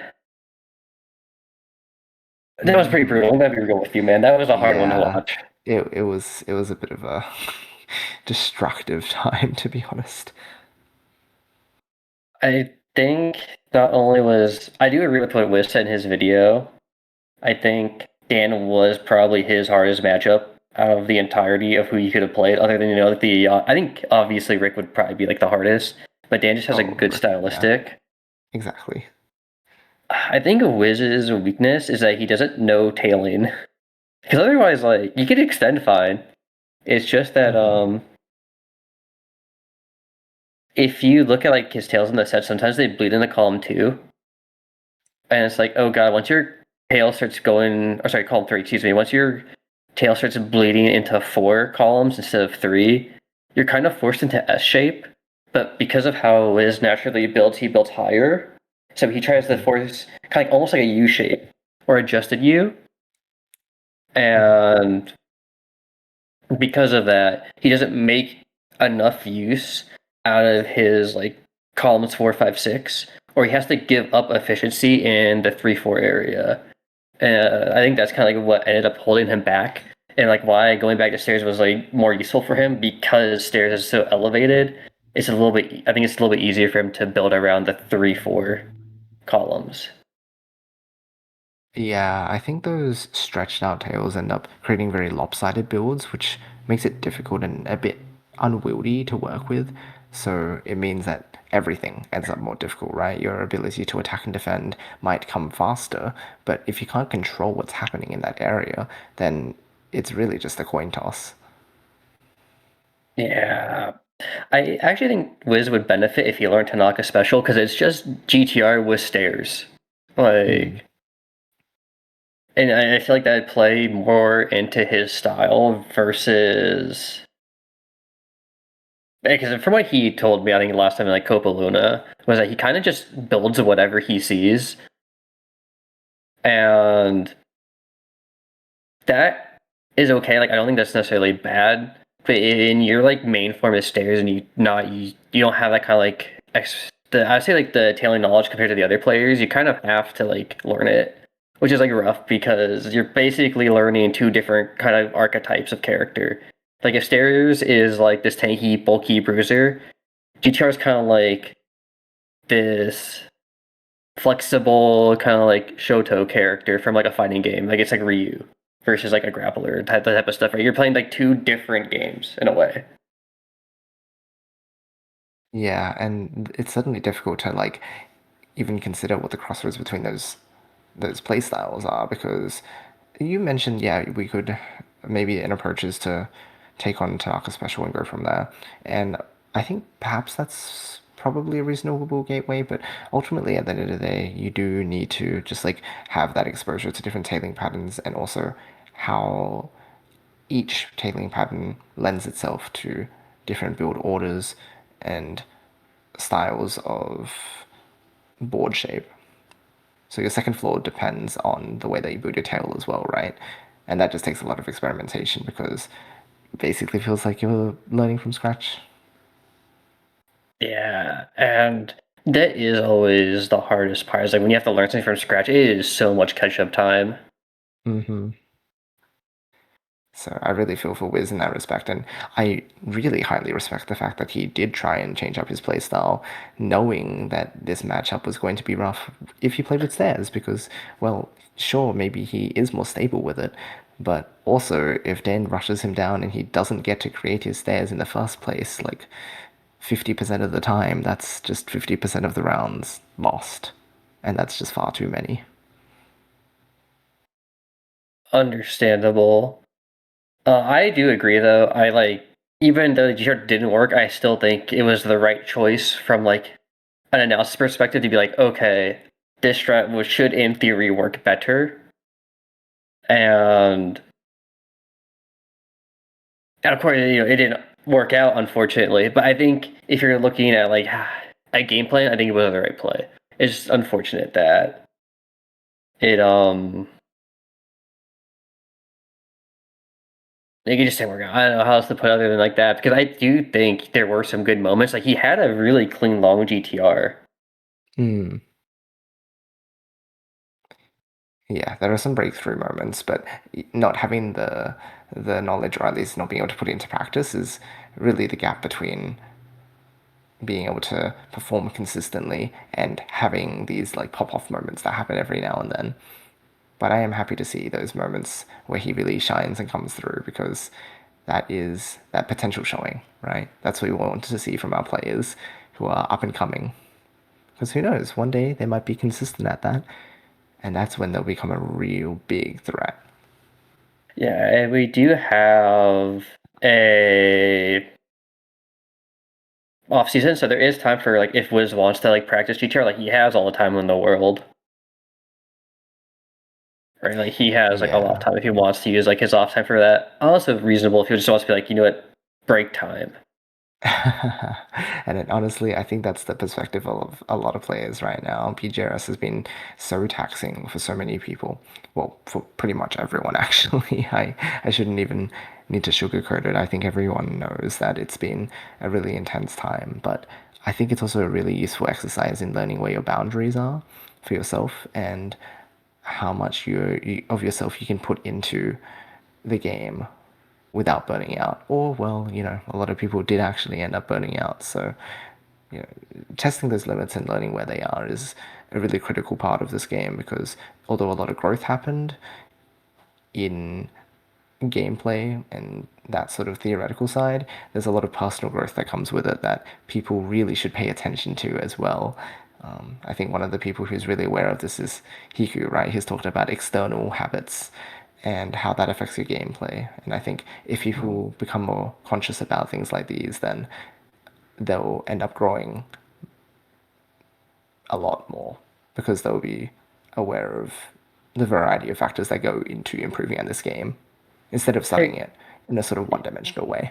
That was pretty brutal. I'm gonna be real with you, man. That was a hard one to watch. It was a bit of a destructive time, to be honest. I think not only I do agree with what Wiz said in his video. I think Dan was probably his hardest matchup out of the entirety of who you could have played, other than I think obviously Rick would probably be like the hardest, but Dan just has a good stylistic. Yeah. Exactly. I think Wiz's weakness is that he doesn't know tailing, because otherwise, like, you could extend fine. It's just that if you look at like his tails in the set, sometimes they bleed into column 2, and it's like, oh god, once your tail starts going, or sorry, column 3, excuse me, once your tail starts bleeding into 4 columns instead of 3, you're kind of forced into S shape. But because of how Wiz naturally builds, he builds higher. So he tries to force kind of almost like a U shape or adjusted U. And because of that, he doesn't make enough use out of his like columns 4, 5, 6, or he has to give up efficiency in the 3, 4 area. I think that's kind of like what ended up holding him back, and like why going back to stairs was like more useful for him, because stairs is so elevated. I think it's a little bit easier for him to build around the 3, 4 columns. Yeah, I think those stretched out tails end up creating very lopsided builds, which makes it difficult and a bit unwieldy to work with. So it means that everything ends up more difficult, right? Your ability to attack and defend might come faster, but if you can't control what's happening in that area, then it's really just a coin toss. Yeah. I actually think Wiz would benefit if he learned Tanaka Special because it's just GTR with stairs. Like, and I feel like that'd play more into his style versus. Because from what he told me, I think last time in like Copa Luna, was that he kind of just builds whatever he sees. And that is okay. Like, I don't think that's necessarily bad. But in your like main form of stairs, and you don't have that kind of like I say like the tailing knowledge compared to the other players. You kind of have to like learn it, which is like rough because you're basically learning two different kind of archetypes of character. Like if stairs is like this tanky, bulky bruiser, GTR is kind of like this flexible kind of like Shoto character from like a fighting game. Like it's like Ryu versus like a grappler, that type of stuff. Right? You're playing like two different games in a way. Yeah, and it's certainly difficult to like even consider what the crossroads between those play styles are because you mentioned, yeah, we could maybe an approach is to take on Tanaka Special and go from there. And I think perhaps that's probably a reasonable gateway, but ultimately at the end of the day, you do need to just like have that exposure to different tailing patterns and also how each tailing pattern lends itself to different build orders and styles of board shape. So your second floor depends on the way that you build your tail as well, right? And that just takes a lot of experimentation because it basically feels like you're learning from scratch. Yeah, and that is always the hardest part. Is like when you have to learn something from scratch, it is so much catch up time. Mm-hmm. So I really feel for Wiz in that respect, and I really highly respect the fact that he did try and change up his playstyle, knowing that this matchup was going to be rough if he played with stairs, because, well, sure, maybe he is more stable with it, but also if Dan rushes him down and he doesn't get to create his stairs in the first place, like 50% of the time, that's just 50% of the rounds lost, and that's just far too many. Understandable. I do agree though. I like even though the G-Shark didn't work, I still think it was the right choice from like an analysis perspective to be like, okay, this strat should in theory work better. And of course, it didn't work out unfortunately. But I think if you're looking at like a game plan, I think it was the right play. It's just unfortunate that it. They just didn't work out. I don't know how else to put it other than like that because I do think there were some good moments. Like he had a really clean long GTR. Hmm. Yeah, there are some breakthrough moments, but not having the knowledge, or at least not being able to put it into practice, is really the gap between being able to perform consistently and having these like pop-off moments that happen every now and then. But I am happy to see those moments where he really shines and comes through because that is that potential showing, right? That's what we want to see from our players who are up and coming. Because who knows, one day they might be consistent at that, and that's when they'll become a real big threat. Yeah, and we do have a off season, so there is time for like if Wiz wants to like practice GTR, like he has all the time in the world. Right, like he has like a lot of time if he wants to use like his off time for that. Also reasonable if he just wants to be like, you know what, break time. And honestly, I think that's the perspective of a lot of players right now. PGRS has been so taxing for so many people. Well, for pretty much everyone, actually. I shouldn't even need to sugarcoat it. I think everyone knows that it's been a really intense time. But I think it's also a really useful exercise in learning where your boundaries are for yourself and how much of yourself you can put into the game without burning out. Or, well, a lot of people did actually end up burning out. So, testing those limits and learning where they are is a really critical part of this game because although a lot of growth happened in gameplay and that sort of theoretical side, there's a lot of personal growth that comes with it that people really should pay attention to as well. I think one of the people who's really aware of this is Hiku, right? He's talked about external habits and how that affects your gameplay. And I think if people become more conscious about things like these, then they'll end up growing a lot more because they'll be aware of the variety of factors that go into improving on this game instead of studying it in a sort of one-dimensional way.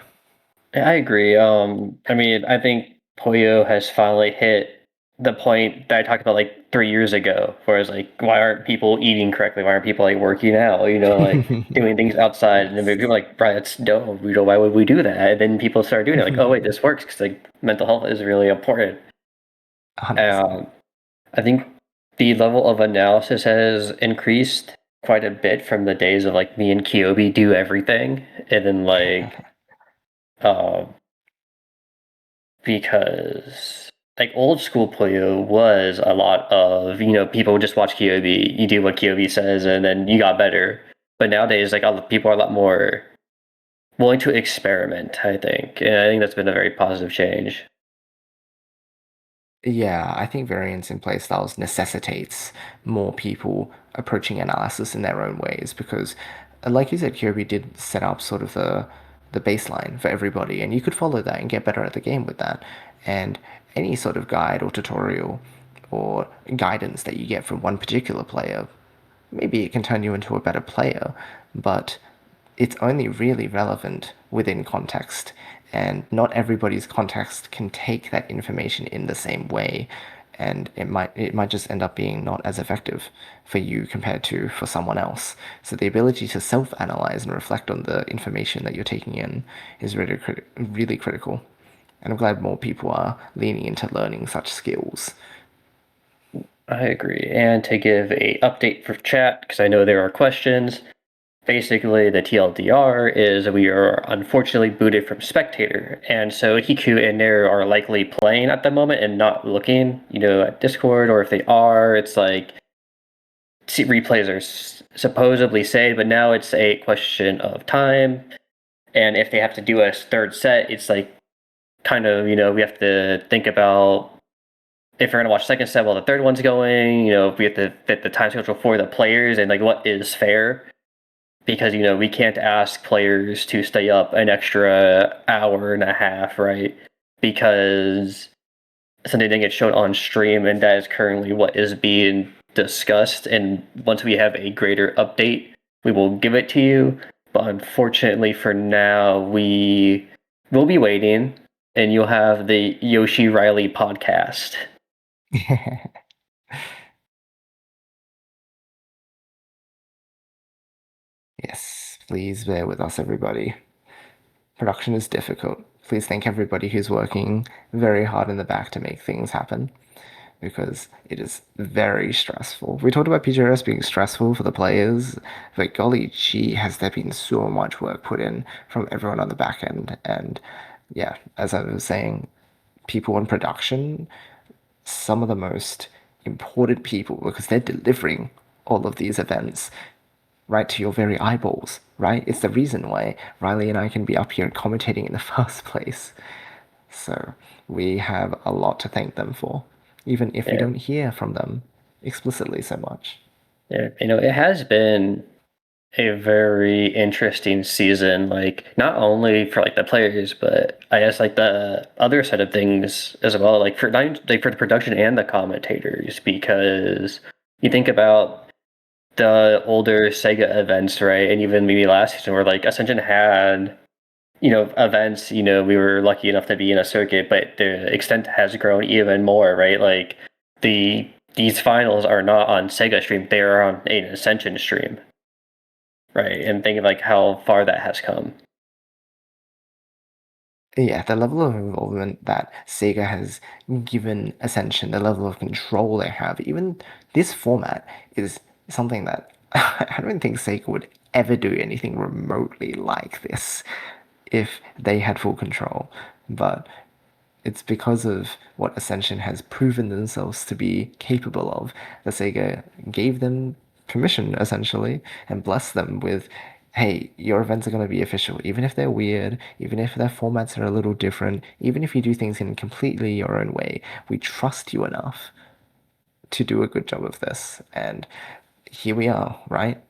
I agree. I mean, I think Poyo has finally hit the point that I talked about like 3 years ago, where it's like, why aren't people eating correctly? Why aren't people like working out? You know, like doing things outside. And then people are like, right, that's dumb. You know, why would we do that? And then people start doing it, like, oh wait, this works because like mental health is really important. I think the level of analysis has increased quite a bit from the days of like me and Kyobi do everything, and then like, because like old school Puyo was a lot of, you know, people would just watch Kyobi, you do what Kyobi says, and then you got better. But nowadays, like people are a lot more willing to experiment, I think, and I think that's been a very positive change. Yeah, I think variance in playstyles necessitates more people approaching analysis in their own ways because, like you said, Kirby did set up sort of the baseline for everybody, and you could follow that and get better at the game with that. And any sort of guide or tutorial or guidance that you get from one particular player, maybe it can turn you into a better player, but it's only really relevant within context, and not everybody's context can take that information in the same way, and it might just end up being not as effective for you compared to for someone else. So the ability to self-analyze and reflect on the information that you're taking in is really critical. And I'm glad more people are leaning into learning such skills. I agree. And to give a update for chat, because I know there are questions, basically the TLDR is we are unfortunately booted from spectator, and so Hiku and Neru are likely playing at the moment and not looking, you know, at Discord, or if they are, it's like replays are supposedly saved, but now it's a question of time, and if they have to do a third set, it's like kind of, you know, we have to think about if we're gonna watch second set while the third one's going, you know, if we have to fit the time schedule for the players and like what is fair. Because, you know, we can't ask players to stay up an extra hour and a half, right? Because something didn't get shown on stream, and that is currently what is being discussed. And once we have a greater update, we will give it to you. But unfortunately for now, we will be waiting, and you'll have the Yoshi Riley podcast. Yes, please bear with us, everybody. Production is difficult. Please thank everybody who's working very hard in the back to make things happen, because it is very stressful. We talked about PGRS being stressful for the players, but golly gee, has there been so much work put in from everyone on the back end. And yeah, as I was saying, people in production, some of the most important people, because they're delivering all of these events right to your very eyeballs, right? It's the reason why Riley and I can be up here commentating in the first place. So we have a lot to thank them for, even if we don't hear from them explicitly so much. Yeah, you know, it has been a very interesting season, like not only for like the players, but I guess like the other side of things as well, like for like for the production and the commentators, because you think about the older Sega events, right? And even maybe last season where like Ascension had, you know, events, you know, we were lucky enough to be in a circuit, but the extent has grown even more, right? Like these finals are not on Sega stream, they are on an Ascension stream. Right, and think of like how far that has come. Yeah, the level of involvement that Sega has given Ascension, the level of control they have, even this format is something that I don't think Sega would ever do anything remotely like this if they had full control. But it's because of what Ascension has proven themselves to be capable of that Sega gave them permission, essentially, and blessed them with hey, your events are going to be official, even if they're weird, even if their formats are a little different, even if you do things in completely your own way, we trust you enough to do a good job of this. And here we are, right?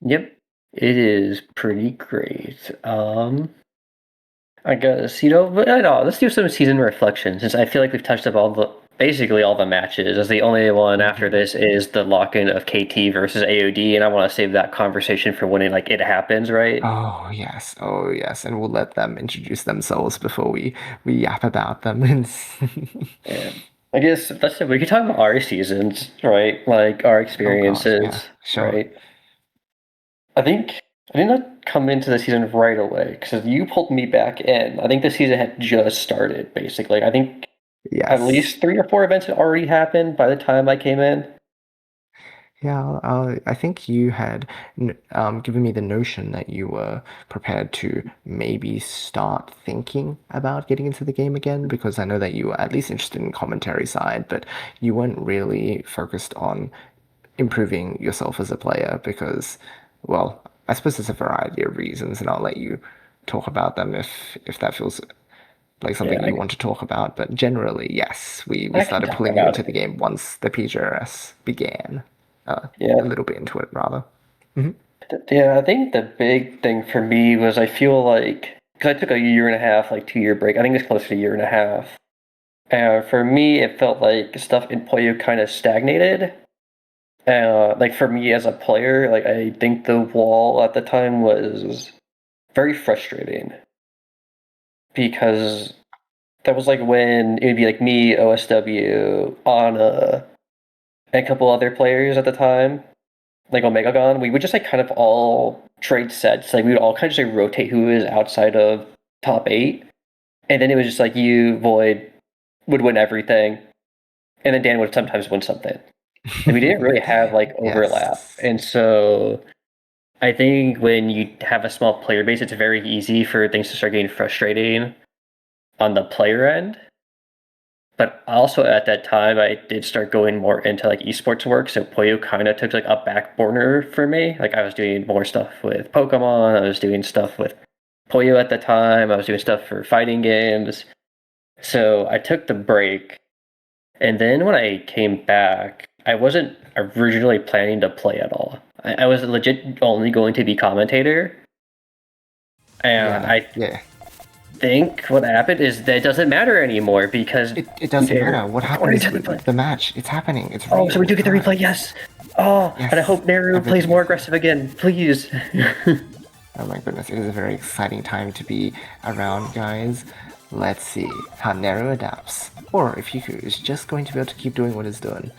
Yep, it is pretty great. I guess, but I know, let's do some season reflection since I feel like we've touched up basically all the matches. As the only one after this is the lock-in of KT versus AOD, and I want to save that conversation for when it happens, right? Oh yes, and we'll let them introduce themselves before we yap about them. Yeah. I guess that's it. We could talk about our seasons, right? Like our Oh gosh, experiences, yeah, sure. right? I think I did not come into the season right away because you pulled me back in. I think the season had just started, basically. I think at Yes. least 3 or 4 events had already happened by the time I came in. Yeah, I think you had given me the notion that you were prepared to maybe start thinking about getting into the game again, because I know that you were at least interested in commentary side, but you weren't really focused on improving yourself as a player because, well, I suppose there's a variety of reasons, and I'll let you talk about them if that feels like something Yeah, you want to talk about. But generally, yes, we I can started talk pulling you about into the it. game once the PGRS began. Yeah. A little bit into it, rather. Yeah, I think the big thing for me was I feel like because I took a year and a half, like 2-year break. I think it's closer to a year and a half. For me, it felt like stuff in Puyo kind of stagnated. Like for me as a player, like I think the wall at the time was very frustrating because that was like when it would be like me, OSW, Anna, and a couple other players at the time, like Omegagon. We would just like kind of all trade sets. Like we would all kind of just like rotate who is outside of top 8, and then it was just like you, Void, would win everything, and then Dan would sometimes win something. And we didn't really have like overlap, Yes. and so I think when you have a small player base, it's very easy for things to start getting frustrating on the player end. But also at that time, I did start going more into like esports work, so Puyo kind of took like a back burner for me. Like I was doing more stuff with Pokemon, I was doing stuff with Puyo at the time, I was doing stuff for fighting games. So I took the break, and then when I came back, I wasn't originally planning to play at all. I was legit only going to be commentator. And Yeah. think what happened is that it doesn't matter anymore because It doesn't matter. What happened is the match. It's happening. It's real. Oh, so we do get the replay, yes. Oh, Yes, and I hope Neru plays more aggressive again, please. Oh my goodness, it is a very exciting time to be around, guys. Let's see how Neru adapts. Or if Hiku is just going to be able to keep doing what it's doing.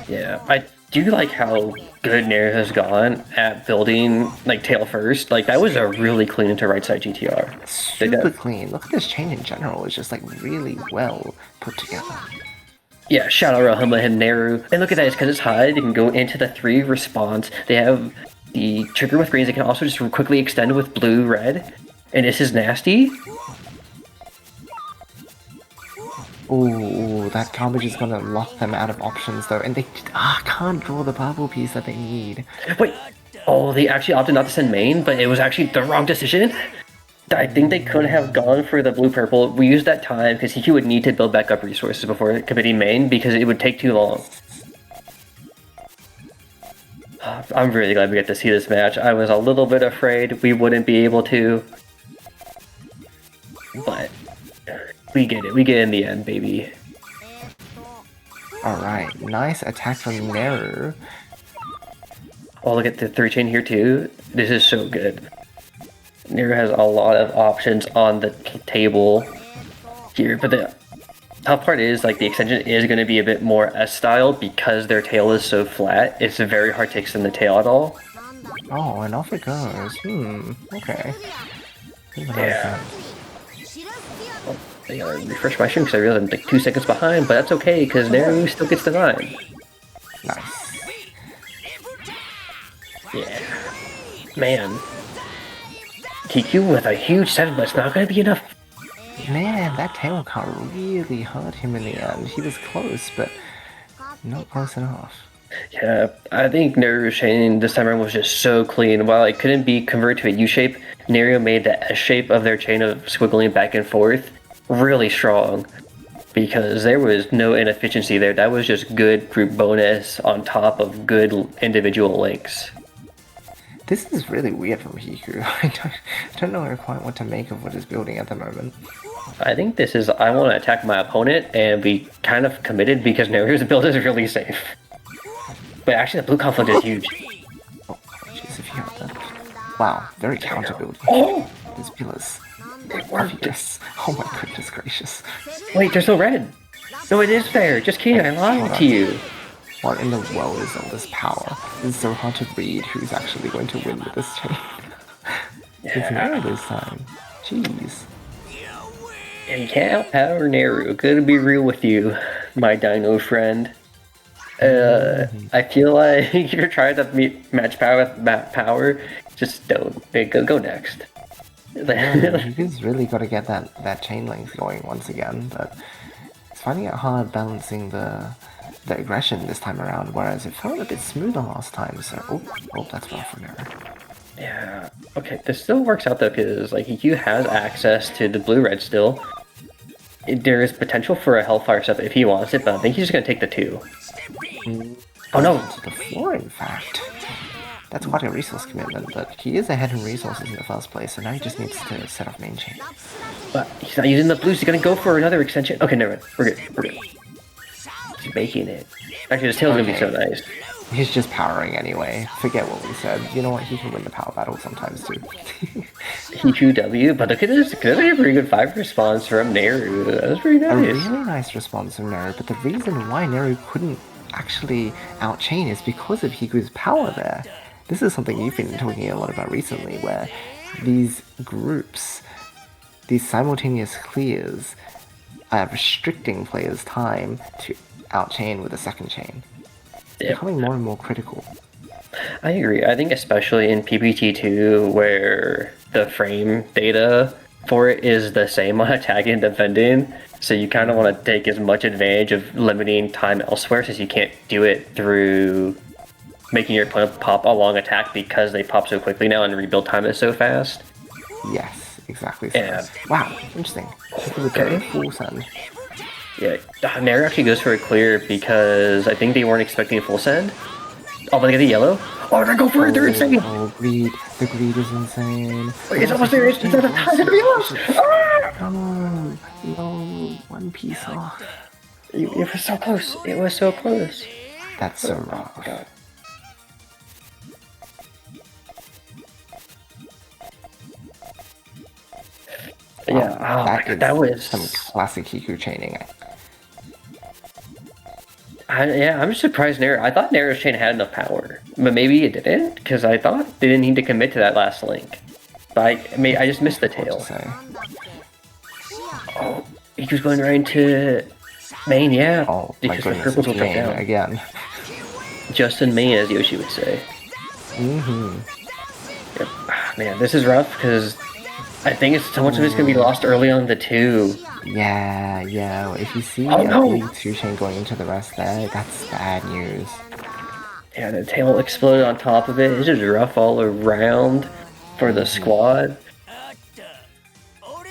Yeah, I do like how good Neru has gone at building like tail first. Like that was a really clean into right side GTR. Super clean. Look at this chain in general. It's just like really well put together. Yeah, shout out Rahama and Neru. And look at that, it's because it's high, they can go into the 3 response. They have the trigger with greens, they can also just quickly extend with blue, red. And this is nasty. Ooh, that garbage is gonna lock them out of options though, and they can't draw the purple piece that they need. Wait, oh, they actually opted not to send main, but it was actually the wrong decision? I think they couldn't have gone for the blue-purple. We used that time because he would need to build back up resources before committing main because it would take too long. I'm really glad we get to see this match. I was a little bit afraid we wouldn't be able to. But we get it. We get it in the end, baby. Alright, nice attack from Neru. Oh, look at the 3-chain here too. This is so good. Neru has a lot of options on the table here, but the tough part is like the extension is going to be a bit more S-style because their tail is so flat. It's very hard to extend the tail at all. Oh, and off it goes. Okay. Yeah. Oh, I gotta refresh my stream because I realized I'm like 2 seconds behind, but that's okay because Neru still gets the 9. Nice. Yeah. Man. TQ with a huge 7, but it's not going to be enough. Man, that tail card really hurt him in the end. He was close, but not close enough. Yeah, I think Neru's chain this time around was just so clean. While it couldn't be converted to a U shape, Neru made the S shape of their chain of squiggling back and forth really strong. Because there was no inefficiency there. That was just good group bonus on top of good individual links. This is really weird from Hiku. I don't know quite what to make of what he's building at the moment. I think this is, I want to attack my opponent and be kind of committed because Neru's build is really safe. But actually the blue conflict is huge. Oh, jeez, if you heard that. Wow, very counter build. Oh! These pillars. It worked. Yes. Oh my goodness gracious. Wait, there's no red. No, it is fair. Just kidding, I lied to you. What in the world is all this power? It's so hard to read who's actually going to win with this chain. It's Neru this time. Jeez. Yeah, you can't outpower Neru. Gonna be real with you, my dino friend. I feel like if you're trying to match power with power, just don't. Go next. He's really got to get that chain length going once again, but it's finding it hard balancing the aggression this time around, whereas it felt a bit smoother last time, so oh that's rough for Neru. Yeah, okay, this still works out though, because like Hikyu has access to the blue-red still. There is potential for a Hellfire stuff if he wants it, but I think he's just gonna take the 2. Oh no! To the floor, in fact. That's quite a resource commitment, but he is ahead in resources in the first place, so now he just needs to set off main chain. But he's not using the blues, he's gonna go for another extension. Okay, never mind. We're good. He's making it. Actually, his tail's gonna be so nice. He's just powering anyway. Forget what we said. You know what? He can win the power battle sometimes too. He2W, but look at this. Could be a pretty good 5 response from Neru. That was pretty nice. A really nice response from Neru, but the reason why Neru couldn't actually outchain is because of Hiku's power there. This is something you've been talking a lot about recently, where these groups, these simultaneous clears, are restricting players' time to outchain with a second chain. It's becoming more and more critical. I agree. I think especially in PPT2, where the frame data for it is the same on attacking and defending, so you kind of want to take as much advantage of limiting time elsewhere, since you can't do it through making your opponent pop a long attack because they pop so quickly now and rebuild time is so fast. Yes, exactly. So. Yeah. Wow, interesting. Okay. Full send. Yeah, Nair actually goes for a clear because I think they weren't expecting a full send. Oh, but they get the yellow? Oh, they're going for it, they're insane! Oh, greed. The greed is insane. Wait, it's almost there, it's out of time, it's lost! Ah! Come on! No, one piece off. It was so close, it was so close. That's so rough. God. Yeah, that was some classic Hiku chaining. I'm just surprised Nair. I thought Nair's chain had enough power, but maybe it didn't, because I thought they didn't need to commit to that last link. But I just missed the tail. Oh, Hiku's going right into main, yeah. Oh my goodness, it's main again. Justin main, as Yoshi would say. Yep. Man, this is rough, because I think it's so much of it's going to be lost early on the 2. Yeah. If you see no. 2 chain going into the rest there, that's bad news. Yeah, the tail exploded on top of it. It's just rough all around for the squad.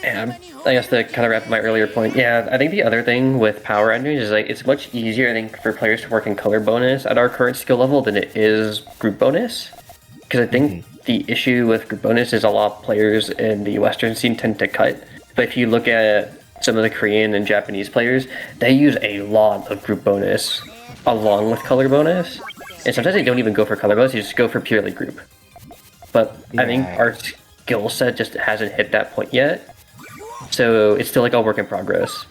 And I guess to kind of wrap up my earlier point, yeah, I think the other thing with power endings is like it's much easier, I think, for players to work in color bonus at our current skill level than it is group bonus. Because I think the issue with group bonus is a lot of players in the Western scene tend to cut. But if you look at some of the Korean and Japanese players, they use a lot of group bonus along with color bonus. And sometimes they don't even go for color bonus, they just go for purely group. But I think our skill set just hasn't hit that point yet. So it's still like a work in progress.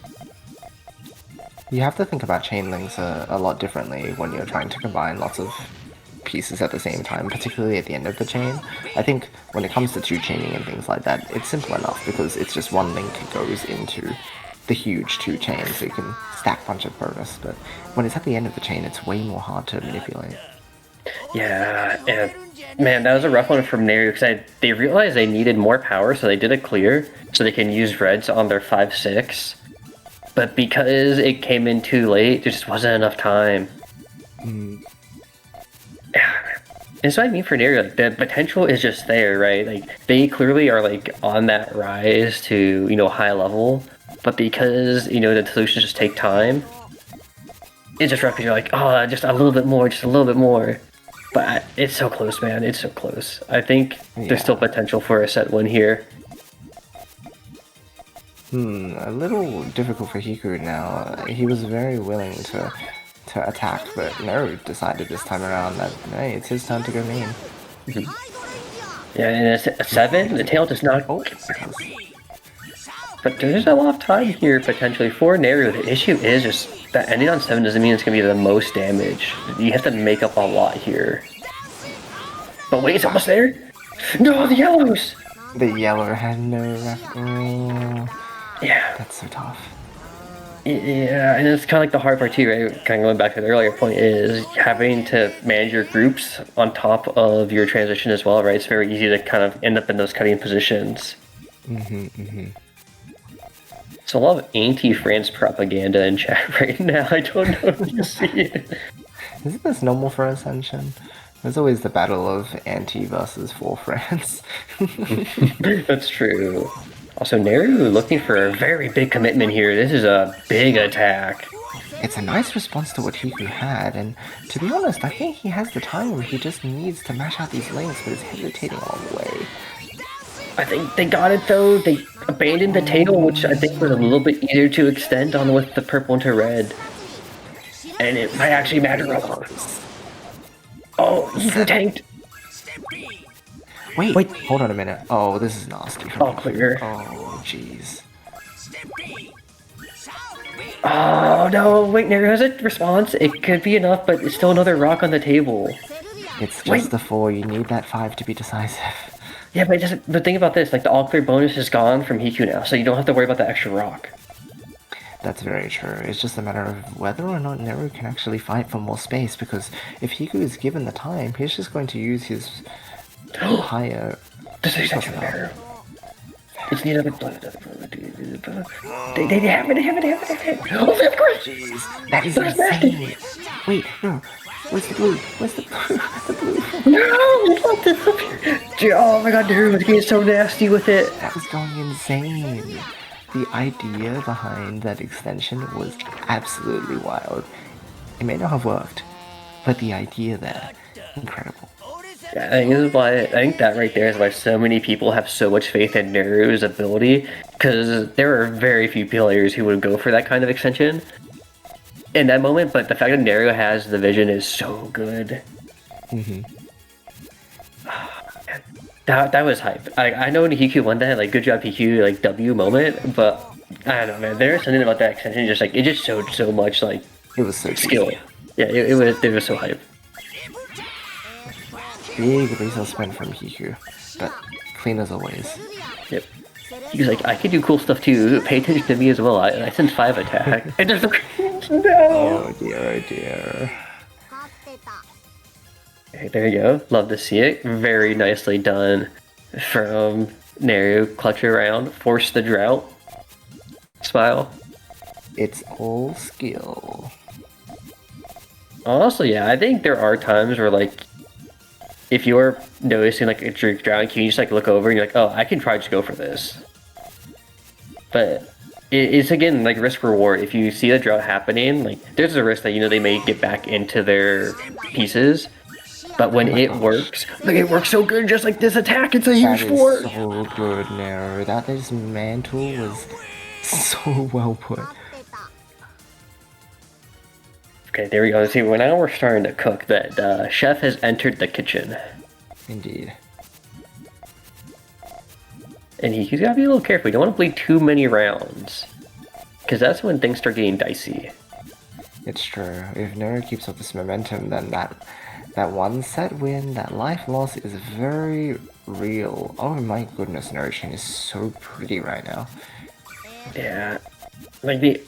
You have to think about chain links a lot differently when you're trying to combine lots of pieces at the same time, particularly at the end of the chain. I think when it comes to 2 chaining and things like that, it's simple enough because it's just one link goes into the huge 2 chains, so you can stack a bunch of bonus. But when it's at the end of the chain, it's way more hard to manipulate. Yeah, and man, that was a rough one from Neru because they realized they needed more power, so they did a clear so they can use reds on their 5-6. But because it came in too late, there just wasn't enough time. It's what I mean for Naru. Like, the potential is just there, right? Like they clearly are like on that rise to high level, but because the solutions just take time, it's just rough. You're like, oh, just a little bit more, just a little bit more. But it's so close, man. It's so close. I think there's still potential for a set win here. A little difficult for Hiku now. He was very willing to attack, but Naru decided this time around that, hey, it's his time to go main. Yeah, and a 7, the tail does not... But there's a lot of time here, potentially, for Naru. The issue is just that ending on 7 doesn't mean it's going to be the most damage. You have to make up a lot here. But wait, it's almost there? No, the yellows! The yellow had no... Yeah. That's so tough. Yeah, and it's kind of like the hard part too, right? Kind of going back to the earlier point is having to manage your groups on top of your transition as well, right? It's very easy to kind of end up in those cutting positions. It's a lot of anti-France propaganda in chat right now. I don't know if you see it. Isn't this normal for Ascension? There's always the battle of anti versus for France. That's true. Also, Naru looking for a very big commitment here. This is a big attack. It's a nice response to what Hiku had, and to be honest, I think he has the time where he just needs to mash out these lanes, but is hesitating along the way. I think they got it though. They abandoned the tail, which I think was a little bit easier to extend on with the purple into red. And it might actually matter a lot. Oh, Hiku tanked. Wait, hold on a minute. Oh, this is nasty. Oh, clear. Oh, jeez. Oh, no. Wait, Naru has a response. It could be enough, but it's still another rock on the table. It's just the 4. You need that 5 to be decisive. Yeah, but but think about this. Like, the all-clear bonus is gone from Hiku now, so you don't have to worry about the extra rock. That's very true. It's just a matter of whether or not Naru can actually fight for more space, because if Hiku is given the time, he's just going to use his... higher. This is such a matter. It's the other blue. They have it. Oh, they have great. Jeez, that is insane. Wait, no. Where's the blue? Where's the blue? The blue. No, not this up here. Oh my god, Naru was getting so nasty with it. That was going insane. The idea behind that extension was absolutely wild. It may not have worked, but the idea there, incredible. Yeah, I think this is why I think that right there is why so many people have so much faith in Naru's ability, because there are very few players who would go for that kind of extension in that moment. But the fact that Naru has the vision is so good. That was hype. I know when Hiku won that, like, good job Hiku, like, W moment, but I don't know, man. There's something about that extension, just like it just showed so much, like, it was so skill. easy. Yeah, it was so hype. Big resource spend from Hiku, but clean as always. Yep. He's like, I can do cool stuff too. Pay attention to me as well. I send 5 attack. And there's no. Oh dear, oh dear. Okay, there you go. Love to see it. Very nicely done from Naru. Clutch around, force the drought. Smile. It's all skill. Also, yeah, I think there are times where, like, if you're noticing like a drought, can you just like look over and you're like, oh, I can probably just go for this. But it's again like risk reward. If you see a drought happening, like there's a risk that they may get back into their pieces. But when it works, like it works so good, just like this attack, it's a huge fort. That is so good, Naru. That dismantle was so well put. Okay, there we go. See, well, now we're starting to cook. That chef has entered the kitchen. Indeed. And he's got to be a little careful. You don't want to play too many rounds, because that's when things start getting dicey. It's true. If Naru keeps up this momentum, then that one set win, that life loss is very real. Oh my goodness, Naru-chan is so pretty right now. Yeah, like the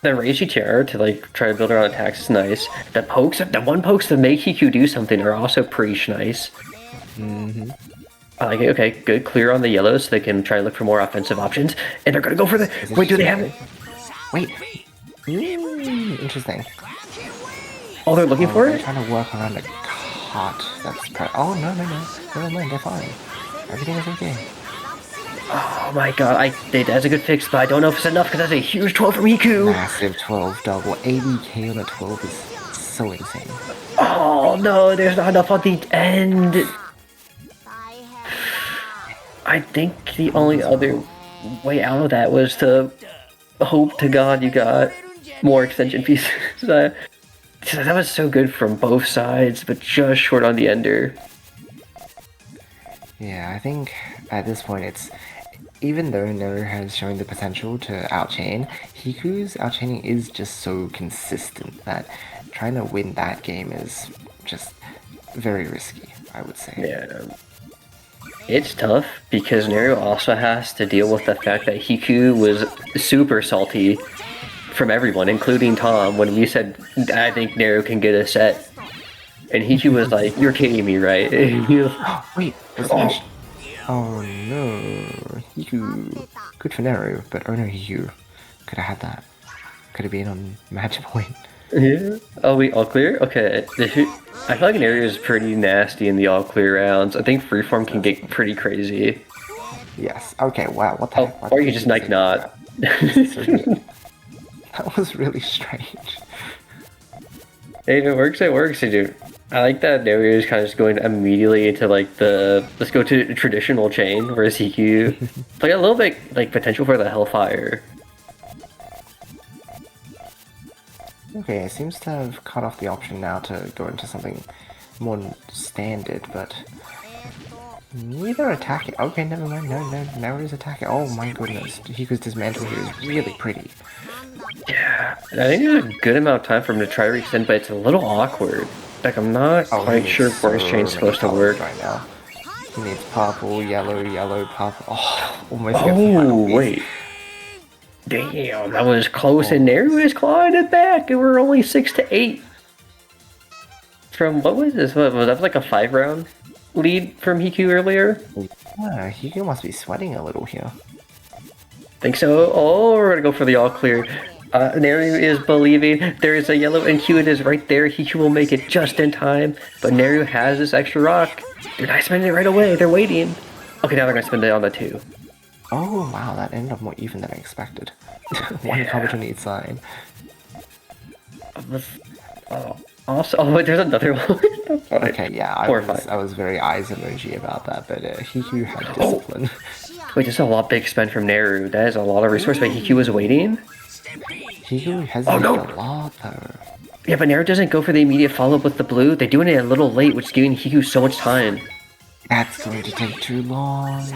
Reishi chair to like try to build around attacks is nice. The one pokes to make Hiku do something are also pretty nice. I like it. Okay, good. Clear on the yellows so they can try to look for more offensive options. And they're gonna go for the. Wait, do they have it? Wait. Interesting. Oh, they're looking for They're it? trying to work around it. hot. Oh, no, no, no. Never mind, they're fine. Everything is okay. Oh my god, that's a good fix, but I don't know if it's enough because that's a huge 12 from Hiku. Massive 12 double. 80k on a 12 is so insane. Oh no, there's not enough on the end. I think the only other way out of that was to hope to God you got more extension pieces. That was so good from both sides, but just short on the ender. Yeah, I think at this point it's... Even though Neru has shown the potential to outchain, Hiku's outchaining is just so consistent that trying to win that game is just very risky, I would say. Yeah. It's tough because Neru also has to deal with the fact that Hiku was super salty from everyone, including Tom, when we said, I think Neru can get a set. And Hiku was like, you're kidding me, right? Wait, oh no, Hiku. Good for Neru, but oh no, Hiku. Could have had that. Could have been on match point. Yeah. Oh, we all clear? Okay. I feel like an area is pretty nasty in the all clear rounds. I think freeform can get pretty crazy. Yes. Okay. Wow. What the heck? Or you just like not. That was really strange. Hey, if it works, it works, dude. I like that area is kind of just going immediately into like let's go to traditional chain, whereas CQ like a little bit like potential for the Hellfire. Okay, it seems to have cut off the option now to go into something more standard, but neither attack it. Okay, never mind. No, Neru is attacking. Oh my goodness, Hiku's dismantle here is really pretty. Yeah, I think there's a good amount of time for him to try to extend, but it's a little awkward. Like I'm not quite sure where his chain's supposed to work right now. He needs purple, yellow, purple. Oh, almost. Oh wait. Damn, that was close, and Neru is clawing it back, and we're only 6 to 8. From what was this? Was that like a 5-round lead from Hiku earlier? Yeah, Hiku must be sweating a little here. Think so. Oh, we're gonna go for the all clear. Neru is believing. There is a yellow, and Q it is right there. Hiku will make it just in time, but Neru has this extra rock. They're not spending it right away. They're waiting. Okay, now they're gonna spend it on the 2. Oh wow, that ended up more even than I expected. One coverage on each side. Oh, also, oh wait, there's another one. Okay, yeah, I was very eyes emoji about that, but Hiku had discipline. Wait, this is a lot big spend from Neru. That is a lot of resource, but Hiku was waiting. Hiku hesitated a lot though. Yeah, but Neru doesn't go for the immediate follow-up with the blue. They're doing it a little late, which is giving Hiku so much time. That's going to take too long.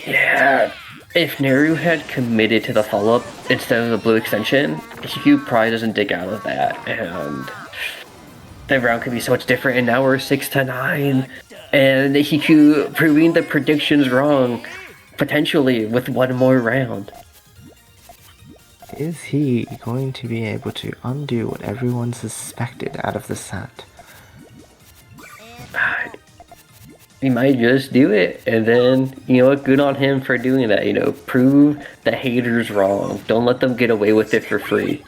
Yeah, if Neru had committed to the follow-up instead of the blue extension, Hiku probably doesn't dig out of that, and the round could be so much different, and now we're 6 to 9, and Hiku proving the predictions wrong, potentially with one more round. Is he going to be able to undo what everyone suspected out of the set? He might just do it, and then, you know what, good on him for doing that, you know, prove the haters wrong. Don't let them get away with it for free.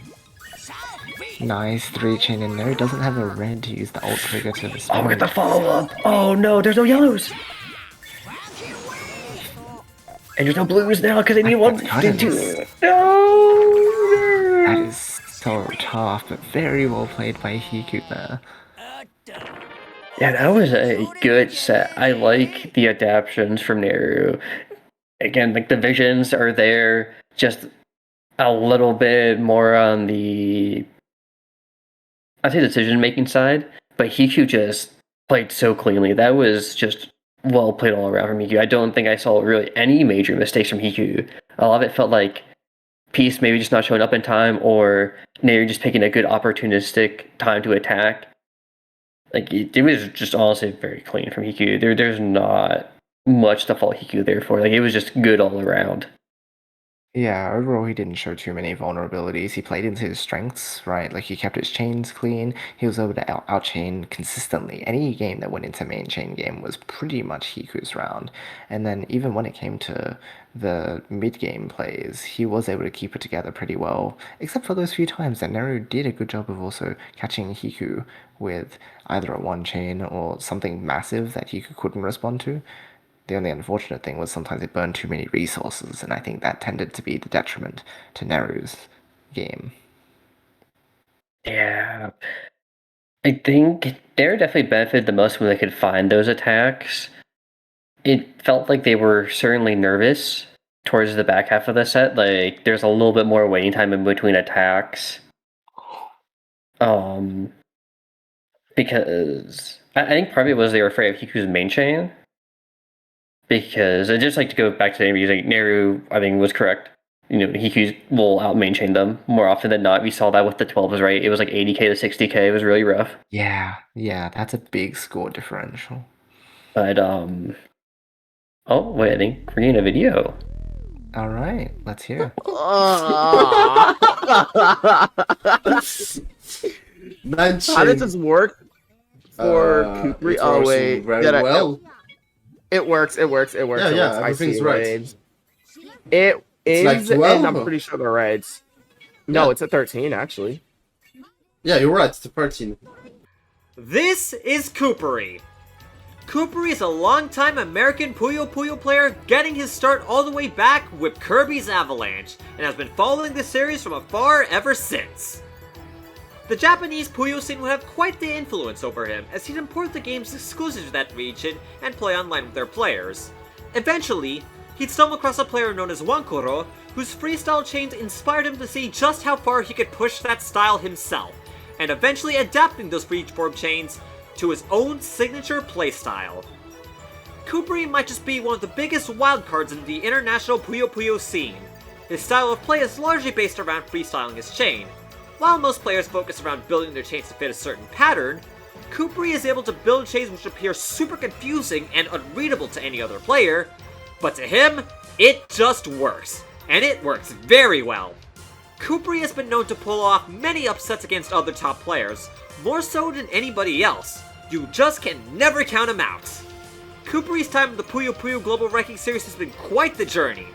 Nice 3-chain, and Neru doesn't have a red to use the ult trigger to respond. Oh, we got the follow-up! Oh no, there's no yellows! And there's no blues now, because they need 1, 2. No! That is so tough, but very well played by Hiku there. Yeah, that was a good set. I like the adaptations from Neru. Again, like the visions are there, just a little bit more on the, I'd say, decision-making side, but Hiku just played so cleanly. That was just well played all around from Hiku. I don't think I saw really any major mistakes from Hiku. A lot of it felt like Peace maybe just not showing up in time, or Neru just picking a good opportunistic time to attack. Like, it was just honestly very clean from Hiku. There's not much to fault Hiku there for. Like, it was just good all around. Yeah, overall he didn't show too many vulnerabilities. He played into his strengths, right? Like, he kept his chains clean. He was able to outchain consistently. Any game that went into main chain game was pretty much Hiku's round. And then even when it came to the mid-game plays, he was able to keep it together pretty well, except for those few times that Neru did a good job of also catching Hiku with either a one-chain or something massive that Hiku couldn't respond to. The only unfortunate thing was sometimes it burned too many resources, and I think that tended to be the detriment to Neru's game. Yeah. I think Dare definitely benefited the most when they could find those attacks. It felt like they were certainly nervous towards the back half of the set. Like, there's a little bit more waiting time in between attacks. Because I think part of it was they were afraid of Hiku's main chain. Because, and just like to go back to the music, Neru, I think, was correct. Hiku's will out main chain them more often than not. We saw that with the 12s, right? It was like 80k to 60k. It was really rough. Yeah, that's a big score differential. But, oh, wait, I think we're getting a video. All right, let's hear. How does this work for Cooper? Oh wait, well. It works. Yeah, everything's right. It is, like 12? and I'm pretty sure they're right. No, it's a 13 actually. Yeah, you're right. It's a 13. This is Coopery. Coopery is a longtime American Puyo Puyo player getting his start all the way back with Kirby's Avalanche, and has been following the series from afar ever since. The Japanese Puyo scene would have quite the influence over him, as he'd import the games exclusive to that region and play online with their players. Eventually, he'd stumble across a player known as Wankoro, whose freestyle chains inspired him to see just how far he could push that style himself, and eventually adapting those freeform chains to his own signature playstyle. Coopery might just be one of the biggest wildcards in the international Puyo Puyo scene. His style of play is largely based around freestyling his chain. While most players focus around building their chains to fit a certain pattern, Coopery is able to build chains which appear super confusing and unreadable to any other player, but to him, it just works. And it works very well. Coopery has been known to pull off many upsets against other top players, more so than anybody else. You just can never count him out. Coopery's time in the Puyo Puyo Global Ranking Series has been quite the journey.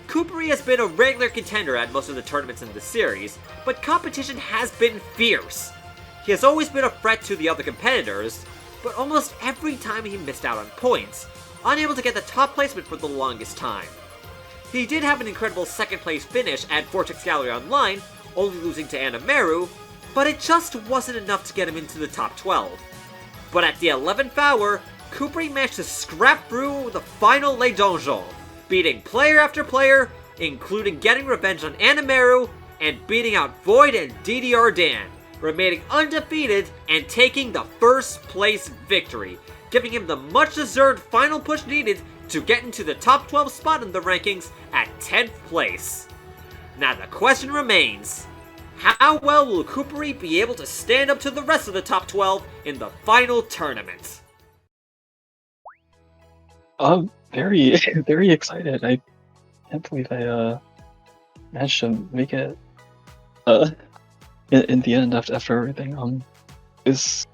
Coopery has been a regular contender at most of the tournaments in the series, but competition has been fierce. He has always been a threat to the other competitors, but almost every time he missed out on points, unable to get the top placement for the longest time. He did have an incredible second place finish at Vortex Gallery Online, only losing to Animeru, but it just wasn't enough to get him into the top 12. But at the 11th hour, Coopery managed to scrap through the final Les Donjons, beating player after player, including getting revenge on Animeru, and beating out Void and DDR Dan, remaining undefeated and taking the first place victory, giving him the much-deserved final push needed to get into the top 12 spot in the rankings at 10th place. Now the question remains, how well will Coopery be able to stand up to the rest of the top 12 in the final tournament? Very, very excited. I can't believe I managed to make it in the end after everything. It's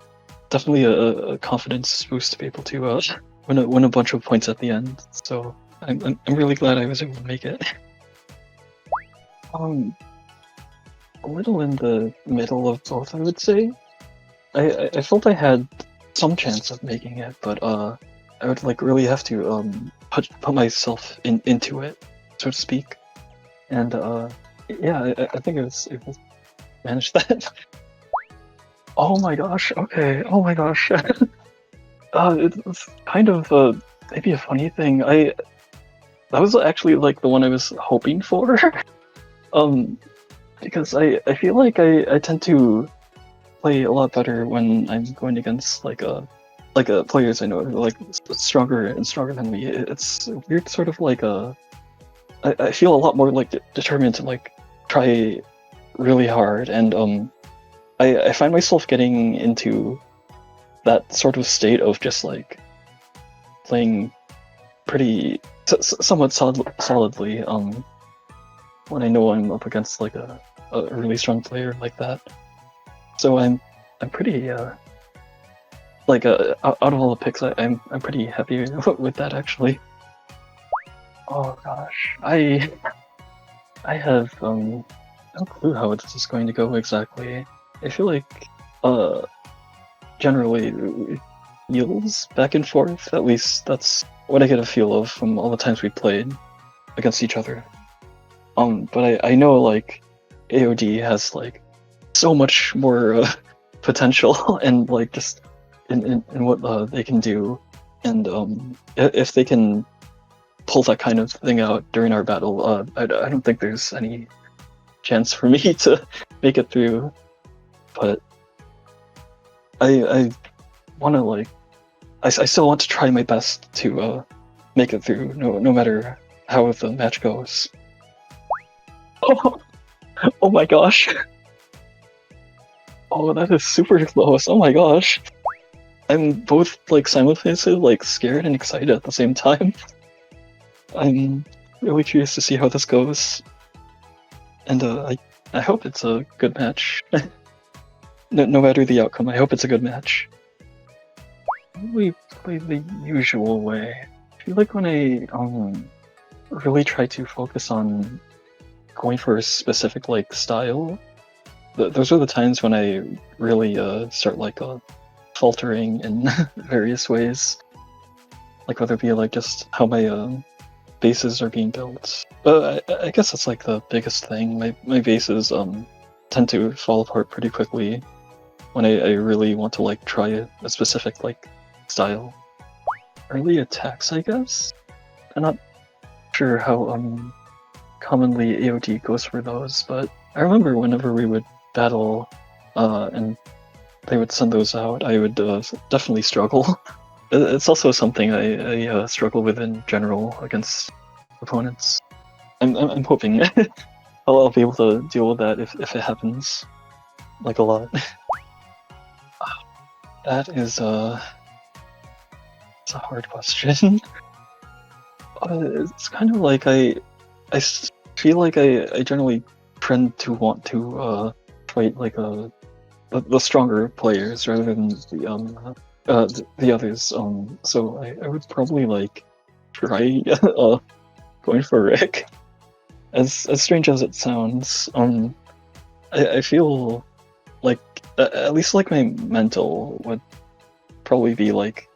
definitely a confidence boost to be able to win a bunch of points at the end. So I'm really glad I was able to make it. A little in the middle of both, I would say. I felt I had some chance of making it, but I would like really have to put myself into it, so to speak. And yeah, I think I was able to manage that. Oh my gosh, okay, oh my gosh. It's kind of maybe a funny thing. That was actually like the one I was hoping for. Because I feel like I tend to play a lot better when I'm going against like players I know like stronger and stronger than me. It's weird, sort of like I feel a lot more like determined to like try really hard, and I find myself getting into that sort of state of just like playing pretty somewhat solidly when I know I'm up against like a really strong player like that. So I'm pretty like out of all the picks, I'm pretty happy with that actually. Oh gosh, I have no clue how this is going to go exactly. I feel like generally heals back and forth. At least that's what I get a feel of from all the times we played against each other. But I know like AOD has like so much more potential and like just in what they can do, and if they can pull that kind of thing out during our battle, I don't think there's any chance for me to make it through. But I want to like I still want to try my best to make it through, no matter how the match goes. Oh my gosh! Oh, that is super close. Oh my gosh! I'm both like simultaneously like scared and excited at the same time. I'm really curious to see how this goes, and I hope it's a good match. No matter the outcome, I hope it's a good match. We play the usual way. I feel like when I really try to focus on going for a specific like style, those are the times when I really start like faltering in various ways. Like whether it be like just how my bases are being built. But I guess that's like the biggest thing. My bases tend to fall apart pretty quickly when I really want to like try a specific like style. Early attacks, I guess? I'm not sure how commonly AOD goes for those, but I remember whenever we would battle and they would send those out, I would definitely struggle. It's also something I struggle with in general against opponents. I'm hoping I'll be able to deal with that if it happens, like a lot. That is it's a hard question. It's kind of like I feel like I generally tend to want to fight like the stronger players rather than the others. So I would probably like try going for Rick. As strange as it sounds, I feel like at least like my mental would probably be like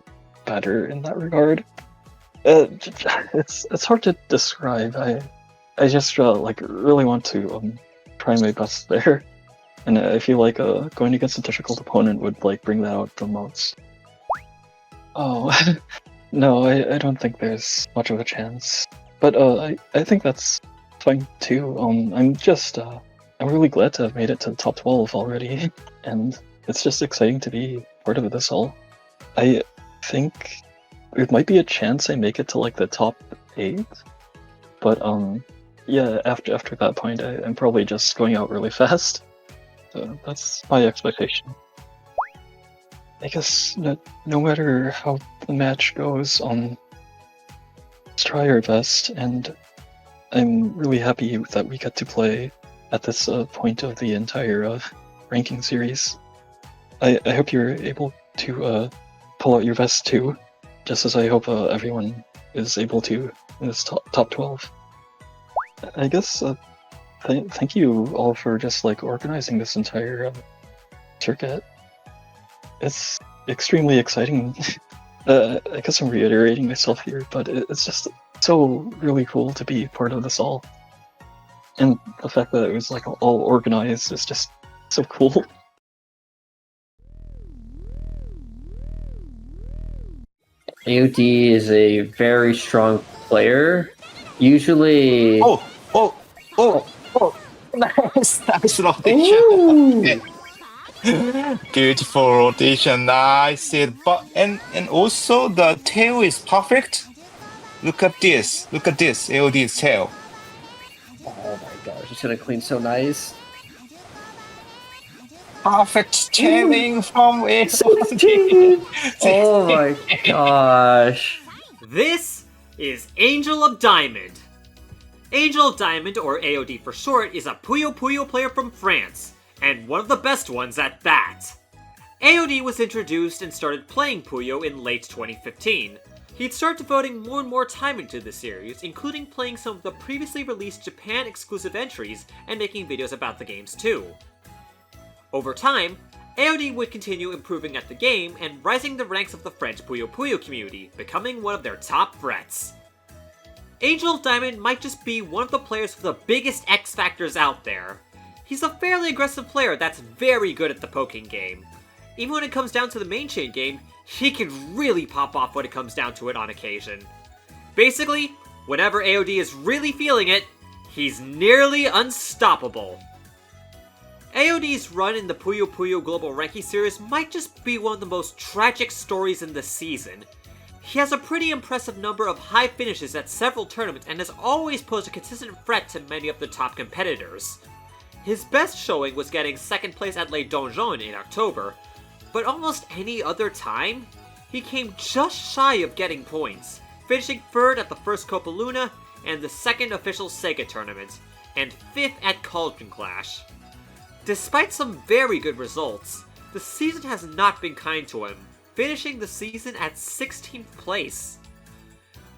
better in that regard. It's hard to describe. I just like really want to try my best there, and I feel like going against a difficult opponent would like bring that out the most. Oh no, I don't think there's much of a chance. But I think that's fine too. I'm really glad to have made it to the top 12 already, and it's just exciting to be part of this all. I think there might be a chance I make it to like the top 8, but yeah, after that point, I'm probably just going out really fast. So that's my expectation. I guess no matter how the match goes, let's try our best, and I'm really happy that we get to play at this point of the entire ranking series. I hope you're able to pull out your best too, just as I hope everyone is able to in this top 12. I guess thank you all for just like organizing this entire circuit. It's extremely exciting. I guess I'm reiterating myself here, but it's just so really cool to be part of this all. And the fact that it was like all organized is just so cool. AOD is a very strong player. Usually. Nice rotation. Beautiful rotation, nice hit. But and also the tail is perfect. Look at this, AOD's tail. Oh my gosh, it's gonna clean so nice. Perfect tailing from AOD. Oh my gosh. This is Angel of Diamond. Angel of Diamond, or AOD for short, is a Puyo Puyo player from France, and one of the best ones at that. AOD was introduced and started playing Puyo in late 2015, He'd start devoting more and more time into the series, including playing some of the previously released Japan exclusive entries and making videos about the games too. Over time, AOD would continue improving at the game and rising the ranks of the French Puyo Puyo community, becoming one of their top threats. Angel of Diamond might just be one of the players with the biggest X factors out there. He's a fairly aggressive player that's very good at the poking game. Even when it comes down to the main chain game, he can really pop off when it comes down to it on occasion. Basically, whenever AOD is really feeling it, he's nearly unstoppable. AOD's run in the Puyo Puyo Global Ranking Series might just be one of the most tragic stories in the season. He has a pretty impressive number of high finishes at several tournaments and has always posed a consistent threat to many of the top competitors. His best showing was getting second place at Les Donjons in October, but almost any other time, he came just shy of getting points, finishing third at the first Copa Luna and the second official Sega tournament, and fifth at Cauldron Clash. Despite some very good results, the season has not been kind to him, finishing the season at 16th place.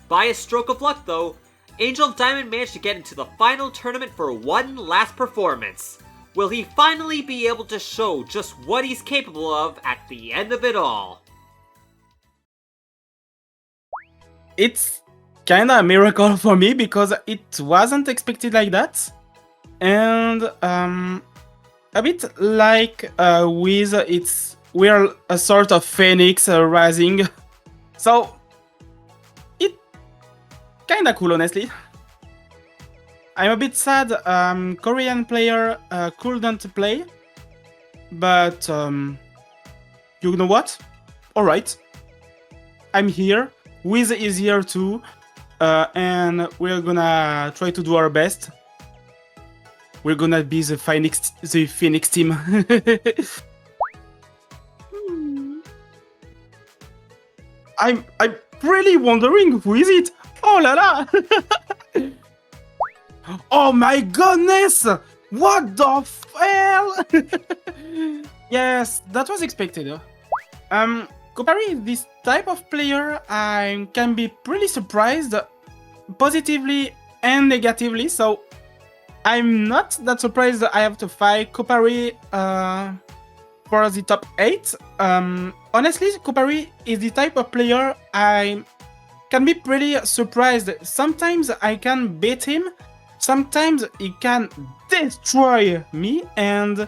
By a stroke of luck though, Angel of Diamond managed to get into the final tournament for one last performance. Will he finally be able to show just what he's capable of at the end of it all? It's kinda a miracle for me because it wasn't expected like that. And a bit like with we're a sort of phoenix rising. So it kinda cool, honestly. I'm a bit sad Korean player couldn't play, but you know what? Alright, I'm here, Wiz is here too, and we're gonna try to do our best. We're gonna be the Phoenix team. I'm really wondering who is it? Oh la la! Oh my goodness! What the hell? Yes, that was expected. Kopari is this type of player I can be pretty surprised, positively and negatively, so I'm not that surprised that I have to fight Kopari for the top 8. Honestly, Kopari is the type of player I can be pretty surprised. Sometimes I can beat him, sometimes he can destroy me, and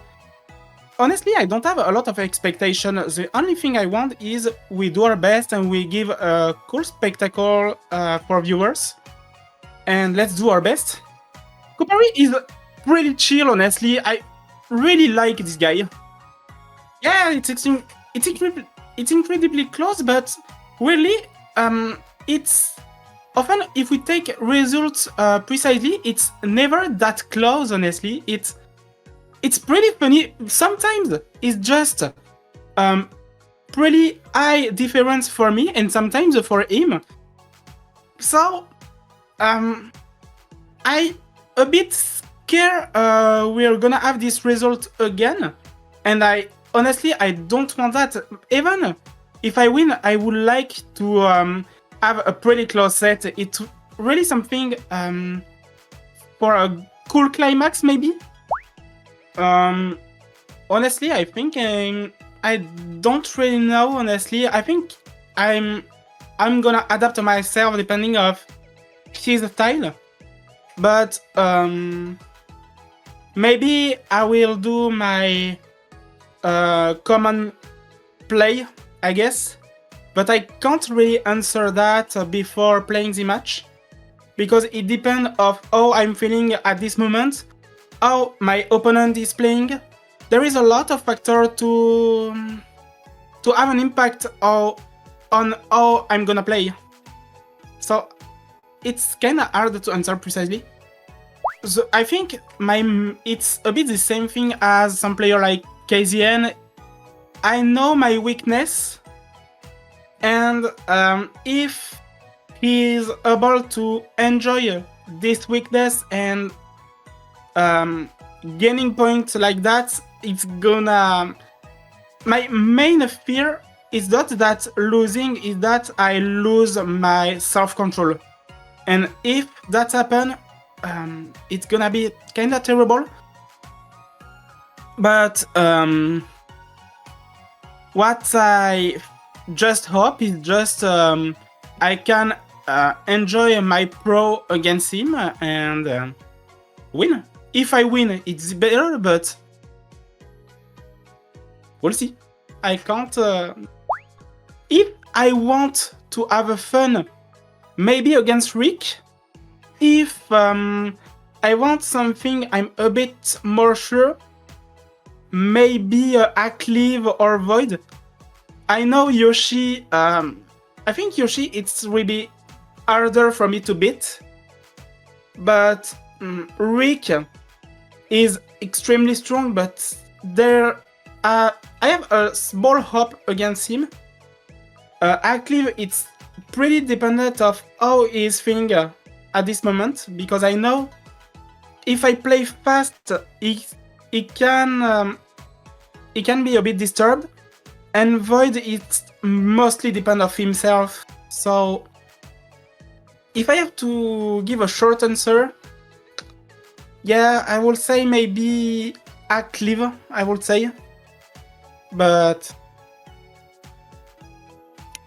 honestly, I don't have a lot of expectation. The only thing I want is we do our best and we give a cool spectacle for viewers. And let's do our best. Kopari is pretty chill, honestly. I really like this guy. Yeah, it's incredibly close, but really, it's often, if we take results precisely, it's never that close, honestly. It's pretty funny. Sometimes it's just pretty high difference for me and sometimes for him. So, I a bit scared we're gonna have this result again. And honestly, I don't want that. Even if I win, I would like to have a pretty close set. It's really something for a cool climax, maybe. Honestly, I think I don't really know. Honestly, I think I'm gonna adapt myself depending of his style. But maybe I will do my common play, I guess. But I can't really answer that before playing the match, because it depends of how I'm feeling at this moment, how my opponent is playing. There is a lot of factors to have an impact on how I'm gonna play. So it's kinda hard to answer precisely. So I think it's a bit the same thing as some player like KZN. I know my weakness, and if he's able to enjoy this weakness and gaining points like that, it's gonna... My main fear it's not that losing, it's that I lose my self-control. And if that happens, it's gonna be kind of terrible. But what I just hope is just I can enjoy my pro against him and win. If I win, it's better, but we'll see. I can't... if I want to have a fun, maybe against Rick, if I want something I'm a bit more sure, maybe Akliv or Void. I know Yoshi, I think Yoshi, it's really harder for me to beat, but Rick is extremely strong, but I have a small hope against him. Akliv, it's pretty dependent of how he is feeling at this moment, because I know if I play fast, he can be a bit disturbed, and Void is mostly depend of himself. So if I have to give a short answer, yeah, I will say maybe Akliv, I would say. But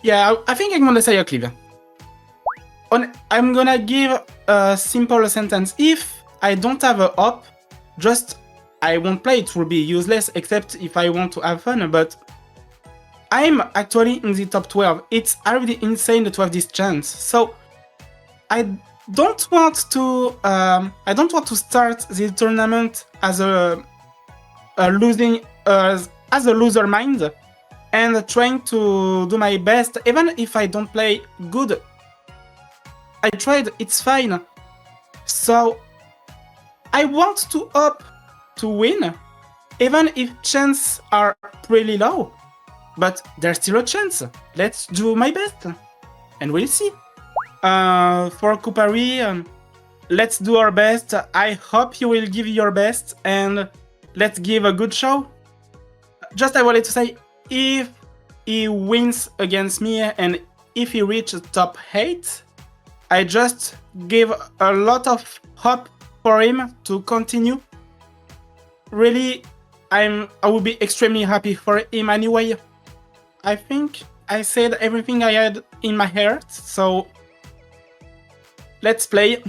yeah, I think I'm gonna say Akliv. I'm gonna give a simple sentence. If I don't have a op, just I won't play, it will be useless, except if I want to have fun, but I'm actually in the top 12. It's already insane to have this chance. So I don't want to start the tournament as a losing as a loser mind and trying to do my best, even if I don't play good. I tried, it's fine. So I want to hope to win, even if chances are pretty low. But there's still a chance. Let's do my best, and we'll see. For Kupari, let's do our best. I hope you will give your best, and let's give a good show. Just I wanted to say, if he wins against me and if he reaches top 8, I just give a lot of hope for him to continue. Really, I will be extremely happy for him anyway. I think I said everything I had in my heart, so let's play.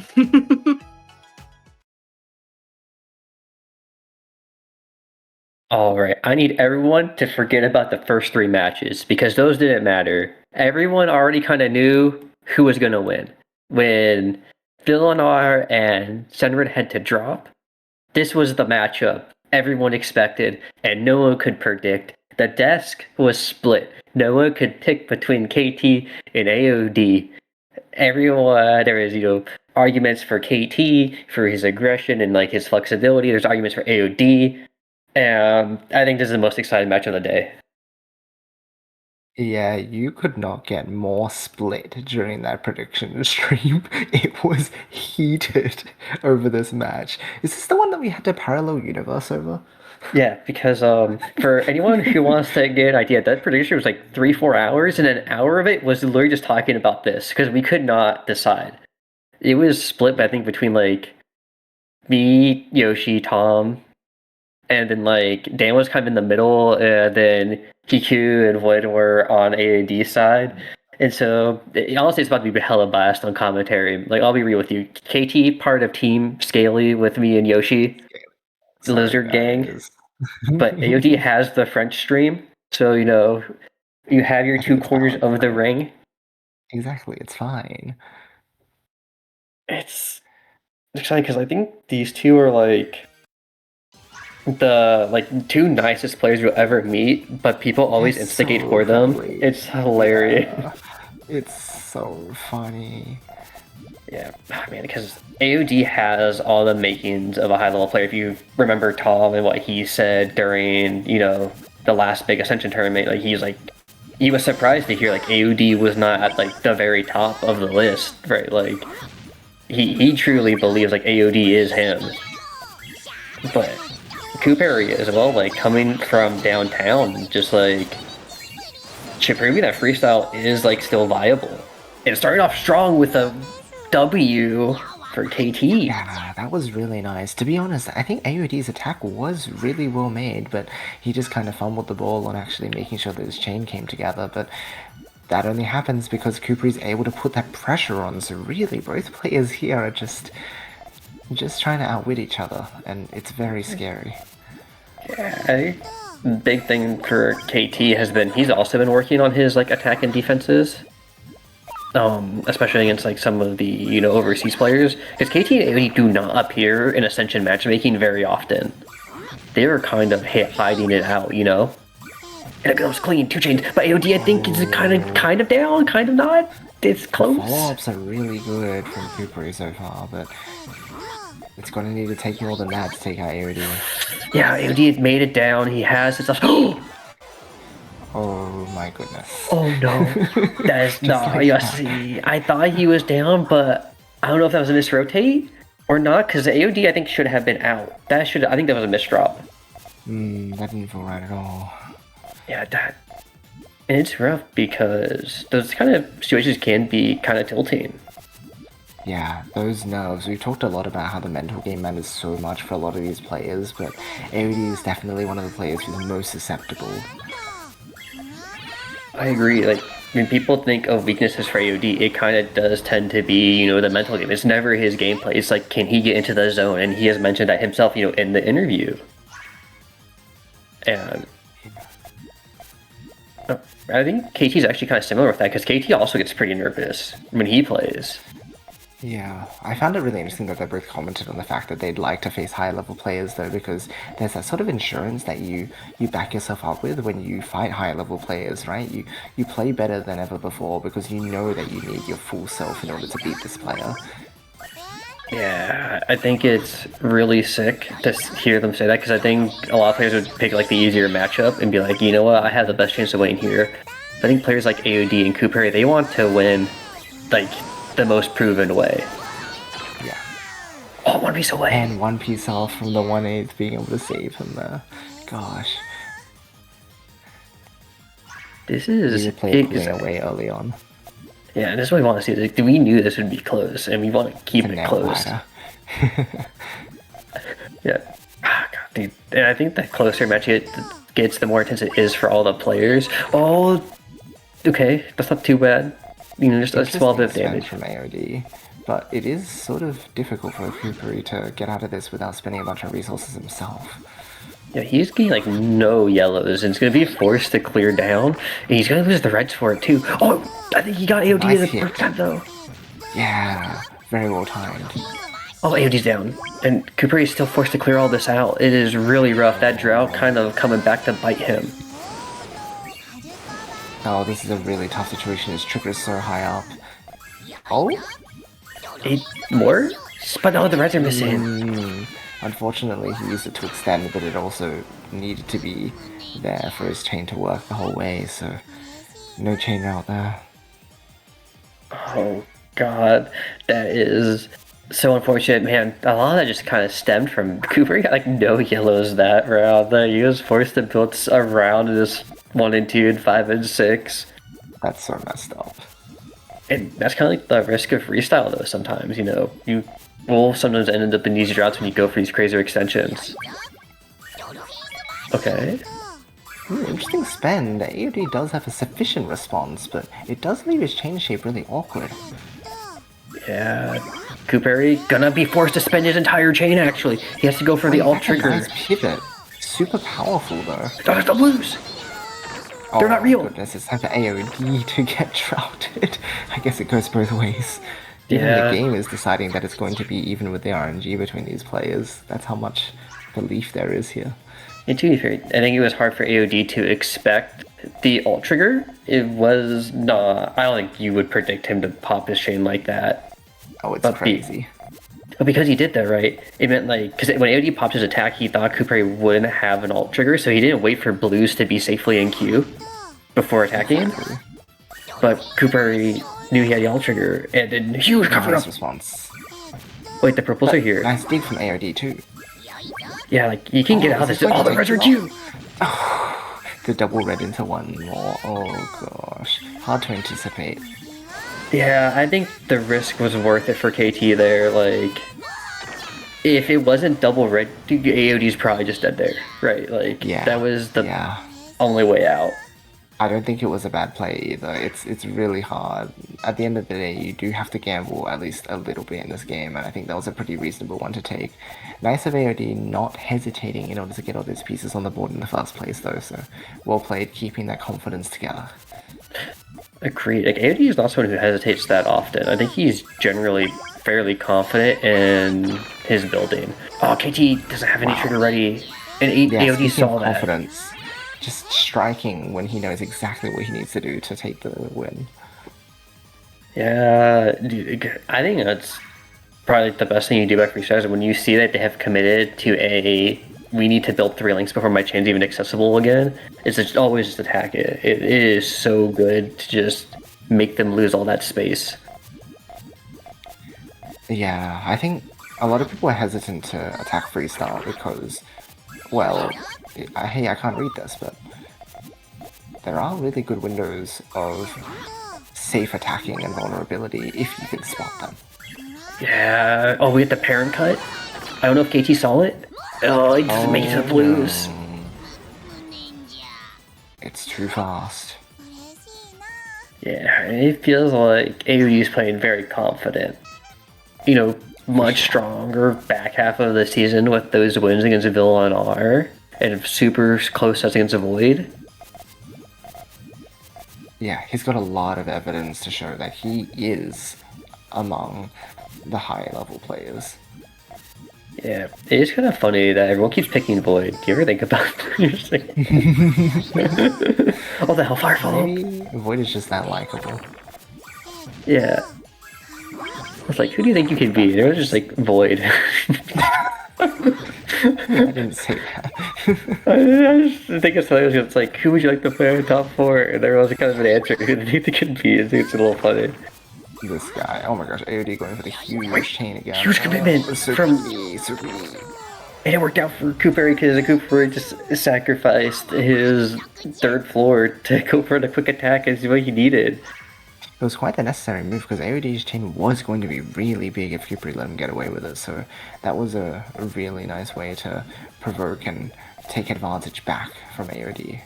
Alright, I need everyone to forget about the first 3 matches, because those didn't matter. Everyone already kind of knew who was going to win. When Villanar and Senred had to drop, this was the matchup everyone expected and no one could predict. The desk was split. No one could pick between KT and AOD. Everyone, there was, arguments for KT, for his aggression and like his flexibility. There's arguments for AOD. I think this is the most exciting match of the day. Yeah, you could not get more split during that prediction stream. It was heated over this match. Is this the one that we had to parallel universe over? Yeah, because for anyone who wants to get an idea, that prediction was like 3-4 hours, and an hour of it was literally just talking about this, because we could not decide. It was split, I think, between like me, Yoshi, Tom, and then like Dan was kind of in the middle, and then PQ and Void were on AAD side. And so, honestly, it's about to be hella biased on commentary. Like, I'll be real with you. KT, part of Team Scaly with me and Yoshi, the Lizard Gang. But AOD has the French stream, so, you have your 2 corners of the ring. Exactly, it's fine. It's exciting, because I think these 2 are, like, the 2 nicest players you'll ever meet, but people always instigate so for them. friendly. It's hilarious. Yeah. It's so funny. Yeah, man, because AOD has all the makings of a high-level player. If you remember Tom and what he said during, the last big Ascension tournament, he was surprised to hear, AOD was not at, the very top of the list, right? He truly believes, AOD is him. But Coop area as well, coming from downtown, just Chip, maybe that freestyle is like still viable. It started off strong with a W for KT. Yeah, that was really nice. To be honest, I think AOD's attack was really well made, but he just kind of fumbled the ball on actually making sure that his chain came together. But that only happens because Cooper is able to put that pressure on. So really, both players here are just trying to outwit each other, and it's very scary. Yeah, big thing for KT has been he's also been working on his like attack and defenses. Especially against like some of the overseas players, because KT and AOD do not appear in Ascension matchmaking very often. They were kind of hiding it out, And it goes clean, 2 chains. But AOD, I think, is kind of down, kind of not. It's close. Follow-ups are really good from Cooper so far, but it's going to need to take more than that to take out AOD. Yeah, AOD had made it down. He has his. Oh my goodness. Oh no. That is not see. I thought he was down, but I don't know if that was a misrotate or not, because AOD I think should have been out. I think that was a misdrop. That didn't feel right at all. Yeah, and it's rough because those kind of situations can be kind of tilting. Yeah, those nerves. We've talked a lot about how the mental game matters so much for a lot of these players, but AOD is definitely one of the players who's most susceptible. I agree. Like, when people think of weaknesses for AOD, it kind of does tend to be, the mental game. It's never his gameplay. It's like, can he get into the zone? And he has mentioned that himself, in the interview. And I think KT's actually kind of similar with that, because KT also gets pretty nervous when he plays. Yeah, I found it really interesting that they both commented on the fact that they'd like to face higher level players though, because there's that sort of insurance that you back yourself up with when you fight higher level players, right? You play better than ever before because you know that you need your full self in order to beat this player. Yeah, I think it's really sick to hear them say that, because I think a lot of players would pick like the easier matchup and be like, you know what, I have the best chance of winning here. I think players like AOD and Cooper, they want to win like the most proven way. Yeah. Oh, 1 piece away. And 1 piece off from the 1/8 being able to save him there. Gosh. This is playing away early on. Yeah, this is what we want to see. Like, we knew this would be close, and we want to keep it close. Yeah. Ah, God, dude. And I think the closer match it gets, the more intense it is for all the players. Oh, okay. That's not too bad. Just a small bit of damage from AOD, but it is sort of difficult for Cooper to get out of this without spending a bunch of resources himself. Yeah, he's getting like no yellows, and it's gonna be forced to clear down, and he's gonna lose the reds for it too. Oh, I think he got AOD Nice at the hit. first time though. Yeah, very well timed. Oh, AOD's down, and Cooper is still forced to clear all this out. It is really rough. That drought kind of coming back to bite him. Oh, this is a really tough situation. His trigger is so high up. Oh? 8 more? But no, the reds are missing. Unfortunately, he used it to extend, but it also needed to be there for his chain to work the whole way, so no chain route there. Oh, God. That is so unfortunate, man. A lot of that just kind of stemmed from Cooper. He got like no yellows that round. He was forced to build around this 1 and 2 and 5 and 6. That's so messed up. And that's kind of like the risk of freestyle, though. Sometimes, you will sometimes end up in these droughts when you go for these crazier extensions. Okay. Interesting spend. AOD does have a sufficient response, but it does leave his chain shape really awkward. Yeah. Cooper gonna be forced to spend his entire chain, actually. He has to go for the alt trigger. Nice pivot. Super powerful, though. Don't the blues! They're not real. Goodness, it's time for AOD to get droughted. I guess it goes both ways. Even Yeah. the game is deciding that it's going to be even with the RNG between these players. That's how much belief there is here. And to be fair, I think it was hard for AOD to expect the alt trigger. It was not. I don't think you would predict him to pop his chain like that. Oh, it's crazy. But because he did that, right, it meant like, because when AOD popped his attack, he thought Cooper wouldn't have an alt trigger, so he didn't wait for blues to be safely in queue before attacking. But Cooper knew he had the alt trigger, and then huge cover up. Response. Wait, the purples are here. Nice dig from AOD too. Yeah, like, you can get out of this. Oh, the reds are queue! the double red into one more. Oh gosh, hard to anticipate. Yeah, I think the risk was worth it for KT there. Like, if it wasn't double red, AOD's probably just dead there, right? Like, Yeah, that was the only way out. I don't think it was a bad play either. It's really hard. At the end of the day, you do have to gamble at least a little bit in this game, and I think that was a pretty reasonable one to take. Nice of AOD not hesitating in order to get all those pieces on the board in the first place, though, so well played keeping that confidence together. Agreed. Like, AOD is not someone who hesitates that often. I think he's generally fairly confident in his building. Oh, KT doesn't have any trigger ready, and AOD saw that. Confidence. Just striking when he knows exactly what he needs to do to take the win. Yeah, dude, I think that's probably the best thing you do back for stars when you see that they have committed to we need to build 3 links before my chain's even accessible again. It's just always just attack it. It is so good to just make them lose all that space. Yeah, I think a lot of people are hesitant to attack freestyle because, well, hey, I can't read this, but there are really good windows of safe attacking and vulnerability if you can spot them. Yeah. Oh, we had the parent cut? I don't know if KT saw it. Oh, he just makes it blues. It's too fast. Yeah, it feels like AOD is playing very confident. You know, much stronger back half of the season with those wins against Villa and R. And super close sets against a Void. Yeah, he's got a lot of evidence to show that he is among the high level players. Yeah, it is kind of funny that everyone keeps picking Void. Do you ever think about that? Oh, the Hellfire follow. Maybe Void is just that likable. Yeah. I was like, who do you think you could be? It was just like Void. I didn't say that. I just think it's hilarious. It's like, who would you like to play in top 4? And there was kind of an answer. Who do you think it could be? It's a little funny. This guy. Oh my gosh, AOD going for the huge chain again. Huge commitment from and it worked out for Cooper because Cooper just sacrificed his 3rd floor to go for the quick attack as what he needed. It was quite the necessary move because AOD's chain was going to be really big if Cooper let him get away with it, so that was a really nice way to provoke and take advantage back from AOD.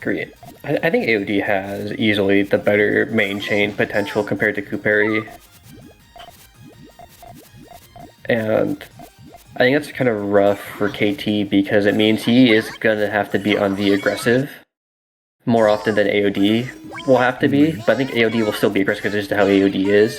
Great. I think AOD has easily the better main chain potential compared to Cooperi. And I think that's kind of rough for KT because it means he is going to have to be on the aggressive more often than AOD will have to be, but I think AOD will still be aggressive because this is how AOD is.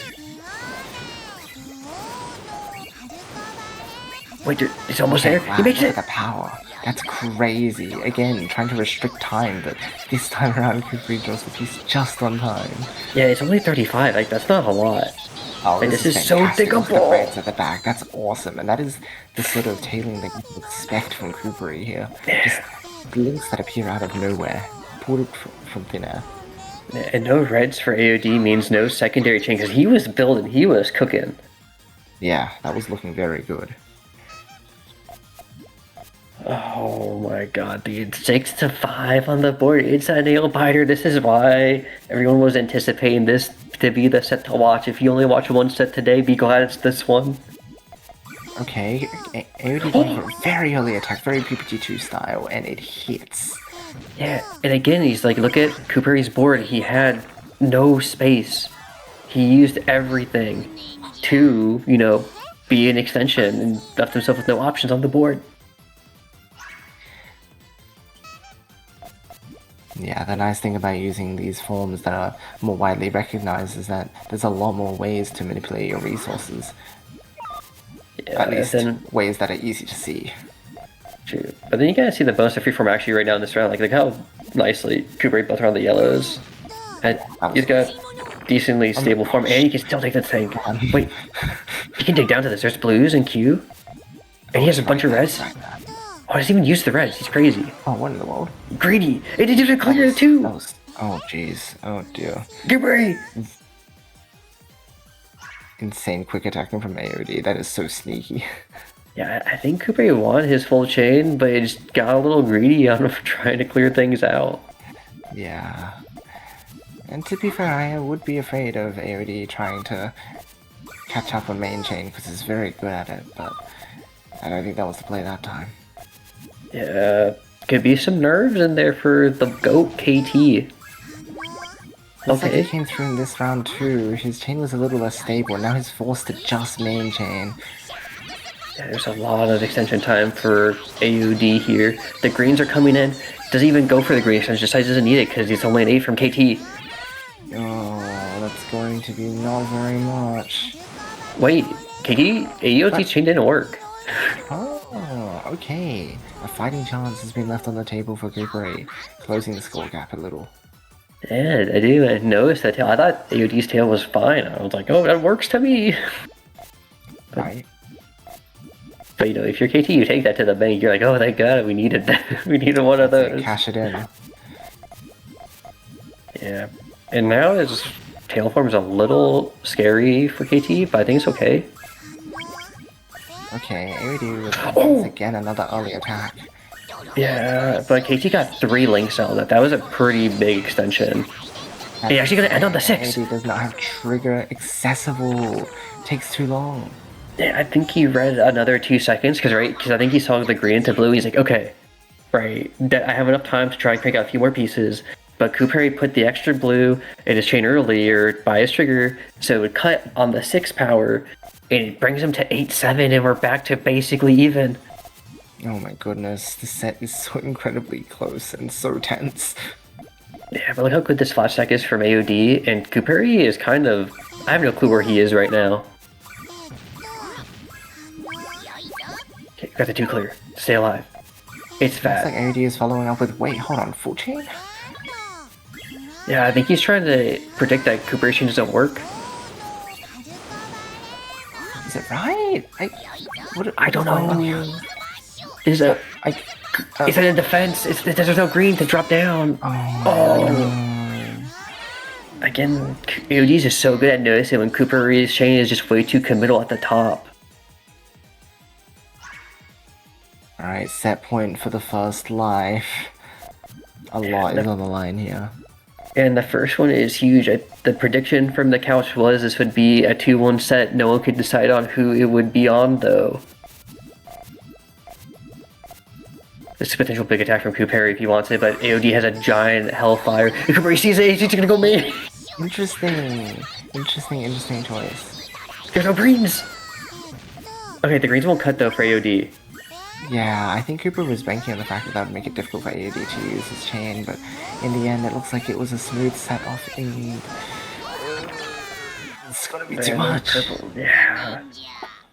Wait, dude, it's almost there. Wow, He makes it! The power. That's crazy. Again, trying to restrict time, but this time around Cooper draws the piece just on time. Yeah, it's only 35, like that's not a lot. Oh, like, this is so fantastic. Look at the diggable! reds at the back, that's awesome, and that is the sort of tailing that you would expect from Cooper here. Just links that appear out of nowhere, pulled from thin air. And no reds for AOD means no secondary chain, because he was building, he was cooking. Yeah, that was looking very good. Oh my god, dude. 6-5 on the board inside Nail Biter. This is why everyone was anticipating this to be the set to watch. If you only watch one set today, be glad it's this one. Okay, AOD going for a very early attack, very PPT2 style, and it hits. Yeah, and again, he's like, look at Cooperi's board. He had no space. He used everything to, you know, be an extension and left himself with no options on the board. Yeah, the nice thing about using these forms that are more widely recognized is that there's a lot more ways to manipulate your resources. Yeah, at least ways that are easy to see. True. But then you kind of see the bonus of freeform actually right now in this round. Like how nicely Cooper built around the yellows. And he's got decently stable form, and he can still take the tank. Wait, he can dig down to this. There's blues and Q. And he has a bunch of reds. Oh, he doesn't even use the reds. He's crazy. Oh, what in the world? Greedy. And he did a clear too. Oh, jeez. Oh, dear. Get ready. Insane quick attacking from AOD. That is so sneaky. Yeah, I think Cooper won his full chain, but he just got a little greedy on trying to clear things out. Yeah. And to be fair, I would be afraid of AOD trying to catch up on main chain because it's very good at it, but I don't think that was the play that time. Yeah, could be some nerves in there for the GOAT KT. Looks like he came through in this round too. His chain was a little less stable, now he's forced to just main chain. Yeah, there's a lot of extension time for AOD here. The greens are coming in. Doesn't even go for the green extension, decides he doesn't need it because it's only an 8 from KT. Oh, that's going to be not very much. Wait, KT? AOD's chain didn't work. Oh, okay. A fighting chance has been left on the table for Cooper, closing the score gap a little. Yeah, I didn't notice that tail. I thought AOD's tail was fine. I was like, oh, that works to me. Right. But you know, if you're KT, you take that to the bank. You're like, oh, thank God, we needed that. We needed one of those. Cash it in. Yeah, and now his tail form is a little scary for KT, but I think it's okay. Okay, AOD was again another early attack. Yeah, but KT got 3 links on that. That was a pretty big extension. He's actually gonna end on the 6. AOD does not have trigger accessible. Takes too long. Yeah, I think he read another 2 seconds, because I think he saw the green into blue, he's like, okay, right, I have enough time to try and crank out a few more pieces, but Cooper put the extra blue in his chain earlier by his trigger, so it would cut on the 6 power, and it brings him to 8-7, and we're back to basically even. Oh my goodness, this set is so incredibly close and so tense. Yeah, but look how good this flash stack is from AOD, and Cooper is kind of, I have no clue where he is right now. Okay, got the 2 clear. Stay alive. It's fat. Looks like AOD is following up with, wait, hold on, full chain? Yeah, I think he's trying to predict that Cooper chain doesn't work. Is it right? I don't know. It's in defense. There's no green to drop down. Again, AOD is just so good at noticing when Cooper's chain is just way too committal at the top. Alright, set point for the first life. A lot is on the line here. And the first one is huge. The prediction from the couch was this would be a 2-1 set. No one could decide on who it would be on, though. This is a potential big attack from Cooper if he wants it, but AOD has a giant Hellfire. Cooper sees it, he's gonna go main! Interesting choice. There's no greens! Okay, the greens won't cut though for AOD. Yeah, I think Cooper was banking on the fact that that would make it difficult for AOD to use his chain, but in the end it looks like it was a smooth set off in... It's gonna be too much. Yeah.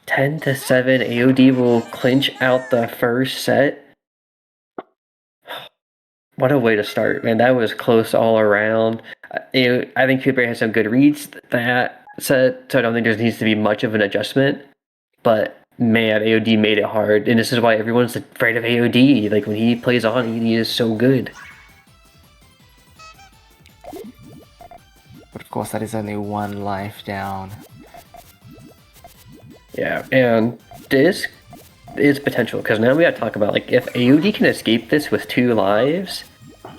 10-7, AOD will clinch out the first set. What a way to start, man. That was close all around. I think Cooper has some good reads that set, so I don't think there needs to be much of an adjustment. But man, AOD made it hard, and this is why everyone's afraid of AOD. Like, when he plays on, he is so good. But of course, that is only 1 life down. Yeah, and this is potential, because now we gotta talk about, like, if AOD can escape this with 2 lives,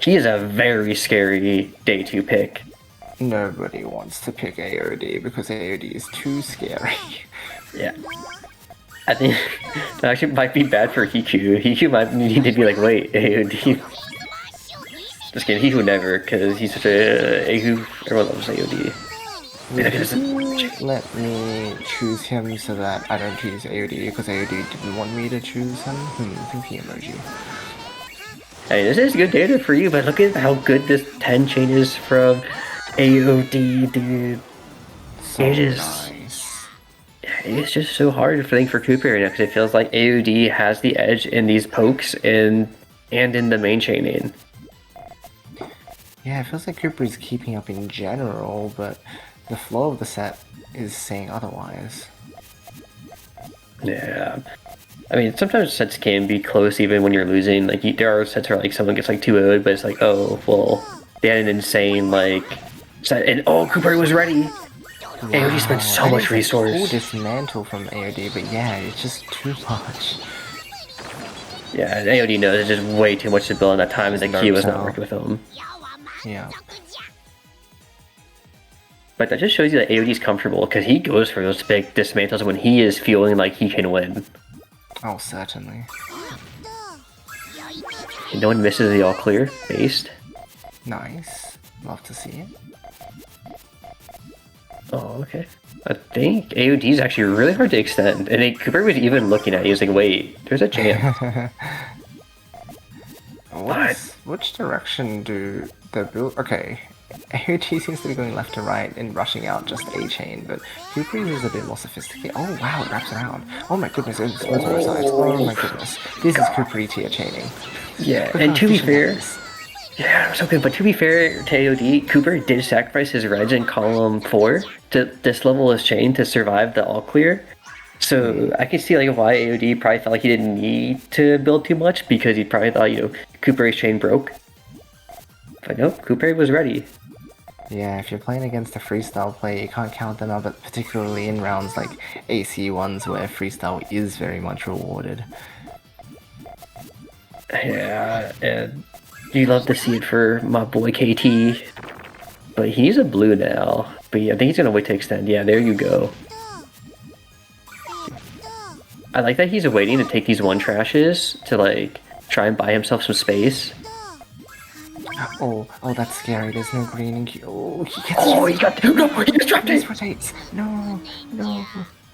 she is a very scary day 2 pick. Nobody wants to pick AOD because AOD is too scary. Yeah. I think that actually might be bad for Hiku. Hiku might need to be like, wait, AOD. Just kidding, Hiku never, because he's such a Hiku. Everyone loves AOD. Let me choose him so that I don't choose AOD because AOD didn't want me to choose him. Thinking emoji. Hey, this is good data for you, but look at how good this 10 chain is from AOD, dude. So it is. Nice. It's just so hard for Cooper right now because it feels like AOD has the edge in these pokes and in the main chaining. Yeah, it feels like Cooper is keeping up in general, but the flow of the set is saying otherwise. Yeah. I mean, sometimes sets can be close even when you're losing. Like, there are sets where, like, someone gets, like, 2-0'd, but it's like, oh, well, they had an insane, like, set, and, oh, Cooper was ready! AOD spends so that much is a resource. cool dismantle from AOD, but yeah, it's just too much. Yeah, AOD knows it's just way too much to build in that time, and the Q was not out. working with him. Yeah. But that just shows you that AOD's comfortable, because he goes for those big dismantles when he is feeling like he can win. Oh, certainly. And no one misses the all clear, based. Nice. Love to see it. Oh, okay. I think AOD is actually really hard to extend, and Cooper was even looking at it, he was like, wait, there's a chance. Which direction do the build... Okay, AOD seems to be going left to right and rushing out just A chain, but Cooper is a bit more sophisticated. Oh wow, it wraps around. Oh my goodness, it explodes both sides. Oh my goodness. This is Cooper tier chaining. Yeah, and to be fair... Yeah, it was so good, but to be fair to AOD, Cooper did sacrifice his reds in column 4 to dislevel his chain to survive the all clear. So I can see like why AOD probably felt like he didn't need to build too much, because he probably thought, you know, Cooper's chain broke. But no, Cooper was ready. Yeah, if you're playing against a freestyle player, you can't count them out, but particularly in rounds like AC ones where freestyle is very much rewarded. Yeah, and you love to see it for my boy KT. But he's a blue now. But yeah, I think he's gonna wait to extend. Yeah, there you go. I like that he's waiting to take these one trashes to like try and buy himself some space. Oh, that's scary. There's no green in Q. Oh, he got no, he just dropped it. Rotates. No.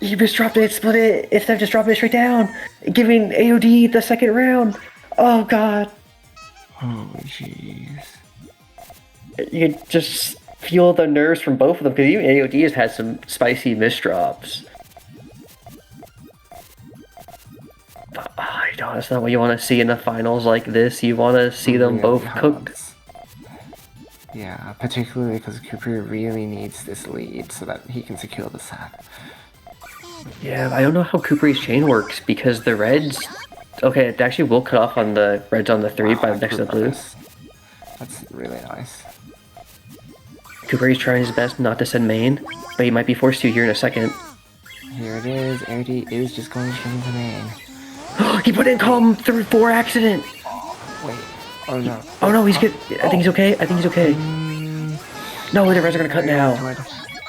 He just dropped it, split it. Instead of just dropping it straight down, giving AOD the second round. Oh god. Oh jeez. You just feel the nerves from both of them, because even AOD has had some spicy misdrops. But, you know, that's not what you want to see in the finals like this. You want to see them both cook. Yeah, particularly because Cooper really needs this lead so that he can secure the set. Yeah, I don't know how Cooper's chain works, because the reds... Okay, it actually will cut off on the reds on the 3 by next to the blue. That's really nice. Cooper is trying his best not to send main, but he might be forced to here in a second. Here it is. AOD is just going straight into main. He put in column 4 accident! Wait. Oh no. Oh no, he's good. I think he's okay. No, the reds are gonna cut now.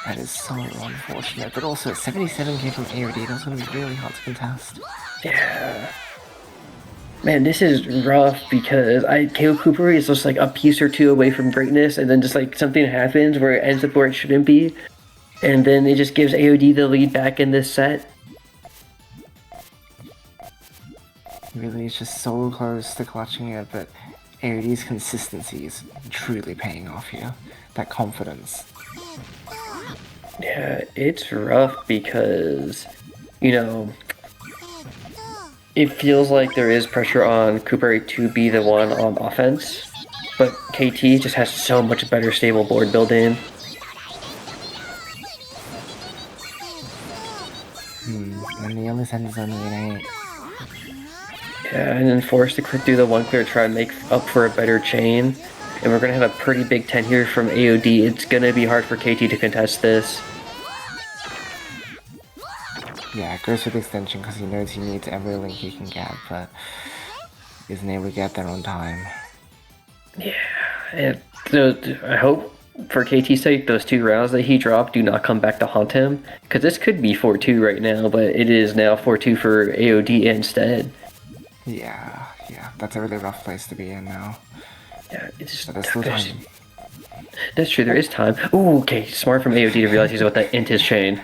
That is so unfortunate. But also, 77k from AOD, that's gonna be really hard to contest. Yeah. Man, this is rough, because KO Cooper is just like a piece or two away from greatness, and then just like something happens where it ends up where it shouldn't be, and then it just gives AOD the lead back in this set. Really, it's just so close to clutching it, but AOD's consistency is truly paying off here. That confidence. Yeah, it's rough because, you know, it feels like there is pressure on Cooper to be the one on offense, but KT just has so much better stable board building. And the other side is only an 8. Yeah, and then forced to do the one clear to try and make up for a better chain. And we're going to have a pretty big 10 here from AOD. It's going to be hard for KT to contest this. Yeah, goes for the extension because he knows he needs every link he can get, but isn't able to get there on time. Yeah, and so I hope for KT's sake those 2 rounds that he dropped do not come back to haunt him, because this could be 4-2 right now, but it is now 4-2 for AOD instead. Yeah, that's a really rough place to be in now. Yeah, it's just... But there's still time. That's true, there is time. Ooh, okay, smart from AOD to realize he's about to int his chain.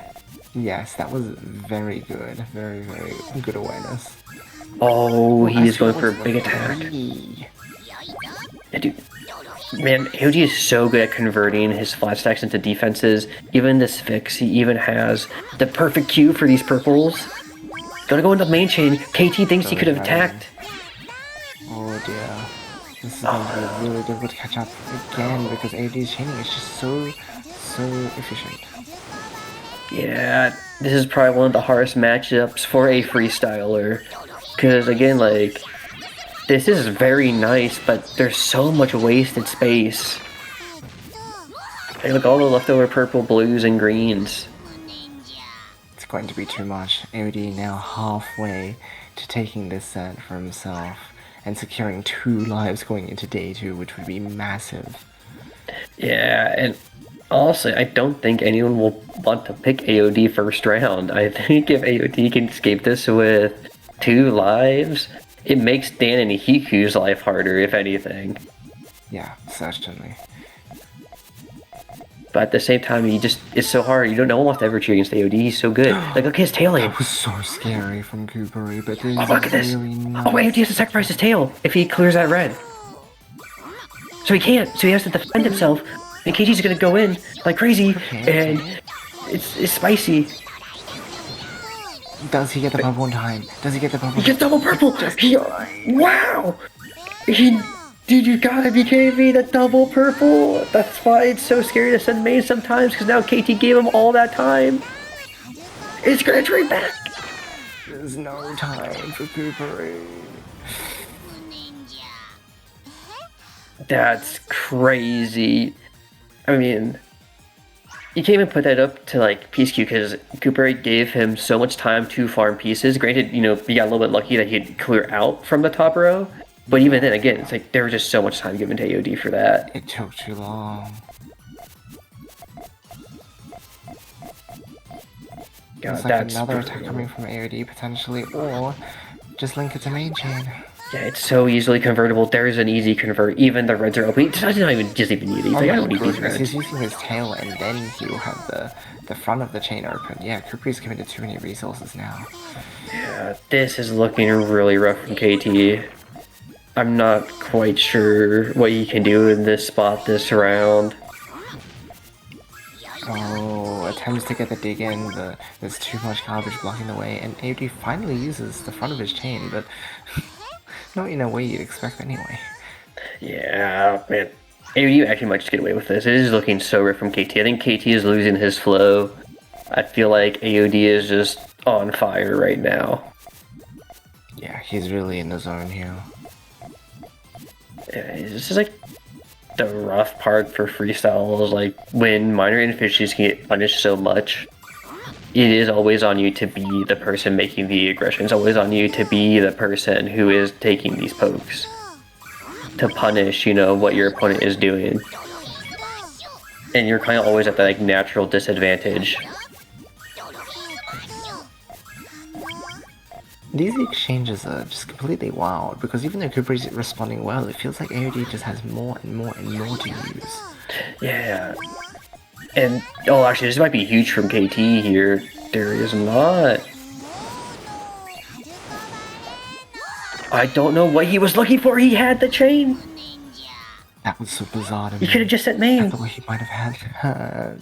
Yes, that was very good. Very, very good awareness. Oh, he is going for a big attack. Yeah, dude. Man, AOD is so good at converting his flat stacks into defenses. Even this fix, he even has the perfect cue for these purples. Gonna go into main chain. KT thinks he could have attacked. Oh dear. This is going to be really difficult to catch up again because AOD's chaining is just so efficient. Yeah, this is probably one of the hardest matchups for a freestyler. Because again, like, this is very nice, but there's so much wasted space. Hey, look, all the leftover purple, blues, and greens. It's going to be too much. AOD now halfway to taking this set for himself and securing 2 lives going into day 2, which would be massive. Yeah, and honestly, I don't think anyone will want to pick AOD first round. I think if AOD can escape this with 2 lives, it makes Dan and Hiku's life harder, if anything. Yeah, certainly. But at the same time, it's so hard. No one wants to ever cheer against AOD. He's so good. Like, look at his tail aim. That was so scary from Coopery, but this look at this. really nice. Oh, AOD has to sacrifice his tail if he clears that red. So he can't. So he has to defend himself. And KT's gonna go in like crazy, and it's spicy. Does he get the purple in time? Does he get the purple? He gets double purple! Wow! Dude, you gotta be kidding me, the double purple! That's why it's so scary to send main sometimes, because now KT gave him all that time. It's gonna trade back! There's no time for Coopery. That's crazy. I mean, you can't even put that up to like Peace Q because Cooper gave him so much time to farm pieces. Granted, he got a little bit lucky that he'd clear out from the top row, but even then, again, it's like there was just so much time given to AOD for that. It took too long. God, it's like another attack coming from AOD potentially, or just link it to main chain. Yeah, it's so easily convertible. There is an easy convert. Even the reds are open. It doesn't even just even need these. Like, I don't need these reds. He's using his tail, and then he will have the front of the chain open. Yeah, Cooper's committed too many resources now. Yeah, this is looking really rough from KT. I'm not quite sure what he can do in this spot this round. Oh, attempts to get the dig in, there's too much garbage blocking the way, and AOD finally uses the front of his chain, but not in a way you'd expect anyway. Yeah, man. AOD actually might just get away with this. It is looking so rough from KT. I think KT is losing his flow. I feel like AOD is just on fire right now. Yeah, he's really in the zone here. Yeah, this is like the rough part for freestyles, like when minor inefficiencies can get punished so much. It is always on you to be the person making the aggression. It's always on you to be the person who is taking these pokes. To punish, what your opponent is doing. And you're kind of always at that like natural disadvantage. These exchanges are just completely wild, because even though Cooper is responding well, it feels like AOD just has more and more and more to use. Yeah. And, oh, actually, this might be huge from KT here. There is not. I don't know what he was looking for. He had the chain. That was so bizarre to me. You could have just sent main. I thought he might have had.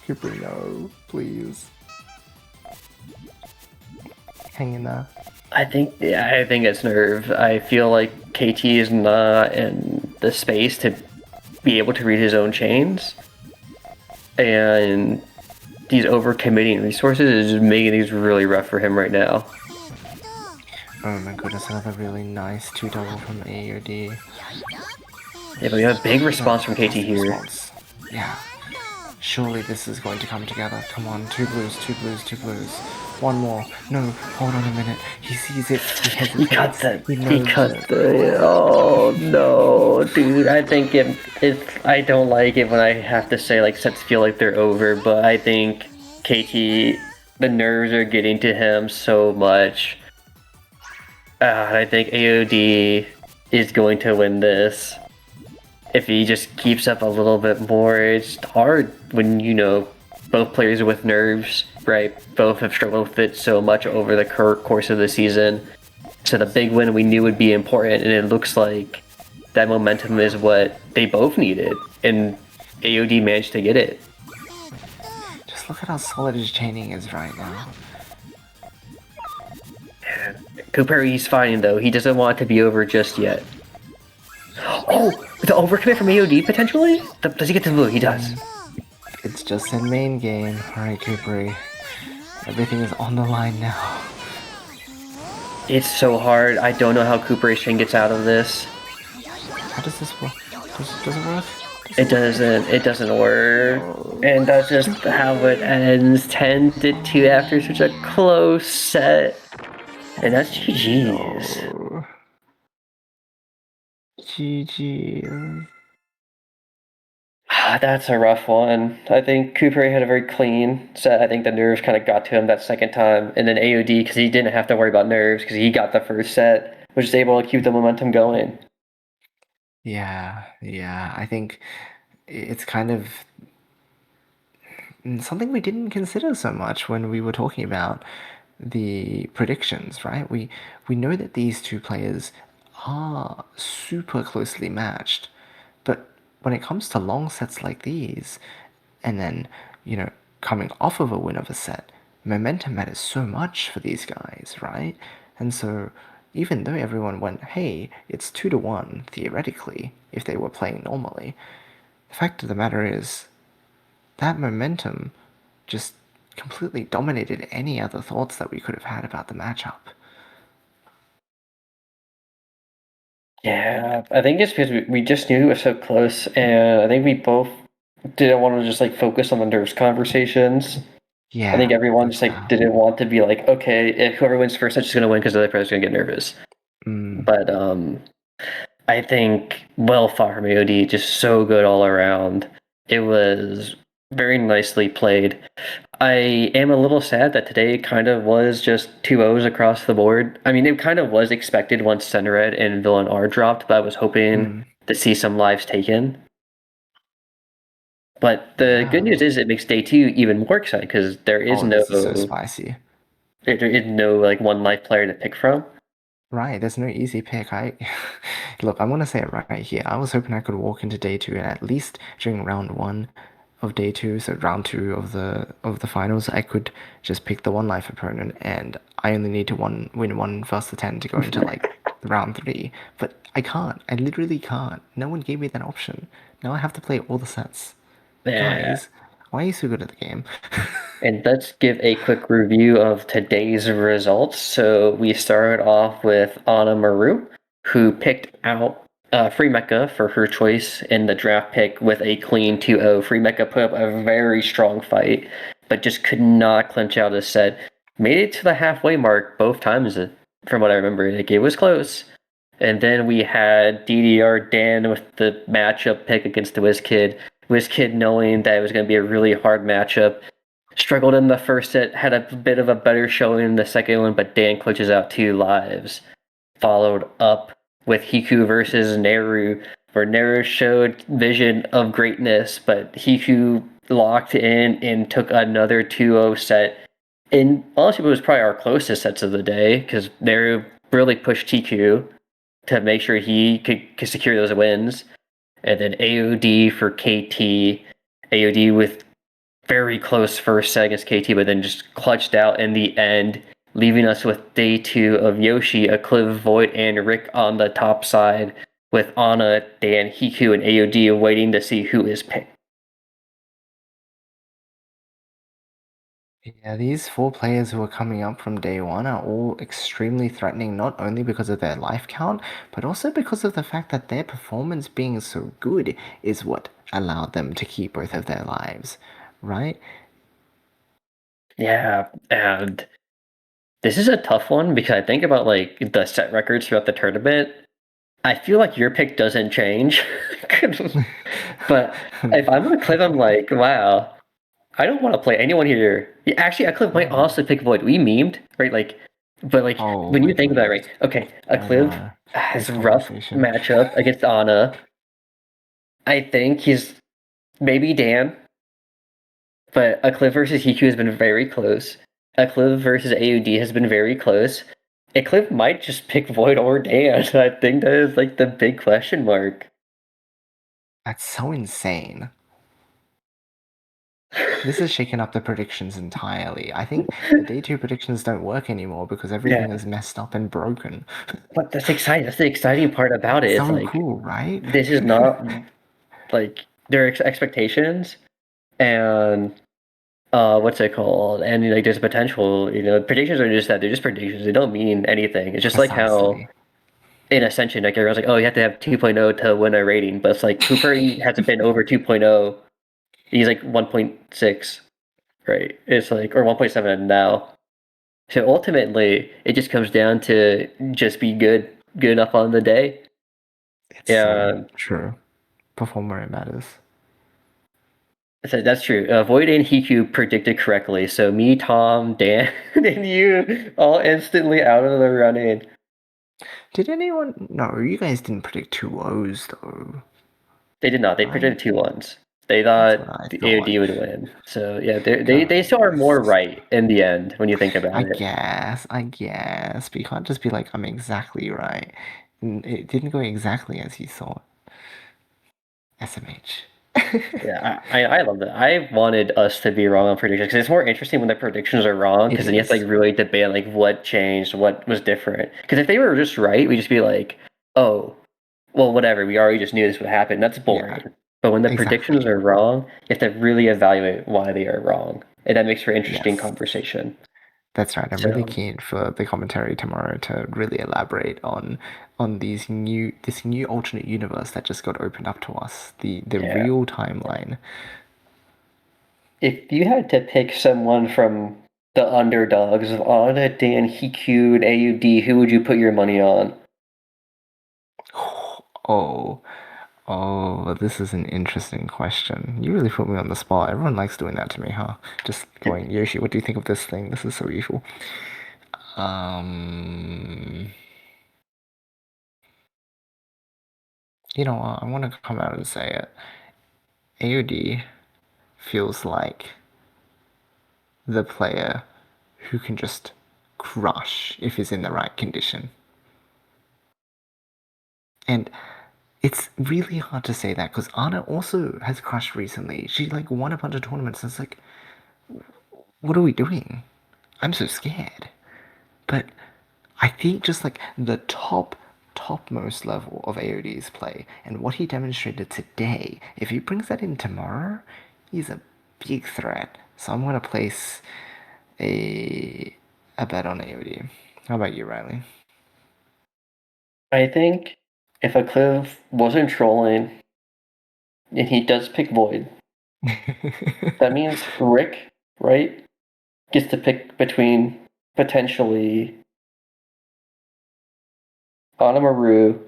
Cooper, no, please. Hang in there. I think it's nerve. I feel like KT is not in the space to be able to read his own chains. And these overcommitting resources is just making these really rough for him right now. Oh my goodness, another really nice 2-double from AOD. Yeah, but we have a big response from KT here. Yeah. Surely this is going to come together. Come on, 2 blues, 2 blues, 2 blues. One more. No, hold on a minute. He sees it. He cut the. Oh no, dude! I think I don't like it when I have to say like sets feel like they're over, but I think KT, the nerves are getting to him so much. I think AOD is going to win this. If he just keeps up a little bit more, it's hard when both players are with nerves, right? Both have struggled with it so much over the course of the season. So the big win we knew would be important, and it looks like that momentum is what they both needed, and AOD managed to get it. Just look at how solid his chaining is right now. Cooper, he's fine though. He doesn't want it to be over just yet. Oh, the overcommit from AOD potentially? Does he get the blue? He does. It's just in main game. Alright, Coopery. Everything is on the line now. It's so hard. I don't know how Cooperation gets out of this. How does this work? Does it work? It doesn't work. And that's just how it ends. 10-2 after such a close set. And that's GG's. GG. That's a rough one. I think Cooper had a very clean set. I think the nerves kind of got to him that second time. And then AOD, because he didn't have to worry about nerves, because he got the first set, was just able to keep the momentum going. Yeah. I think it's kind of something we didn't consider so much when we were talking about the predictions, right? We know that these two players are super closely matched, but when it comes to long sets like these, and then, coming off of a win of a set, momentum matters so much for these guys, right? And so, even though everyone went, hey, it's 2-1, theoretically, if they were playing normally, the fact of the matter is, that momentum just completely dominated any other thoughts that we could have had about the matchup. Yeah, I think it's because we just knew it was so close, and I think we both didn't want to just focus on the nerves conversations. Yeah, I think everyone just didn't want to be okay, if whoever wins first is just gonna win because the other person's gonna get nervous. But I think well fought from AOD, just so good all around. It was very nicely played. I am a little sad that today kind of was just 2-0s across the board. I mean, it kind of was expected once Center Red and Villain R dropped, but I was hoping to see some lives taken. But the good news is it makes day 2 even more exciting because there is this is so spicy. There is no one life player to pick from. Right, there's no easy pick. Look, I'm gonna say it right here. I was hoping I could walk into day 2 and at least during round 1 of day 2, so round 2 of the finals, I could just pick the one life opponent, and I only need to win 1 first to 10 to go into round 3. But I can't. I literally can't. No one gave me that option. Now I have to play all the sets. Yeah. Guys, why are you so good at the game? And let's give a quick review of today's results. So we started off with Anna Maru, who picked out Free Mecha for her choice in the draft pick with a clean 2-0. Free Mecha put up a very strong fight, but just could not clinch out a set. Made it to the halfway mark both times, from what I remember. It was close. And then we had DDR Dan with the matchup pick against the WizKid. WizKid knowing that it was going to be a really hard matchup. Struggled in the first set, had a bit of a better showing in the second one, but Dan clutches out 2 lives. Followed up with Hiku versus Neru, where Neru showed vision of greatness, but Hiku locked in and took another 2-0 set. And honestly, it was probably our closest sets of the day, because Neru really pushed Hiku to make sure he could secure those wins. And then AOD for KT. AOD with very close first set against KT, but then just clutched out in the end, leaving us with day 2 of Yoshi, Eclipse, Void, and Rick on the top side, with Anna, Dan, Hiku, and AOD waiting to see who is picked. Yeah, these 4 players who are coming up from day 1 are all extremely threatening, not only because of their life count, but also because of the fact that their performance being so good is what allowed them to keep both of their lives, right? Yeah, and this is a tough one because I think about the set records throughout the tournament. I feel like your pick doesn't change. But if I'm gonna clip, I'm like, wow, I don't want to play anyone here. Yeah, actually, Eclipse might also pick Void. We memed, right? But when you think about it, right? Okay, Eclipse has a rough matchup against Ana. I think he's maybe Dan, but Eclipse versus Hiku has been very close. Eclipse versus AUD has been very close. Eclipse might just pick Void or Dan. I think that is the big question mark. That's so insane. This has shaken up the predictions entirely. I think the day 2 predictions don't work anymore because everything is messed up and broken. But that's exciting. That's the exciting part about it. So It's cool, right? This is not their expectations, and what's it called? And there's potential. Predictions are just that. They're just predictions. They don't mean anything. It's just like how in Ascension, like everyone's like, oh, you have to have 2.0 to win a rating, but it's like Cooper hasn't been over 2.0. He's like 1.6, right? It's like, or 1.7 now. So ultimately, it just comes down to just be good enough on the day. It's so true. Perform where it matters. So that's true. Void and Hiku predicted correctly. So me, Tom, Dan, and you all instantly out of the running. Did anyone? No, you guys didn't predict 2-0s though. They did not. They predicted 2-1s. They thought the AOD would win. So yeah, they still are more right in the end when you think about it. I guess. But you can't just be like, I'm exactly right. It didn't go exactly as you thought. SMH. Yeah, I love that. I wanted us to be wrong on predictions because it's more interesting when the predictions are wrong because then you have to like really debate like what changed, what was different. Because if they were just right, we'd just be like, oh, well, whatever. We already just knew this would happen. That's boring. But when the predictions are wrong, you have to really evaluate why they are wrong, and that makes for interesting conversation. That's right. I'm really keen for the commentary tomorrow to really elaborate on this new alternate universe that just got opened up to us. The real timeline. If you had to pick someone from the underdogs of Anna, Dan, Hiku, and AUD, who would you put your money on? Oh, this is an interesting question. You really put me on the spot. Everyone likes doing that to me, huh? Just going, Yoshi, what do you think of this thing? This is so useful. You know what? I want to come out and say it. AOD feels like the player who can just crush if he's in the right condition. And it's really hard to say that because Anna also has crushed recently. She like won a bunch of tournaments and it's like, what are we doing? I'm so scared. But I think just like the topmost level of AOD's play and what he demonstrated today, if he brings that in tomorrow, he's a big threat. So I'm gonna place a bet on AOD. How about you, Riley? I think if a Cliff wasn't trolling and he does pick Void, that means Rick, right, gets to pick between potentially Anamaru,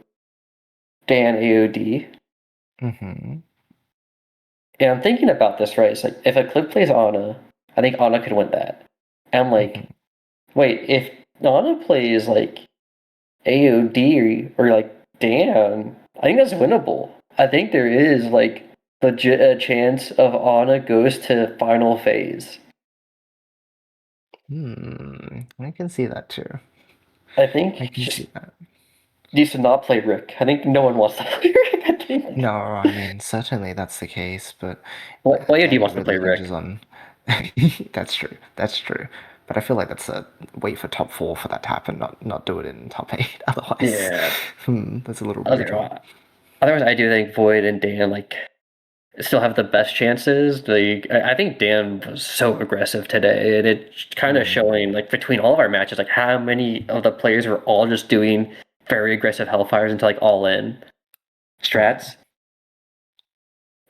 Dan, AOD. Mm-hmm. And I'm thinking about this, right? It's like if a Cliff plays Ana, I think Ana could win that. And I'm like, wait, if Ana plays like AOD or like Dan, I think that's winnable. I think there is like legit a chance of Ana goes to final phase. I can see that too. I think I can see that. Needs to not play Rick. I think no one wants to play Rick. I think. No, I mean certainly that's the case, but well, AOD wants to play Rick. That's true. That's true. But I feel like that's a wait for top 4 for that to happen, not do it in top 8. Otherwise, Yeah, that's a little brutal. Otherwise, I do think Void and Dan like still have the best chances. Like I think Dan was so aggressive today, and it's kind of showing like between all of our matches, like how many of the players were all just doing very aggressive Hellfires into like all in strats.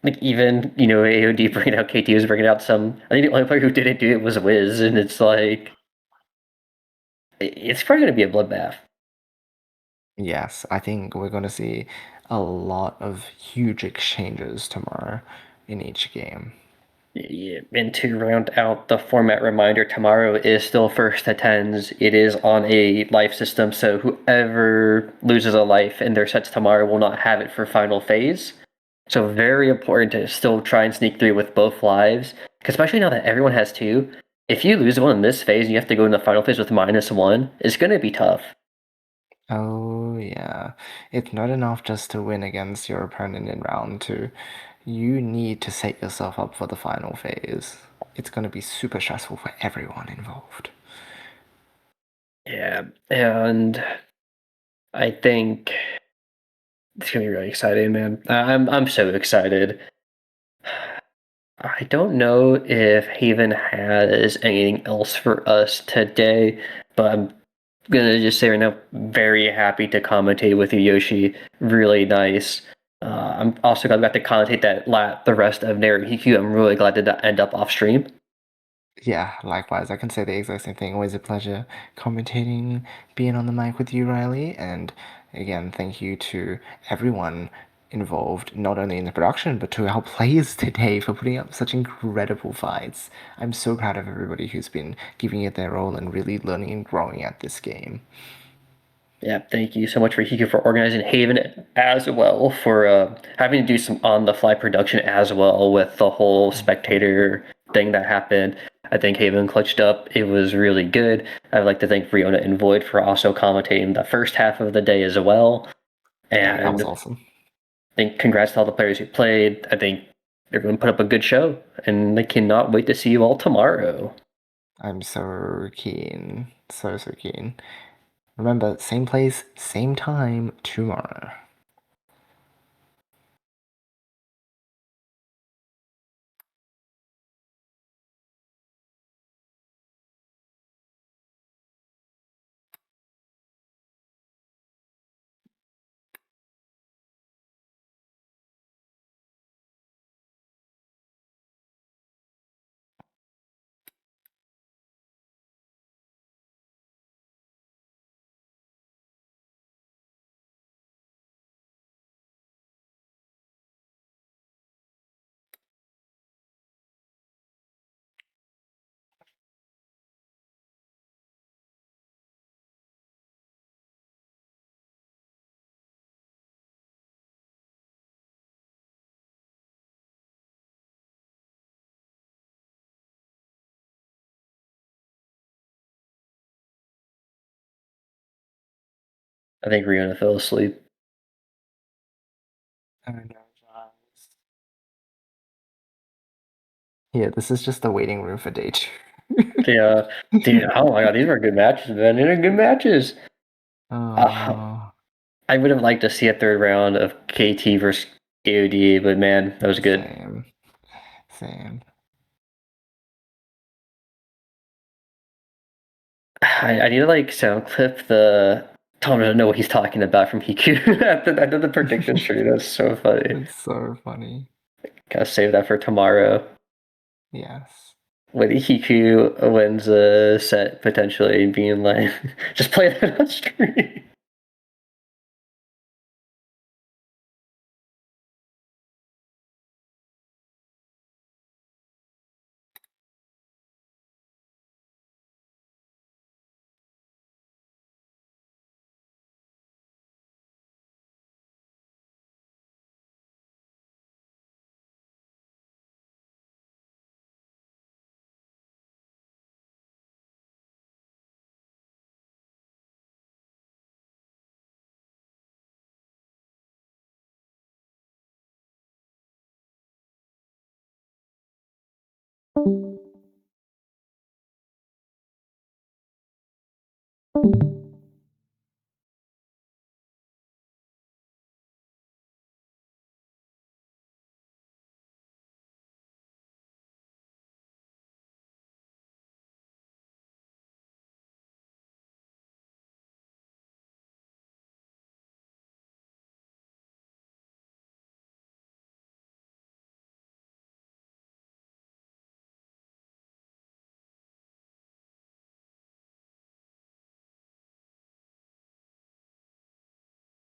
Like even AOD bringing out KT was bringing out some. I think the only player who didn't do it was Wiz, and it's like it's probably going to be a bloodbath. Yes, I think we're going to see a lot of huge exchanges tomorrow in each game. Yeah, and to round out the format reminder, tomorrow is still first to tens. It is on a life system, so whoever loses a life in their sets tomorrow will not have it for final phase. So very important to still try and sneak through with both lives, because especially now that everyone has 2, if you lose one in this phase and you have to go in the final phase with -1, it's going to be tough. Oh yeah, it's not enough just to win against your opponent in round 2. You need to set yourself up for the final phase. It's going to be super stressful for everyone involved. Yeah, and I think it's gonna be really exciting, man. I'm so excited. I don't know if Haven has anything else for us today, but I'm gonna just say right now, very happy to commentate with you, Yoshi. Really nice. I'm also glad we got to commentate the rest of Naru Hiku. I'm really glad to end up off stream. Yeah, likewise. I can say the exact same thing. Always a pleasure commentating, being on the mic with you, Riley. And again, thank you to everyone involved, not only in the production, but to our players today for putting up such incredible fights. I'm so proud of everybody who's been giving it their all and really learning and growing at this game. Yeah, thank you so much for Hiku for organizing Haven as well, for having to do some on-the-fly production as well with the whole spectator thing that happened. I think Haven clutched up. It was really good. I'd like to thank Riona and Void for also commentating the first half of the day as well. And yeah, that was awesome. I think congrats to all the players who played. I think everyone put up a good show, and I cannot wait to see you all tomorrow. I'm so keen. So keen. Remember, same place, same time tomorrow. I think Riona fell asleep. Oh no, Giles. Yeah, this is just the waiting room for day 2. Yeah, dude, oh my god, these were good matches, man. These are good matches. Oh. I would have liked to see a third round of KT versus KOD, but man, that was good. Same. I need to like sound clip the Tom doesn't know what he's talking about from Hiku after the prediction stream. That's so funny. It's so funny. Gotta save that for tomorrow. Yes. When Hiku wins a set, potentially being like, just play that on screen. you